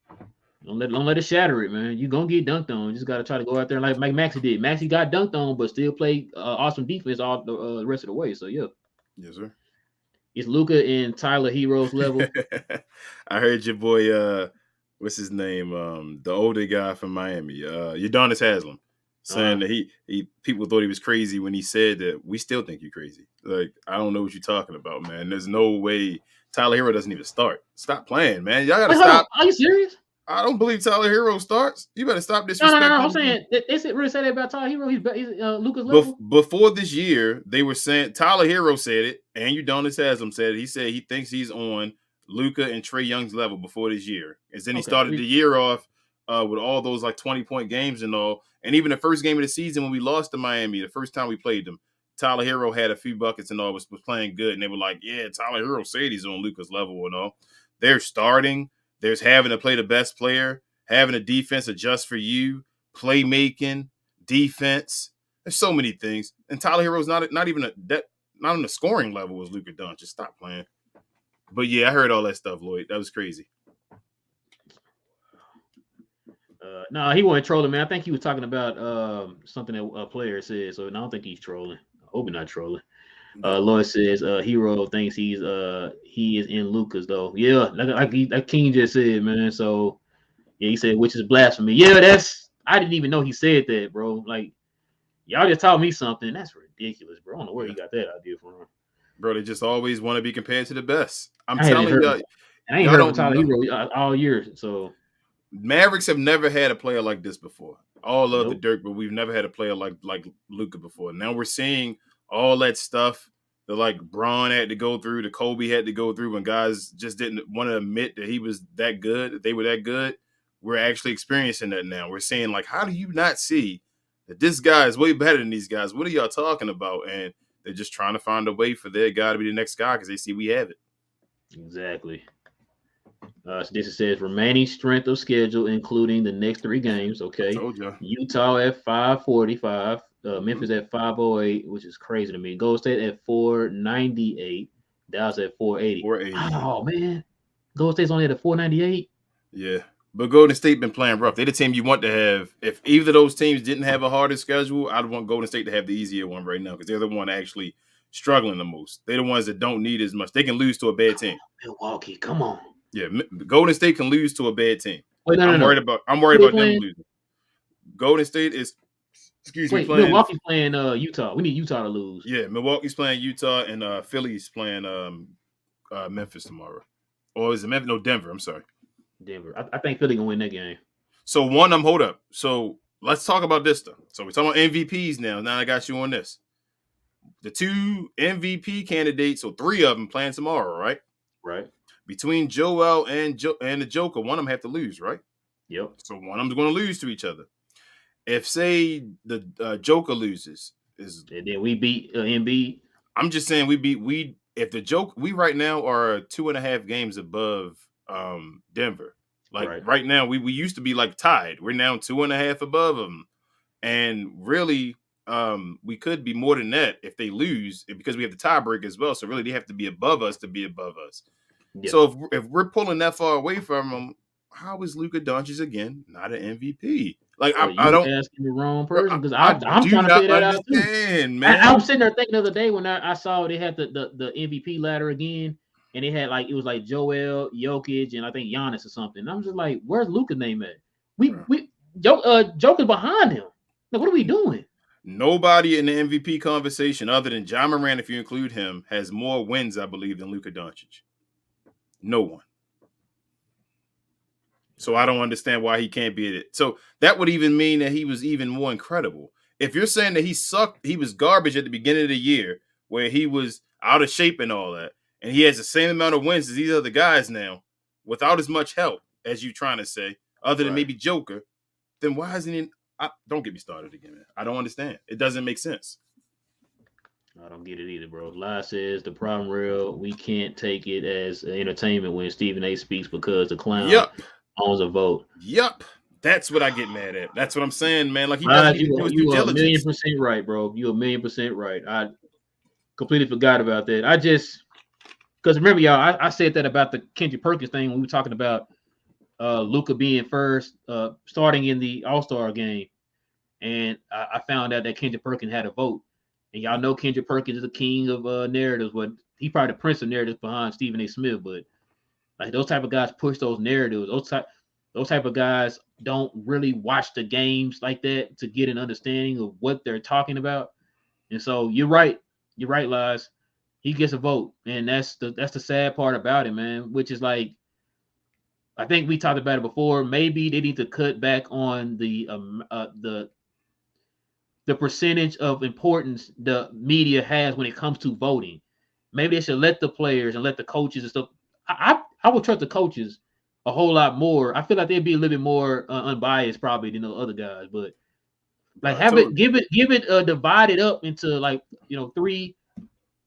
don't let it shatter it, man. You're gonna get dunked on. You just gotta try to go out there like Maxi did. Maxi got dunked on, but still played awesome defense all the rest of the way. So yeah. Yes, sir. It's Luka and Tyler Heroes level. I heard your boy, what's his name? The older guy from Miami, Udonis Haslem, saying that he people thought he was crazy when he said that. We still think you're crazy. Like, I don't know what you're talking about, man. There's no way Tyler Hero doesn't even start. Stop playing, man. Y'all gotta stop. Are you serious? I don't believe Tyler Hero starts. You better stop disrespecting. No. I'm saying they really said that about Tyler Hero. He's Luka's level. Before this year, they were saying Tyler Hero said it, and Udonis Haslem said it. He said he thinks he's on Luka and Trae Young's level before this year. And then he started the year off with all those like 20-point games and all. And even the first game of the season when we lost to Miami, the first time we played them, Tyler Hero had a few buckets and all, was playing good. And they were like, yeah, Tyler Hero said he's on Luka's level and all. They're starting. There's having to play the best player, having a defense adjust for you, playmaking, defense. There's so many things. And Tyler Hero's not even not on the scoring level as Luka Doncic. Just stop playing. But yeah, I heard all that stuff, Lloyd. That was crazy. No, he wasn't trolling, man. I think he was talking about something that a player said. So I don't think he's trolling. I hope he's not trolling. Lloyd says Hero thinks he is in Luka's though. Yeah, like King just said, man. So yeah, he said which is blasphemy. Yeah, I didn't even know he said that, bro. Like, y'all just taught me something. That's ridiculous, bro. I don't know where he got that idea from. Bro, they just always want to be compared to the best. I'm telling you, I ain't heard of Tyler Hero all year. So Mavericks have never had a player like this before. All love the Dirk, but we've never had a player like Luka before. Now we're seeing all that stuff that like Braun had to go through, the Kobe had to go through when guys just didn't want to admit that he was that good, that they were that good. We're actually experiencing that now. We're saying, like, how do you not see that this guy is way better than these guys? What are y'all talking about? And they're just trying to find a way for their guy to be the next guy because they see we have it. Exactly. So this says remaining strength of schedule, including the next 3 games. Okay. I told you. Utah at 545. Memphis at 508, which is crazy to me. Golden State at 498. Dallas at 480. 480. Oh man, Golden State's only at a 498. Yeah. But Golden State been playing rough. They're the team you want to have. If either of those teams didn't have a harder schedule, I'd want Golden State to have the easier one right now because they're the one actually struggling the most. They're the ones that don't need as much. They can lose to a bad team. Milwaukee, come on. Yeah, Golden State can lose to a bad team. Wait, I'm worried about them losing. Golden State is playing. Milwaukee's playing Utah. We need Utah to lose. Yeah, Milwaukee's playing Utah and Philly's playing Memphis tomorrow. Or is it Memphis? No, Denver. I'm sorry. Denver. I think Philly gonna win that game. So hold up. So let's talk about this stuff. So we're talking about MVPs now. Now I got you on this. The 2 MVP candidates, so 3 of them playing tomorrow, right? Right. Between Joel and the Joker, one of them have to lose, right? Yep. So one of them's going to lose to each other. If say the Joker loses, and then we beat Embiid. I'm just saying if the Joker, we right now are 2.5 games above Denver. Like right now, we used to be like tied. We're now 2.5 above them, and really. We could be more than that if they lose because we have the tiebreak as well. So really, they have to be above us to be above us. Yeah. So if we're pulling that far away from them, how is Luka Doncic again not an MVP? Like I don't asking the wrong person because I'm trying to figure that out too. Man. I was sitting there thinking the other day when I saw they had the MVP ladder again, and it had it was like Joel, Jokic, and I think Giannis or something. And I'm just like, where's Luka's name at? Joker's behind him. Like, what are we doing? Nobody in the MVP conversation, other than Ja Morant, if you include him, has more wins, I believe, than Luka Doncic. No one. So I don't understand why he can't be it. So that would even mean that he was even more incredible. If you're saying that he sucked, he was garbage at the beginning of the year, where he was out of shape and all that, and he has the same amount of wins as these other guys now, without as much help as you trying to say, other than maybe Joker, then why isn't he? Don't get me started again, man. I don't understand. It doesn't make sense. I don't get it either, bro. Lai says the problem real. We can't take it as entertainment when Stephen A speaks because the clown owns a vote. Yep. That's what I get mad at. That's what I'm saying, man. Like he doesn't do his due diligence. You're 1,000,000% right, bro. You're 1,000,000% right. I completely forgot about that. Because remember, y'all, I said that about the Kendrick Perkins thing when we were talking about Luka being first, starting in the All-Star game, and I found out that Kendrick Perkins had a vote. And y'all know Kendrick Perkins is the king of narratives, but he probably the prince of narratives behind Stephen A. Smith. But like those type of guys push those narratives. Those type of guys don't really watch the games like that to get an understanding of what they're talking about. And so you're right, Liz. He gets a vote, and that's the sad part about it, man. Which is like. I think we talked about it before. Maybe they need to cut back on the percentage of importance the media has when it comes to voting. Maybe they should let the players and let the coaches and stuff. I would trust the coaches a whole lot more. I feel like they'd be a little bit more unbiased probably than the other guys. But like give it divided up into 3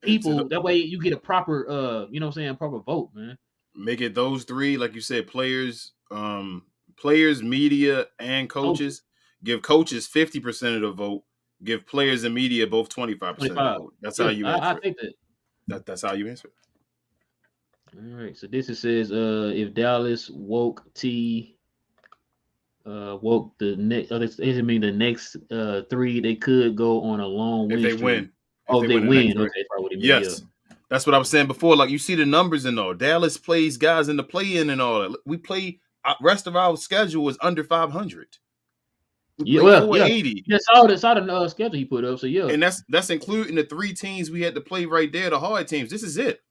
people. That way you get a proper proper vote, man. Make it those 3, like you said, players, media, and coaches. Give coaches 50% of the vote. Give players and media both 25% of the vote. That's how you answer. I think that's how you answer it. All right. So this says, if Dallas woke the next, it mean the next 3 they could go on a long win. If they win. Oh, they win. Okay, yes. That's what I was saying before. Like, you see the numbers and all. Dallas plays guys in the play-in and all that. We play rest of our schedule is under 500. Yeah, 480. Yeah, saw the schedule he put up. So yeah, and that's including the 3 teams we had to play right there, the hard teams. This is it.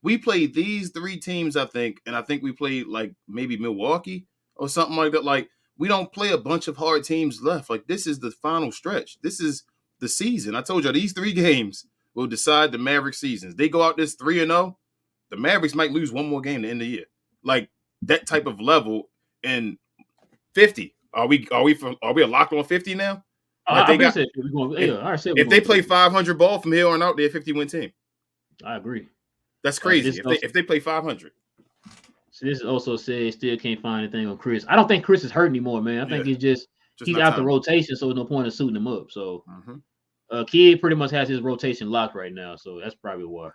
We played these 3 teams, I think, and I think we played like maybe Milwaukee or something like that. Like, we don't play a bunch of hard teams left. Like, this is the final stretch. This is the season. I told you these 3 games will decide the Mavericks seasons. They go out this 3-0, the Mavericks might lose one more game to end the year. Like, that type of level. And 50. Are we locked on 50 now? If they play 500 ball from here on out, they're a 50-win team. I agree. That's crazy. If they play 500. So this also says still can't find anything on Chris. I don't think Chris is hurt anymore, man. I think it's just he's out the rotation, so there's no point in suiting him up. So Kid pretty much has his rotation locked right now, so that's probably why.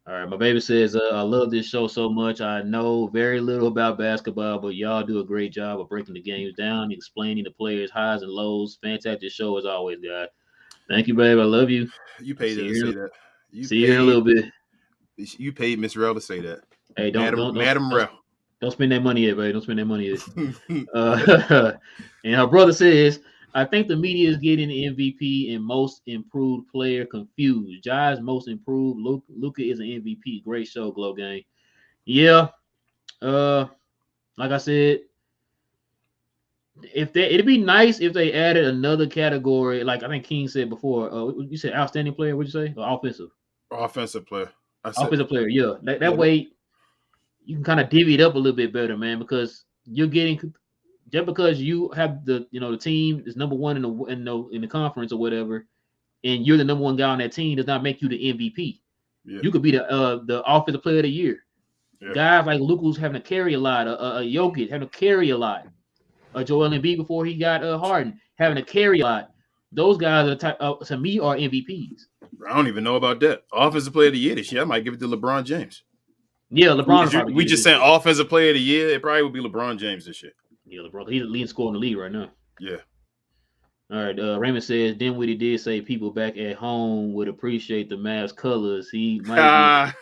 All right, my baby says, I love this show so much. I know very little about basketball, but y'all do a great job of breaking the games down, explaining the players' highs and lows. Fantastic show as always, guys. Thank you, babe. I love you. You I'll paid her to say that. See you here in a little bit. You paid Miss Rel to say that. Hey, Madam Rel. Don't spend that money yet, babe. Don't spend that money yet. And her brother says, I think the media is getting the MVP and most improved player confused. Jai's most improved. Luka is an MVP. Great show, Glow Gang. Yeah. Like I said, it'd be nice if they added another category. Like I think King said before. You said outstanding player. What'd you say? Or Offensive player. Offensive player. Yeah. That way you can kind of divvy it up a little bit better, man, because you're getting. Just because you have the team is number one in the conference or whatever, and you're the number one guy on that team does not make you the MVP. Yeah. You could be the offensive player of the year. Yeah. Guys like Luka who's having to carry a lot, Jokic having to carry a lot, Joel Embiid before he got Harden having to carry a lot. Those guys are to me are MVPs. I don't even know about that. Offensive player of the year this year, I might give it to LeBron James. Yeah, LeBron. We just saying offensive player of the year. It probably would be LeBron James this year. Yeah, LeBron. He's the leading scorer in the league right now. Yeah. All right. Raymond says Dinwiddie did say people back at home would appreciate the Mavs colors. He might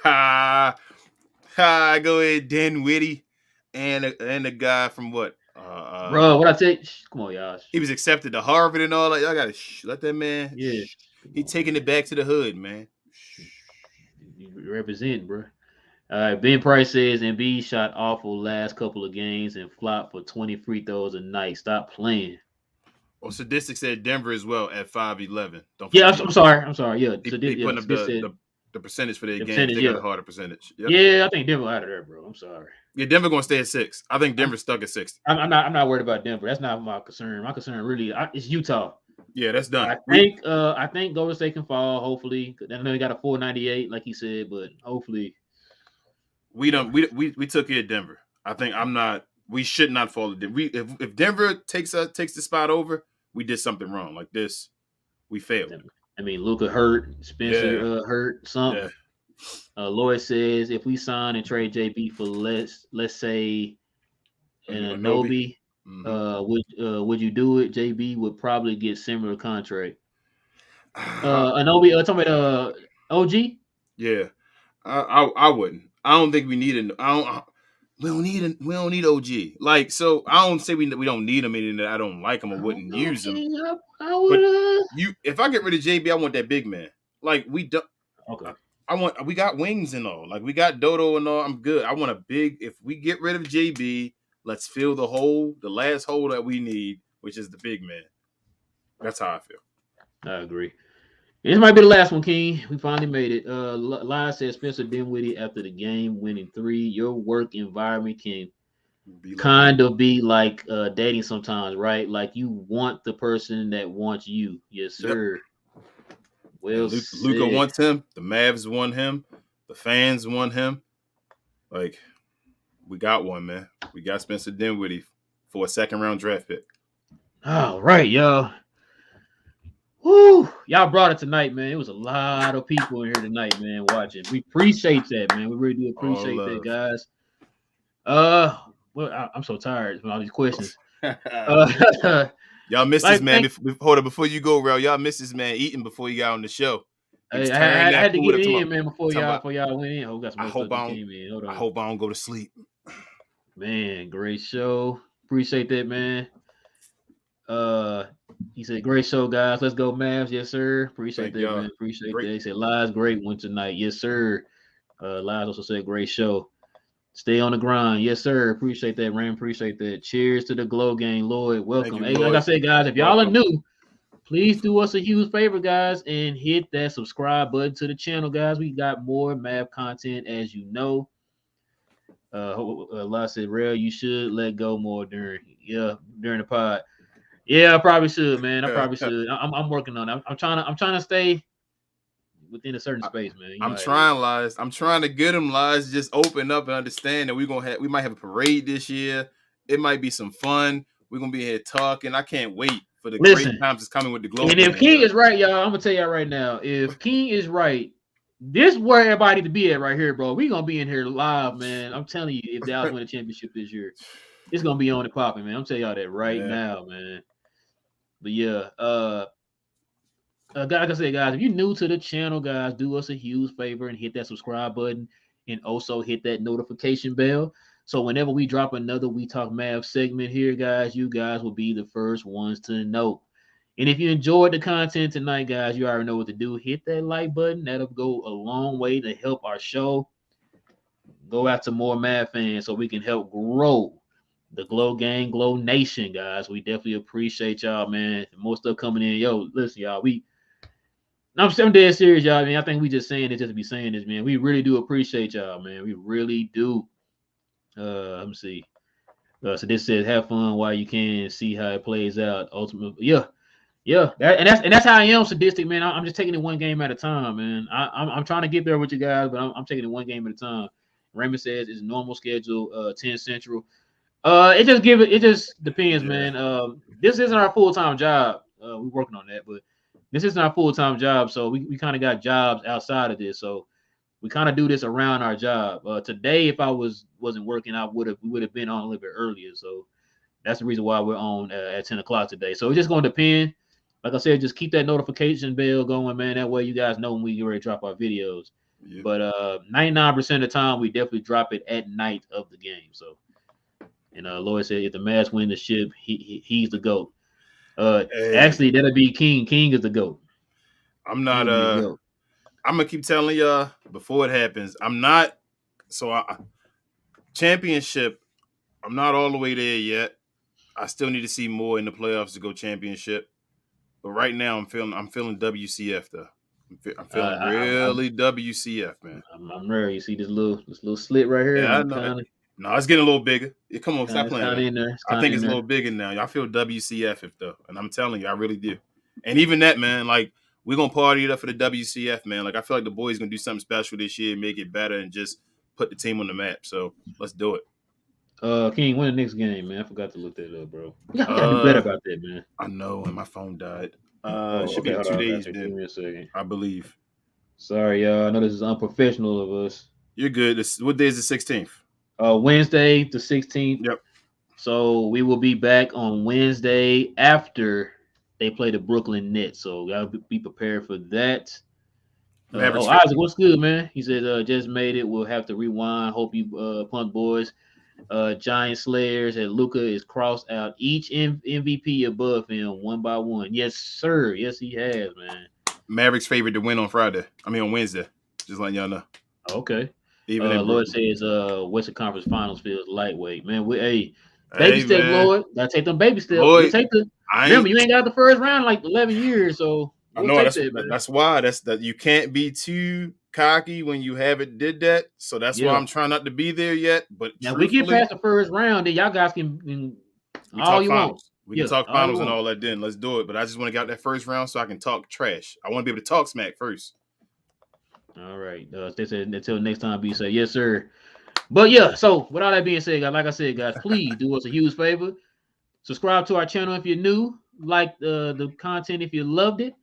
go ahead, Dinwiddie, and the guy from what? Bro, what I tell you? Come on, y'all. He was accepted to Harvard and all that. Y'all gotta let that man. Yeah. He taking it back to the hood, man. You represent, bro. All right, Ben Price says Embiid shot awful last couple of games and flopped for 20 free throws a night. Stop playing. Well, Statistics said Denver as well at 5'11". Yeah, I'm sorry. Yeah, he putting up the percentage for their game. They got a harder percentage. Yep. Yeah, I think Denver out of there, bro. I'm sorry. Yeah, Denver gonna stay at 6. I think Denver's stuck at 6. I'm not worried about Denver. That's not my concern. My concern really is Utah. Yeah, that's done. I think Golden State can fall. Hopefully, I know they got a 498, like he said, but hopefully. We took it at Denver. I think we should not fall to Denver. If Denver takes the spot over, we did something wrong. Like this, we failed. I mean, Luka hurt, Spencer hurt, something. Yeah. Lloyd says if we sign and trade JB for let's say an Anobi, would you do it? JB would probably get similar contract. Anobi, talking about OG. Yeah, I wouldn't. I don't think we need we don't need OG. Like, so I don't say we don't need him, meaning that I don't like him or wouldn't use him. If I get rid of JB, I want that big man. Like we don't. Okay. We got wings and all. Like we got Dodo and all. I'm good. I want a big. If we get rid of JB, let's fill the last hole that we need, which is the big man. That's how I feel. I agree. This might be the last one, King. We finally made it. Lyle says Spencer Dinwiddie after the game winning 3. Your work environment can kind of be like dating sometimes, right? Like you want the person that wants you. Yes, sir. Yep. Well, Luka wants him. The Mavs want him. The fans want him. Like we got one, man. We got Spencer Dinwiddie for a 2nd-round draft pick. All right, y'all. Woo! Y'all brought it tonight, man. It was a lot of people in here tonight, man, watching. We appreciate that, man. We really do appreciate that, guys. Well, I'm so tired from all these questions. Y'all missed this man. Hold on, before you go, Rel. Y'all missed this man eating before you got on the show. Hey, I had to get it in, man, before y'all went in. I hope I don't go to sleep. Man, great show. Appreciate that, man. He said, great show, guys. Let's go, Mavs. Yes, sir. Appreciate that, man. Appreciate that. He said, Lies, great one tonight. Yes, sir. Lies also said, great show. Stay on the grind. Yes, sir. Appreciate that, Ram. Appreciate that. Cheers to the Glow Gang. Lloyd, welcome. Hey, like I said, guys, if y'all are new, please do us a huge favor, guys, and hit that subscribe button to the channel, guys. We got more Mav content, as you know. Lies said, Rel, you should let go more during the pod. Yeah, I probably should, man. I probably should. I'm working on it. I'm trying to stay within a certain space, man. I'm trying, Lies. I'm trying to get them, Lies. Just open up and understand that we might have a parade this year. It might be some fun. We're gonna be here talking. I can't wait for the great times that's coming with the Globe. And if King is right, y'all, I'm gonna tell y'all right now. If King is right, This is where everybody to be at right here, bro. We gonna be in here live, man. I'm telling you, if Dallas win a championship this year, it's gonna be on and popping, man. I'm telling y'all that right now, man. But yeah, like I said, guys, if you're new to the channel, guys, do us a huge favor and hit that subscribe button, and also hit that notification bell. So whenever we drop another We Talk Mavs segment here, guys, you guys will be the first ones to know. And if you enjoyed the content tonight, guys, you already know what to do. Hit that like button. That'll go a long way to help our show go out to more Mav fans so we can help grow the Glow Gang, Glow Nation, guys. We definitely appreciate y'all, man. More stuff coming in. Yo, listen, y'all. I'm dead serious, y'all. I mean, I think we just saying it just to be saying this, man. We really do appreciate y'all, man. We really do. Let me see. So this says have fun while you can, see how it plays out. Ultimately, yeah. That's how I am, sadistic, man. I'm just taking it one game at a time, man. I'm trying to get there with you guys, but I'm taking it one game at a time. Raymond says it's normal schedule, 10 Central. It just depends, man. This isn't our full-time job. We're working on that, but this isn't our full-time job, so we kind of got jobs outside of this. So we kind of do this around our job. Today, if I wasn't working, we would have been on a little bit earlier. So that's the reason why we're on at 10 o'clock today. So it's just going to depend. Like I said, just keep that notification bell going, man. That way you guys know when we get ready to drop our videos. Yeah. But 99% of the time, we definitely drop it at night of the game. So, and Lloyd said, if the Mavs win the ship, he's the GOAT. Actually, that'll be King. King is the GOAT. I'm not. I'm gonna keep telling y'all before it happens. I'm not. So championship. I'm not all the way there yet. I still need to see more in the playoffs to go championship. But right now, I'm feeling WCF though. I'm feeling really WCF, man. I'm rare. You see this little slit right here? Yeah, I know. No, it's getting a little bigger. Come on, stop playing. In there. I think it's a little bigger now. I feel WCF though, and I'm telling you, I really do. And even that, man, like we're gonna party it up for the WCF, man. Like I feel like the boys gonna do something special this year, make it better, and just put the team on the map. So let's do it. King, win the next game, man. I forgot to look that up, bro. You gotta do better about that, man. I know, and my phone died. Should be 2 days, man. Give me a second. I believe. Sorry, y'all. I know this is unprofessional of us. You're good. What day is the 16th? Wednesday, the 16th. Yep. So we will be back on Wednesday after they play the Brooklyn Nets. So gotta be prepared for that. Isaac, what's good, man? He said, just made it. We'll have to rewind. Hope you punk boys. Giant Slayers and Luka is crossed out each MVP above him one by one. Yes, sir. Yes, he has, man. Mavericks favored to win on Wednesday. Just letting y'all know. Okay. Even Lloyd says Western Conference Finals feels lightweight. Man, baby step, Lloyd. Gotta take them baby steps. Lloyd, remember, you ain't got the first round like 11 years, so I know that's why you can't be too cocky when you haven't did that. So that's why I'm trying not to be there yet. But now we get past the first round, then y'all guys can all you want. We can talk finals and all that then. Let's do it. But I just want to get out that first round so I can talk trash. I want to be able to talk smack first. All right. They said until next time, be safe. Yes, sir. But yeah, so with all that being said, guys, like I said, guys, please do us a huge favor. Subscribe to our channel if you're new. Like the content if you loved it.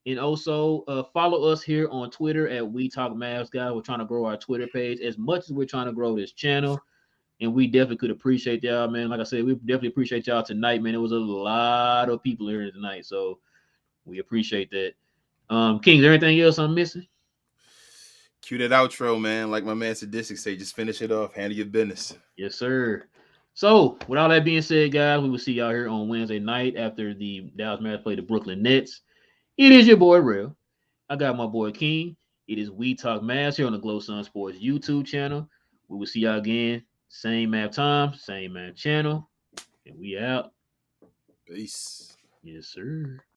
And also follow us here on Twitter at We Talk Mavs, guys. We're trying to grow our Twitter page as much as we're trying to grow this channel. And we definitely could appreciate y'all, man. Like I said, we definitely appreciate y'all tonight, man. There was a lot of people here tonight, so we appreciate that. King, is there anything else I'm missing? Cue that outro, man. Like my man Statistical say, just finish it off. Handle your business. Yes, sir. So, with all that being said, guys, we will see y'all here on Wednesday night after the Dallas Mavericks play the Brooklyn Nets. It is your boy, Real. I got my boy, King. It is We Talk Mavs here on the Glow Sun Sports YouTube channel. We will see y'all again. Same map time, same map channel. And we out. Peace. Yes, sir.